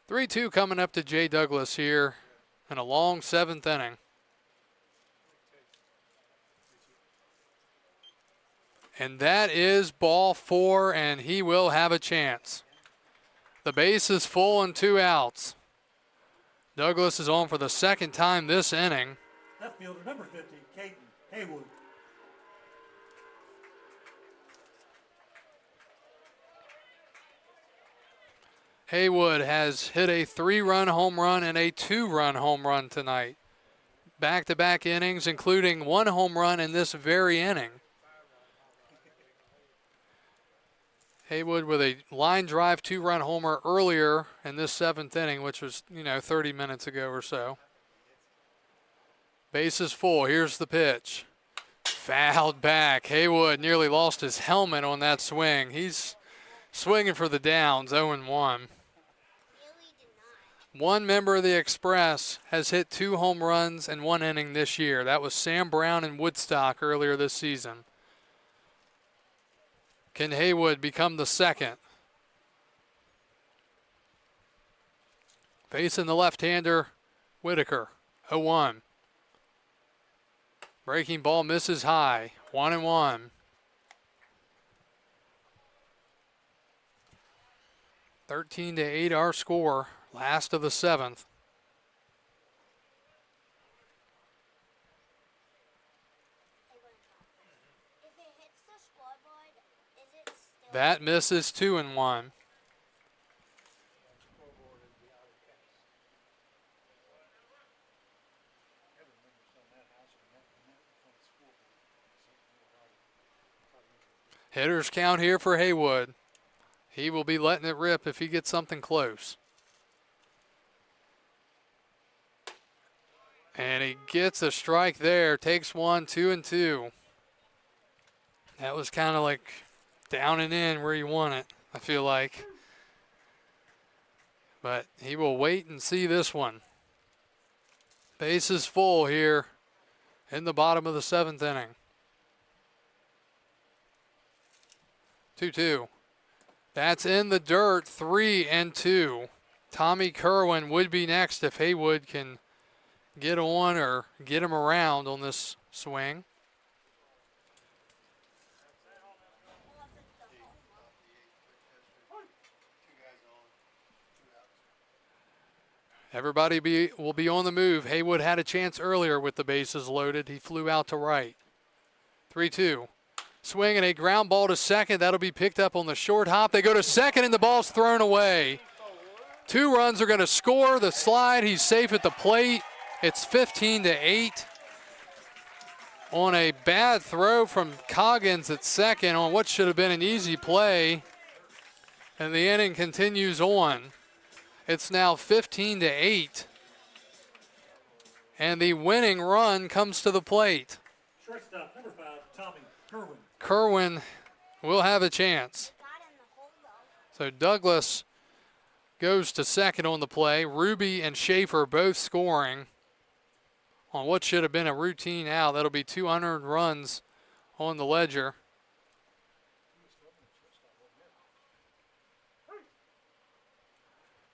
Three-2 coming up to Jay Douglas here in a long 7th inning. And that is ball 4, and he will have a chance. The base is full and 2 outs. Douglas is on for the second time this inning.
Left fielder number 50, Caden Haywood.
Haywood has hit a 3-run home run and a 2-run home run tonight. Back-to-back innings, including 1 home run in this very inning. Haywood with a line drive 2-run homer earlier in this 7th inning, which was, 30 minutes ago or so. Base is full. Here's the pitch. Fouled back. Haywood nearly lost his helmet on that swing. He's swinging for the downs, 0-1. One member of the Express has hit 2 home runs in 1 inning this year. That was Sam Brown in Woodstock earlier this season. Can Haywood become the second? Facing the left-hander, Whitaker, 0-1. Breaking ball misses high, 1-1. 13-8 our score, last of the 7th. That misses 2-1. Hitters count here for Haywood. He will be letting it rip if he gets something close. And he gets a strike there, takes 1, 2-2. That was kind of like down and in where you want it, I feel like. But he will wait and see this one. Base is full here in the bottom of the 7th inning. 2-2. That's in the dirt, 3-2. Tommy Kerwin would be next if Haywood can get on or get him around on this swing. Everybody will be on the move. Haywood had a chance earlier with the bases loaded. He flew out to right. 3-2. Swing and a ground ball to second. That'll be picked up on the short hop. They go to second and the ball's thrown away. 2 runs are going to score. The slide, he's safe at the plate. It's 15-8 on a bad throw from Coggins at second on what should have been an easy play. And the inning continues on. It's now 15-8. And the winning run comes to the plate.
Shortstop, number 5, Tommy Kerwin.
Kerwin will have a chance. So Douglas goes to second on the play. Ruby and Schaefer both scoring on what should have been a routine out. That'll be 200 runs on the ledger.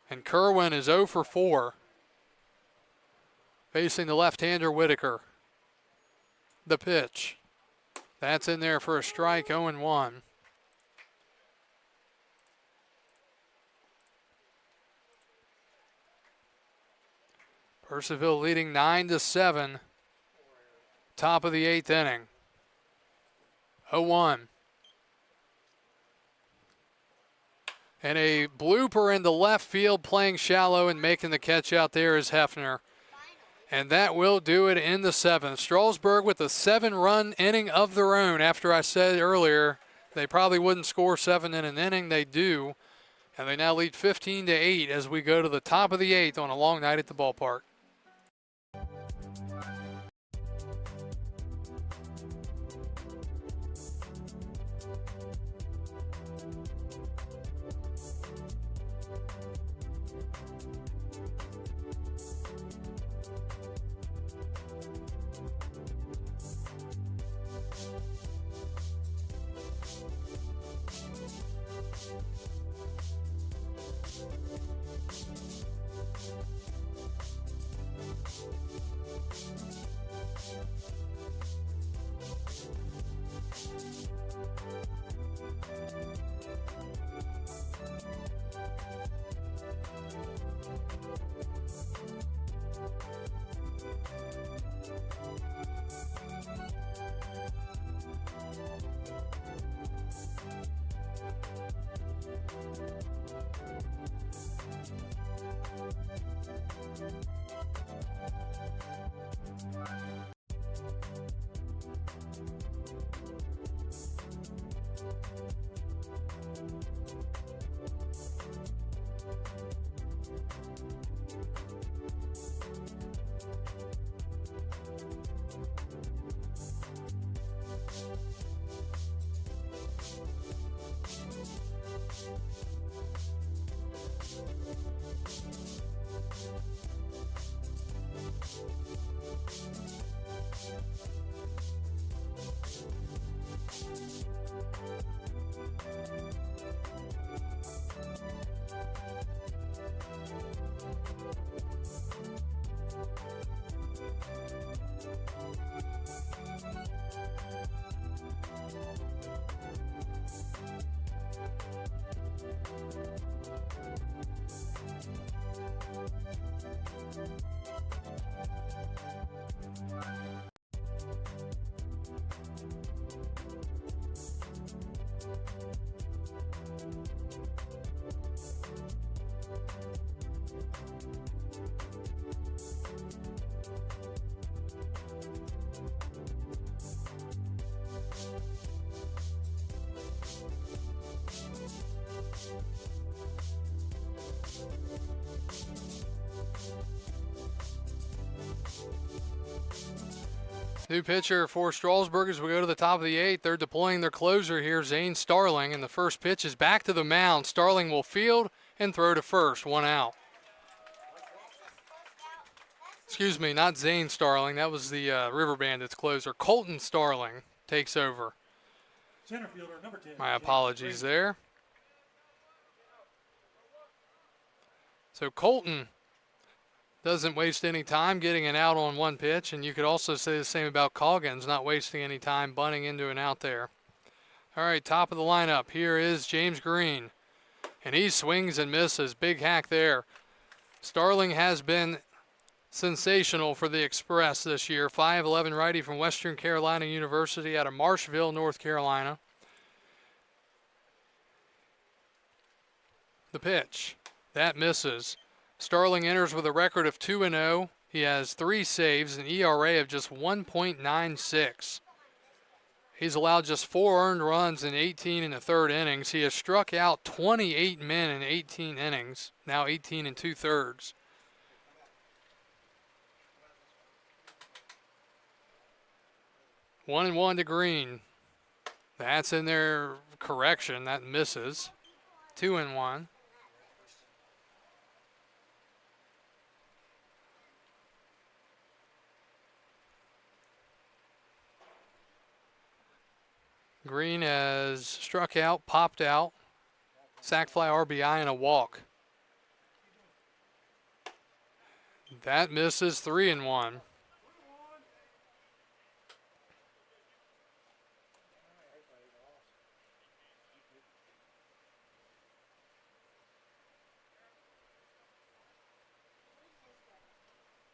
And Kerwin is 0 for 4. Facing the left-hander Whitaker. The pitch. That's in there for a strike, 0-1. Purcellville leading 9-7. Top of the 8th inning. 0-1. And a blooper into left field, playing shallow and making the catch out there is Hefner. And that will do it in the 7th. Strasburg with a 7-run inning of their own. After I said earlier they probably wouldn't score 7 in an inning, they do. And they now lead 15-8 as we go to the top of the 8th on a long night at the ballpark. New pitcher for Strasburg as we go to the top of the 8th. They're deploying their closer here, Zane Starling, and the first pitch is back to the mound. Starling will field and throw to first, 1 out. Excuse me, not Zane Starling. That was the River Bandits closer. Colton Starling takes over.
Center fielder, number 10.
My
James
apologies
Green.
there. So Colton doesn't waste any time getting an out on one pitch, and you could also say the same about Coggins, not wasting any time bunting into an out there. All right, top of the lineup. Here is James Green, and he swings and misses. Big hack there. Starling has been sensational for the Express this year. 5'11" righty from Western Carolina University out of Marshville, North Carolina. The pitch. That misses. Starling enters with a record of 2-0. He has 3 saves, an ERA of just 1.96. He's allowed just 4 earned runs in 18 and a third innings. He has struck out 28 men in 18 innings, now 18 and 2/3. One and one to Green. That's in their correction. That misses. 2-1. Green has struck out, popped out, sac fly, RBI, and a walk. That misses. 3-1.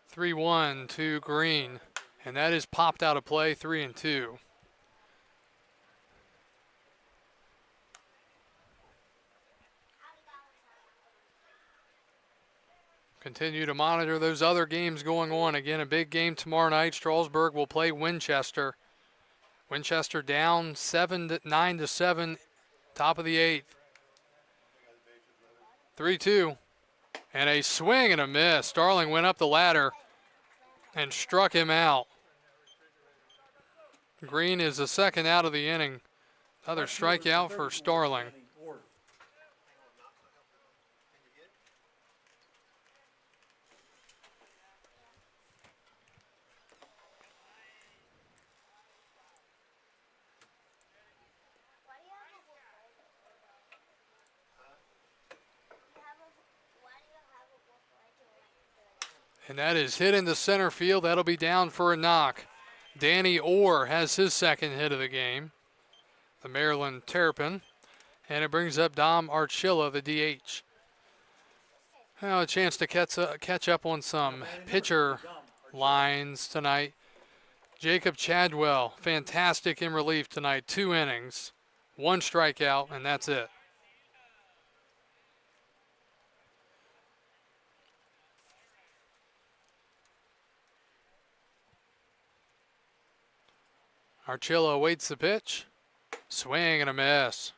Three-one to Green, and that is popped out of play. 3-2. Continue to monitor those other games going on. Again, a big game tomorrow night. Strasburg will play Winchester. Winchester down 9-7, top of the 8th. 3-2. And a swing and a miss. Starling went up the ladder and struck him out. Green is the second out of the inning. Another strikeout for Starling. And that is hit into center field. That'll be down for a knock. Danny Orr has his second hit of the game, the Maryland Terrapin. And it brings up Dom Archilla, the DH. Now a chance to catch up on some pitcher lines tonight. Jacob Chadwell, fantastic in relief tonight. 2 innings, 1 strikeout, and that's it. Archilla awaits the pitch. Swing and a miss.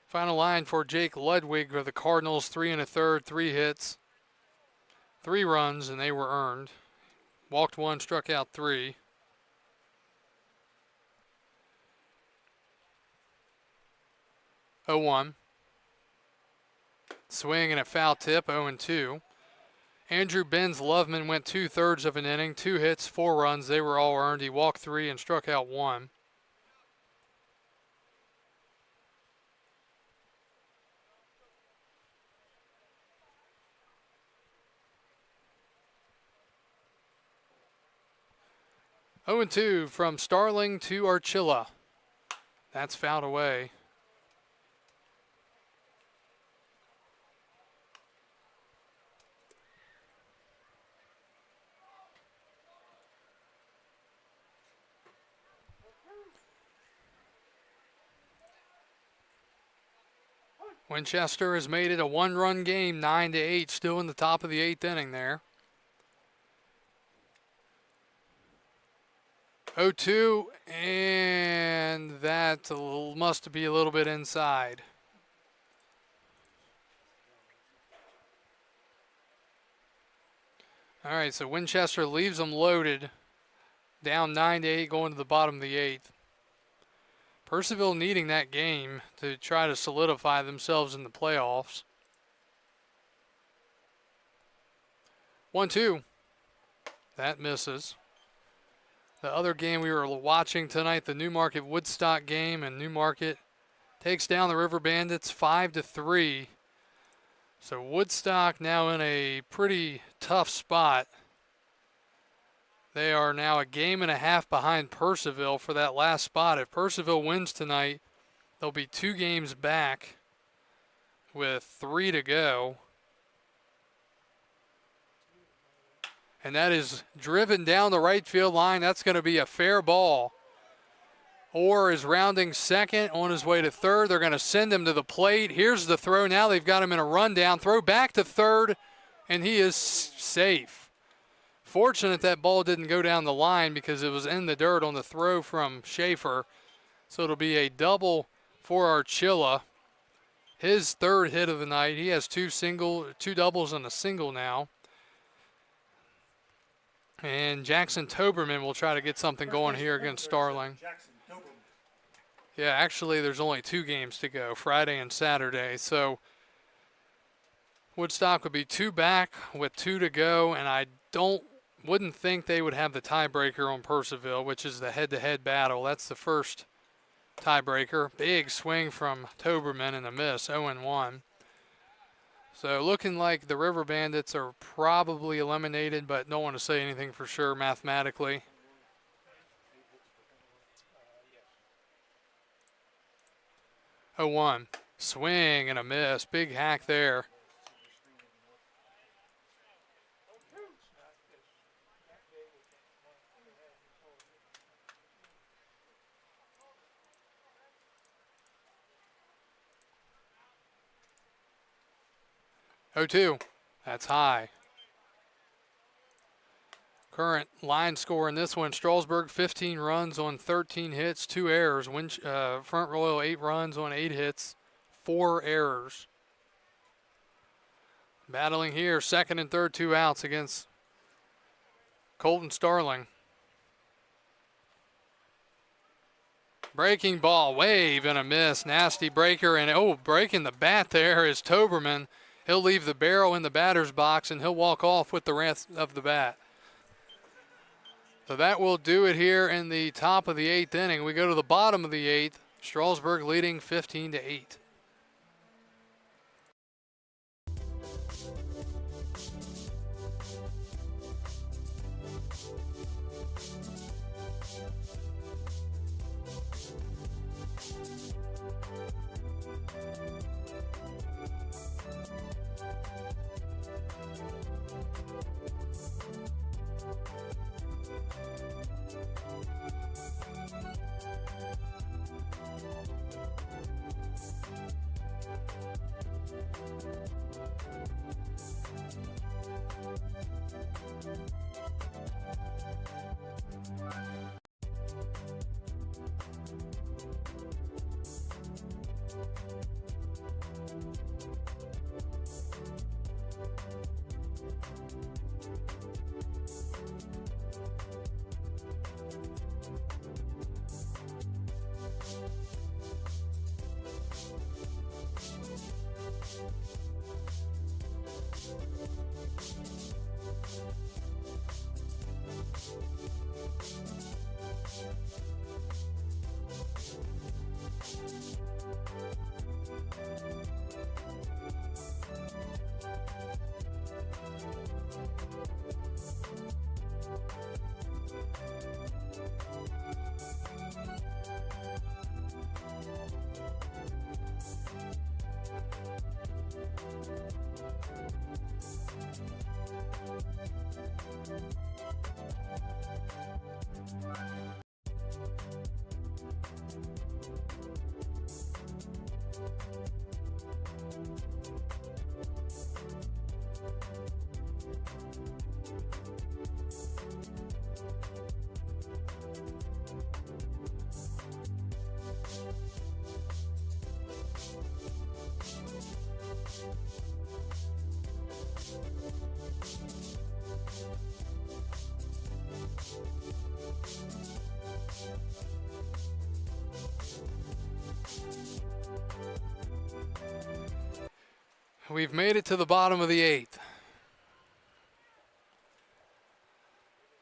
Final line for Jake Ludwig of the Cardinals. 3 1/3, 3 hits, 3 runs, and they were earned. Walked 1, struck out 3. (0-1). Swing and a foul tip. 0-2. Andrew Benz Loveman went 2/3 of an inning, 2 hits, 4 runs. They were all earned. He walked 3 and struck out 1. Oh and 2 from Starling to Archilla. That's fouled away. Winchester has made it a 1-run game, 9-8, still in the top of the 8th inning there. 0-2, and that must be a little bit inside. All right, so Winchester leaves them loaded, down 9-8 going to the bottom of the 8th. Percival needing that game to try to solidify themselves in the playoffs. 1-2. That misses. The other game we were watching tonight, the Newmarket Woodstock game, and Newmarket takes down the River Bandits 5-3. So Woodstock now in a pretty tough spot. They are now a game and a half behind Percival for that last spot. If Percival wins tonight, they'll be 2 games back with 3 to go. And that is driven down the right field line. That's going to be a fair ball. Orr is rounding second on his way to third. They're going to send him to the plate. Here's the throw. Now they've got him in a rundown. Throw back to third, and he is safe. Fortunate that ball didn't go down the line because it was in the dirt on the throw from Schaefer. So it'll be a double for Archilla. His third hit of the night. He has 2 doubles and a single now. And Jackson Toberman will try to get something going here against Starling.
Jackson Doberman.
Yeah, actually, there's only 2 games to go, Friday and Saturday. So Woodstock would be 2 back with 2 to go, and I wouldn't think they would have the tiebreaker on Percival, which is the head-to-head battle. That's the first tiebreaker. Big swing from Toberman and a miss, 0-1. So looking like the River Bandits are probably eliminated, but don't want to say anything for sure mathematically. Oh, 1. Swing and a miss. Big hack there. Oh, 2. That's high. Current line score in this one, Strasburg 15 runs on 13 hits, 2 errors. Front Royal 8 runs on 8 hits, 4 errors. Battling here, second and third, 2 outs against Colton Starling. Breaking ball, wave and a miss. Nasty breaker, and breaking the bat there is Toberman. He'll leave the barrel in the batter's box, and he'll walk off with the rest of the bat. So that will do it here in the top of the 8th inning. We go to the bottom of the 8th. Strasburg leading 15-8. We've made it to the bottom of the 8th.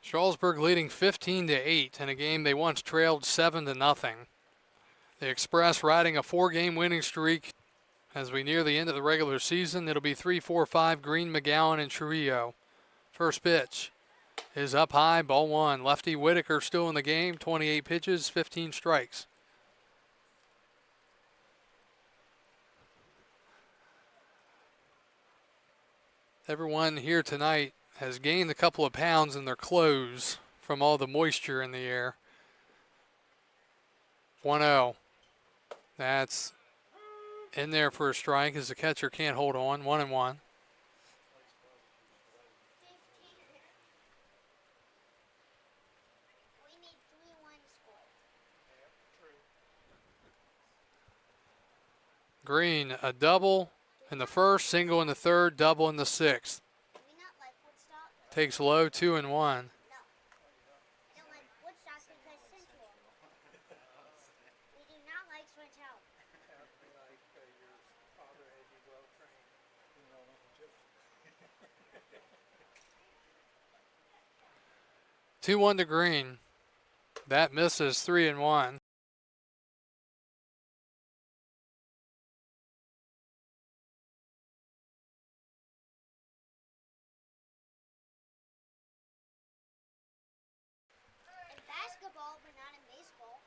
Strasburg leading 15-8 in a game they once trailed 7-0. The Express riding a 4-game winning streak as we near the end of the regular season. It'll be 3-4-5 Green, McGowan, and Trujillo. First pitch is up high, ball 1. Lefty Whitaker still in the game, 28 pitches, 15 strikes. Everyone here tonight has gained a couple of pounds in their clothes from all the moisture in the air. 1-0. That's in there for a strike as the catcher can't hold on. 1-1.
We need 3-1 score.
Green, a double in the first, single in the third, double in the 6th.
Do we not like Woodstock?
Takes low, 2-1.
No. Don't like Woodstock because Central. We do not like Central.
Like your father had you well trained.
2-1 to Green. That misses, 3-1.
In basketball, but not in baseball.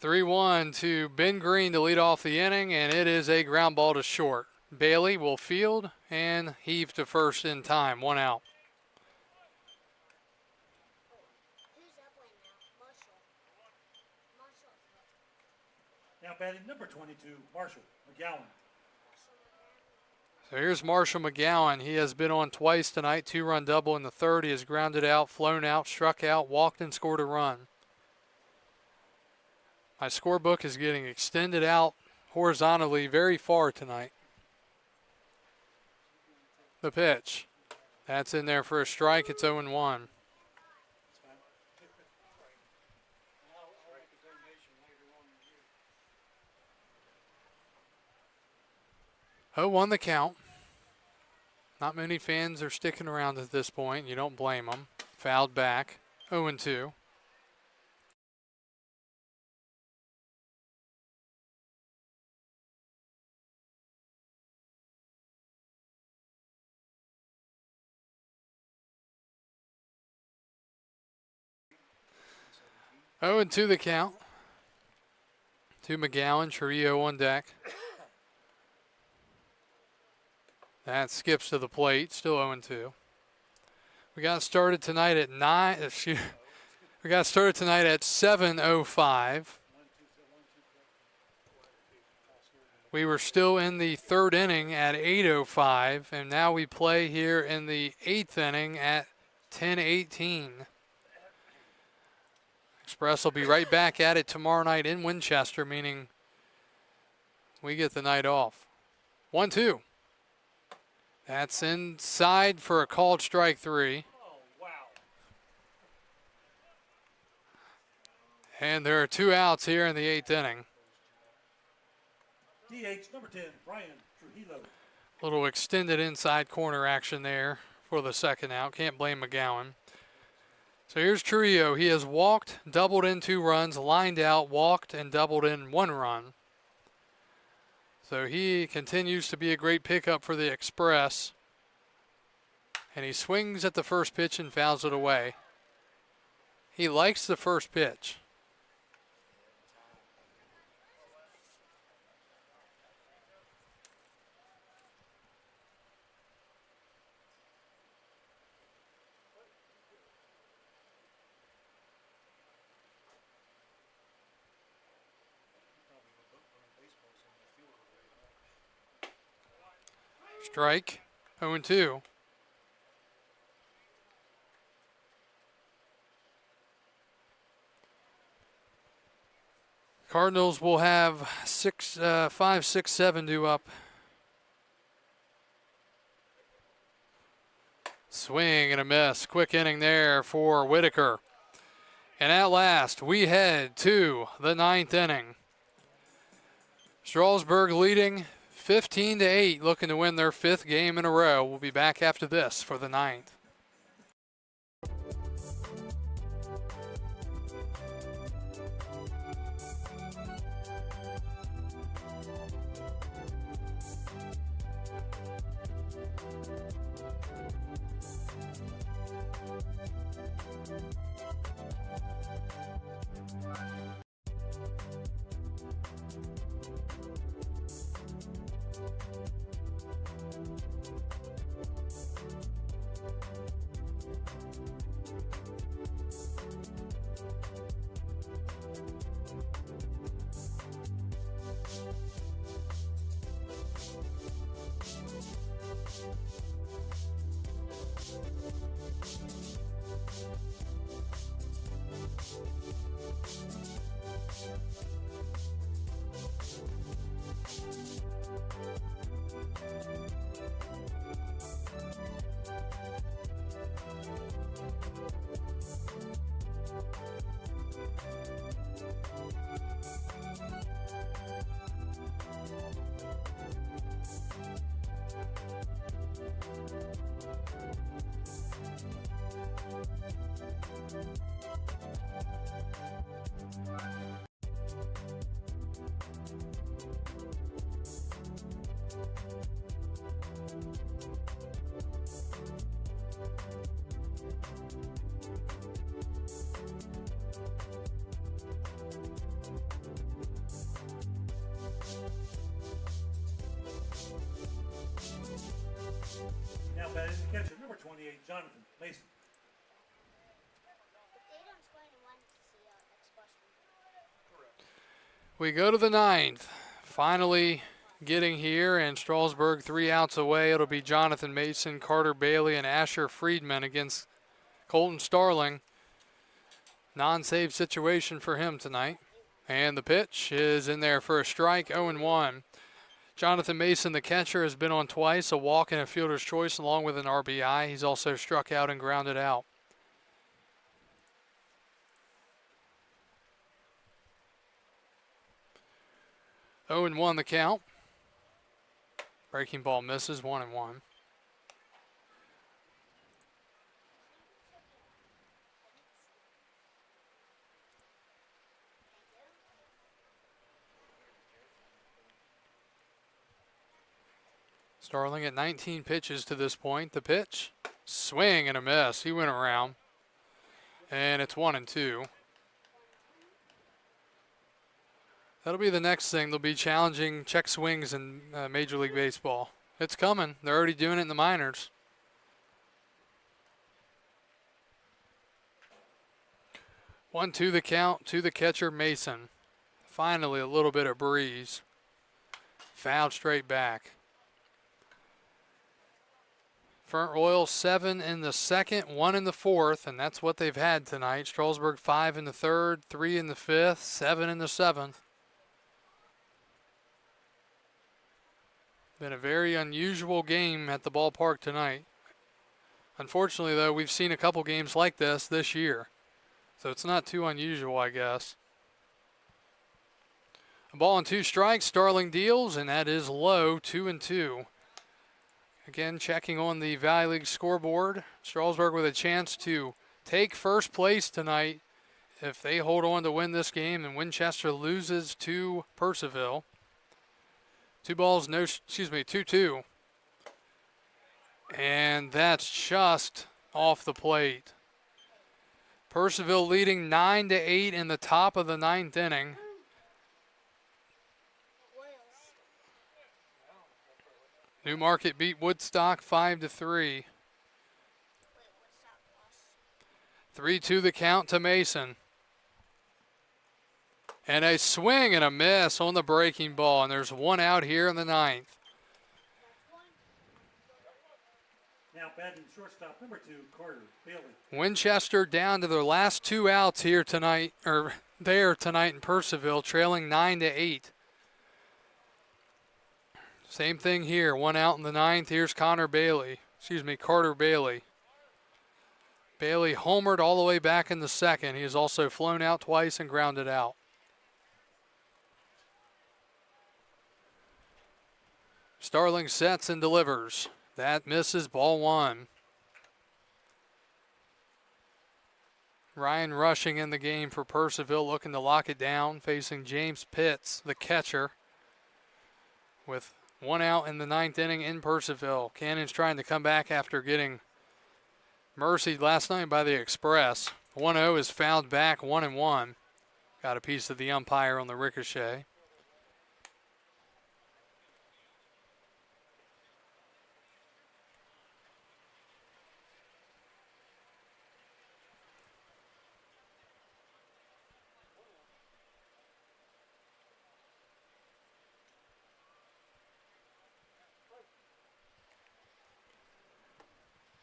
3-1 to Ben Green to lead off the inning, and it is a ground ball to short. Bailey will field and heave to first in time. 1 out.
Who's up right now? Marshall. Marshall's up.
Now batting number 22, Marshall McGowan.
So here's Marshall McGowan. He has been on twice tonight. 2-run double in the third. He has grounded out, flown out, struck out, walked, and scored a run. My scorebook is getting extended out horizontally very far tonight. The pitch. That's in there for a strike. It's 0-1. 0-1 the count. Not many fans are sticking around at this point. You don't blame them. Fouled back. 0-2. Oh, and 2 the count. To McGowan, Trujillo on deck. That skips to the plate, still 0-2. We got started tonight at 7:05. We were still in the third inning at 8:05, and now we play here in the 8th inning at 10:18. Express will be right back at it tomorrow night in Winchester, meaning we get the night off. 1-2. That's inside for a called strike 3.
Oh, wow.
And there are 2 outs here in the 8th inning.
DH number 10, Brian Trujillo.
Little extended inside corner action there for the second out. Can't blame McGowan. So here's Trujillo. He has walked, doubled in 2 runs, lined out, walked, and doubled in 1 run. So he continues to be a great pickup for the Express. And he swings at the first pitch and fouls it away. He likes the first pitch. Strike, 0-2. Cardinals will have 5, 6, 7 due up. Swing and a miss. Quick inning there for Whitaker. And at last, we head to the 9th inning. Strasburg leading 15-8, looking to win their 5th game in a row. We'll be back after this for the 9th.
Now batting the catcher, number 28, Jonathan Mason.
Tatum's going to want to see Express.
We go to the 9th. Finally getting here, and Strasburg 3 outs away. It'll be Jonathan Mason, Carter Bailey, and Asher Friedman against Colton Starling. Non-save situation for him tonight. And the pitch is in there for a strike, 0-1. Jonathan Mason, the catcher, has been on twice, a walk and a fielder's choice along with an RBI. He's also struck out and grounded out. Oh and 1 the count. Breaking ball misses, 1-1. Starling at 19 pitches to this point. The pitch, swing and a miss. He went around. And it's 1-2. That'll be the next thing. They'll be challenging check swings in Major League Baseball. It's coming. They're already doing it in the minors. One, two the count to the catcher, Mason. Finally, a little bit of breeze. Fouled straight back. Front Royal 7 in the second, 1 in the fourth, and that's what they've had tonight. Strasburg 5 in the third, 3 in the fifth, 7 in the seventh. Been a very unusual game at the ballpark tonight. Unfortunately, though, we've seen a couple games like this year. So it's not too unusual, I guess. A ball and 2 strikes. Starling deals, and that is low, 2-2. Again, checking on the Valley League scoreboard. Strasburg with a chance to take first place tonight if they hold on to win this game and Winchester loses to Purcellville. 2-2. And that's just off the plate. Purcellville leading 9-8 in the top of the 9th inning. Newmarket beat Woodstock 5-3. 3-2 the count to Mason. And a swing and a miss on the breaking ball, and there's 1 out here in the 9th.
Now batting shortstop, number 2, Carter Bailey.
Winchester down to their last 2 outs here tonight, or there tonight in Purcellville, trailing 9-8. Same thing here, 1 out in the 9th. Here's Carter Bailey. Bailey homered all the way back in the second. He has also flown out twice and grounded out. Starling sets and delivers. That misses, ball one. Ryan Rushing in the game for Purcellville, looking to lock it down, facing James Pitts, the catcher, with one out in the ninth inning in Purcellville. Cannon's trying to come back after getting mercied last night by the Express. 1-0 is fouled back, 1-1. Got a piece of the umpire on the ricochet.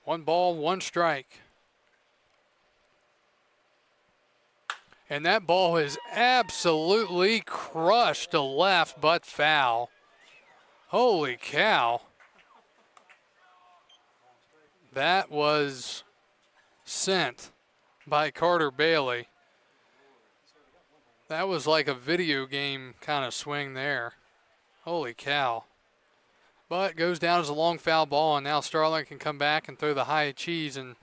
One ball, one strike. And that ball is absolutely crushed to left, but foul. Holy cow. That was sent by Carter Bailey. That was like a video game kind of swing there. Holy cow. But goes down as a long foul ball, and now Starling can come back and throw the high cheese and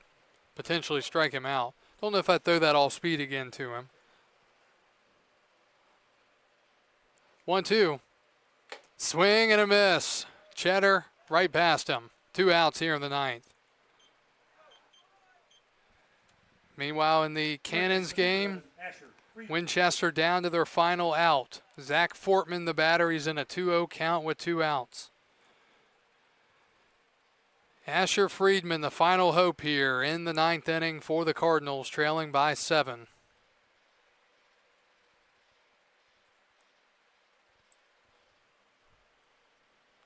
potentially strike him out. Don't know if I'd throw that all speed again to him. 1-2. Swing and a miss. Cheddar right past him. 2 outs here in the ninth. Meanwhile, in the Cannons game, Winchester down to their final out. Zach Fortman, the batter, he's in a 2-0 count with 2 outs. Asher Friedman, the final hope here in the ninth inning for the Cardinals, trailing by 7.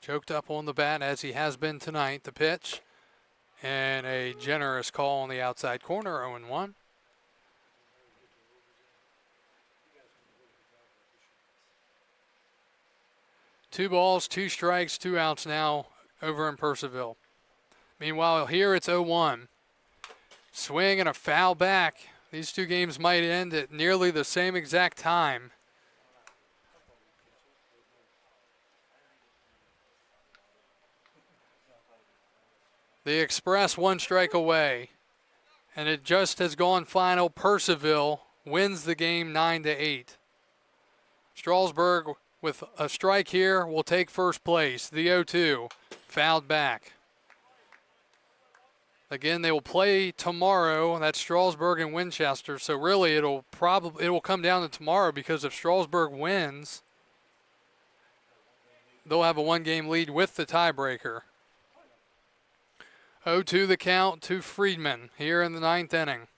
Choked up on the bat as he has been tonight. The pitch and a generous call on the outside corner, 0-1. Two balls, 2 strikes, 2 outs now over in Purcellville. Meanwhile, here it's 0-1. Swing and a foul back. These two games might end at nearly the same exact time. The Express 1 strike away, and it just has gone final. Purcellville wins the game 9-8. Strasburg with a strike here will take first place. The 0-2 fouled back. Again, they will play tomorrow. That's Strasburg and Winchester. So really, it will come down to tomorrow, because if Strasburg wins, they'll have a 1-game lead with the tiebreaker. 0-2 the count to Friedman here in the ninth inning.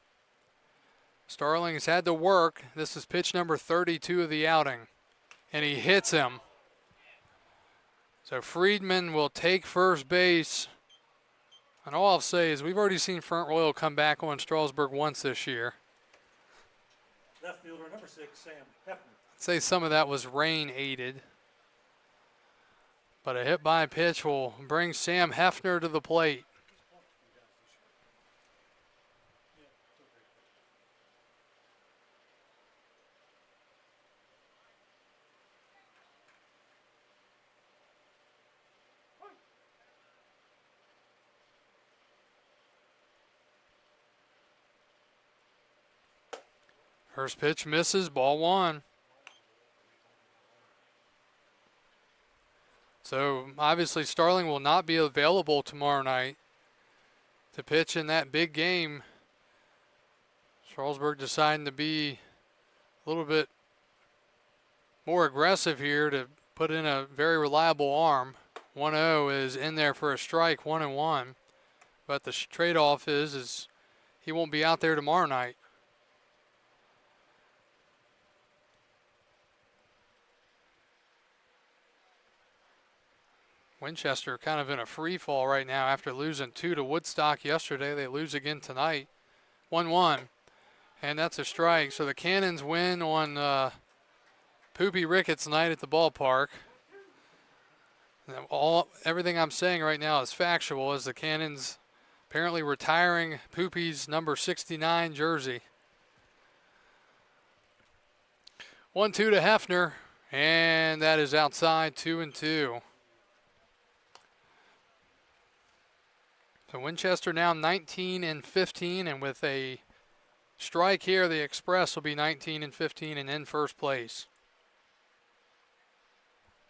Starling has had to work. This is pitch number 32 of the outing, and he hits him. So Friedman will take first base. And all I'll say is we've already seen Front Royal come back on Strasburg once this year.
Left fielder number 6, Sam Hefner.
I'd say some of that was rain aided. But a hit by pitch will bring Sam Hefner to the plate. First pitch misses, ball 1. So obviously Starling will not be available tomorrow night to pitch in that big game. Strasburg deciding to be a little bit more aggressive here to put in a very reliable arm. 1-0 is in there for a strike, 1-1. But the trade-off is he won't be out there tomorrow night. Winchester kind of in a free fall right now after losing 2 to Woodstock yesterday. They lose again tonight. 1-1. And that's a strike. So the Cannons win on Poopy Ricketts night at the ballpark. Everything I'm saying right now is factual, as the Cannons apparently retiring Poopy's number 69 jersey. 1-2 to Hefner, and that is outside, 2-2. So Winchester now 19-15, and with a strike here, the Express will be 19-15 and in first place.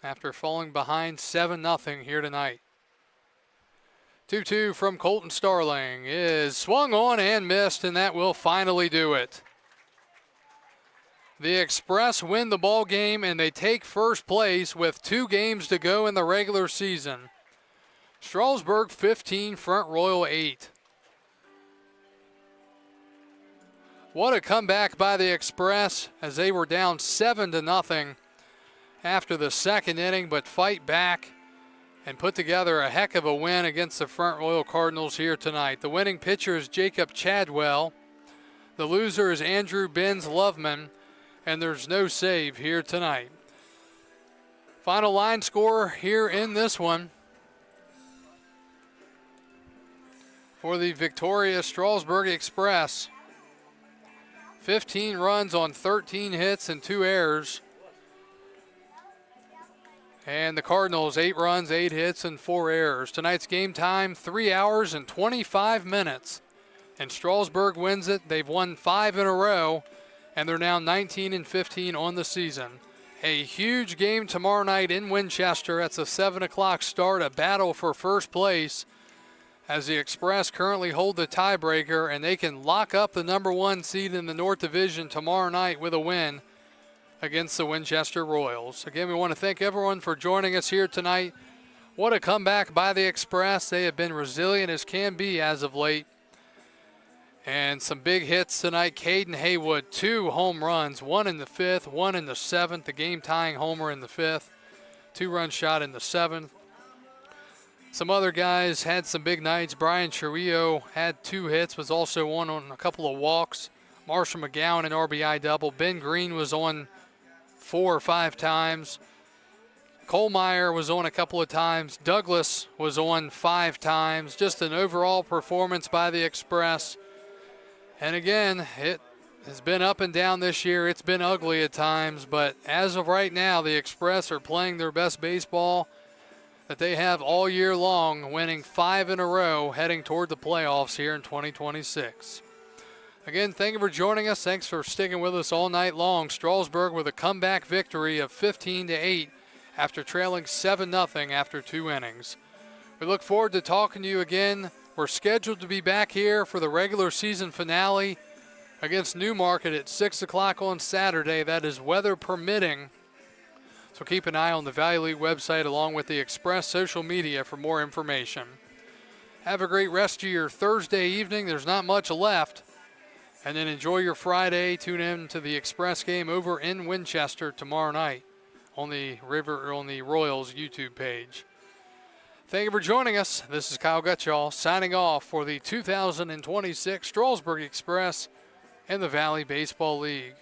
After falling behind 7-0 here tonight. 2-2 from Colton Starling is swung on and missed, and that will finally do it. The Express win the ball game, and they take first place with 2 games to go in the regular season. Strasburg 15, Front Royal 8. What a comeback by the Express as they were down 7-0 after the second inning, but fight back and put together a heck of a win against the Front Royal Cardinals here tonight. The winning pitcher is Jacob Chadwell. The loser is Andrew Benz Loveman, and there's no save here tonight. Final line score here in this one. For the victorious Strasburg Express, 15 runs on 13 hits and 2 errors. And the Cardinals, 8 runs, 8 hits, and 4 errors. Tonight's game time, 3 hours and 25 minutes. And Strasburg wins it. They've won 5 in a row, and they're now 19-15 on the season. A huge game tomorrow night in Winchester. That's a 7 o'clock start, a battle for first place, as the Express currently hold the tiebreaker, and they can lock up the number 1 seed in the North Division tomorrow night with a win against the Winchester Royals. Again, we want to thank everyone for joining us here tonight. What a comeback by the Express. They have been resilient as can be as of late. And some big hits tonight. Caden Haywood, 2 home runs, 1 in the 5th, 1 in the 7th, the game-tying homer in the 5th, 2-run shot in the 7th. Some other guys had some big nights. Brian Chirillo had 2 hits, was also on a couple of walks. Marshall McGowan, an RBI double. Ben Green was on 4 or 5 times. Colemeyer was on a couple of times. Douglas was on 5 times. Just an overall performance by the Express. And again, it has been up and down this year. It's been ugly at times, but as of right now, the Express are playing their best baseball that they have all year long, winning 5 in a row, heading toward the playoffs here in 2026. Again, thank you for joining us. Thanks for sticking with us all night long. Strasburg with a comeback victory of 15-8 after trailing 7-0 after 2 innings. We look forward to talking to you again. We're scheduled to be back here for the regular season finale against Newmarket at 6 o'clock on Saturday. That is weather permitting. So keep an eye on the Valley League website along with the Express social media for more information. Have a great rest of your Thursday evening. There's not much left. And then enjoy your Friday. Tune in to the Express game over in Winchester tomorrow night on the Royals YouTube page. Thank you for joining us. This is Kyle Gutschall signing off for the 2026 Strasburg Express and the Valley Baseball League.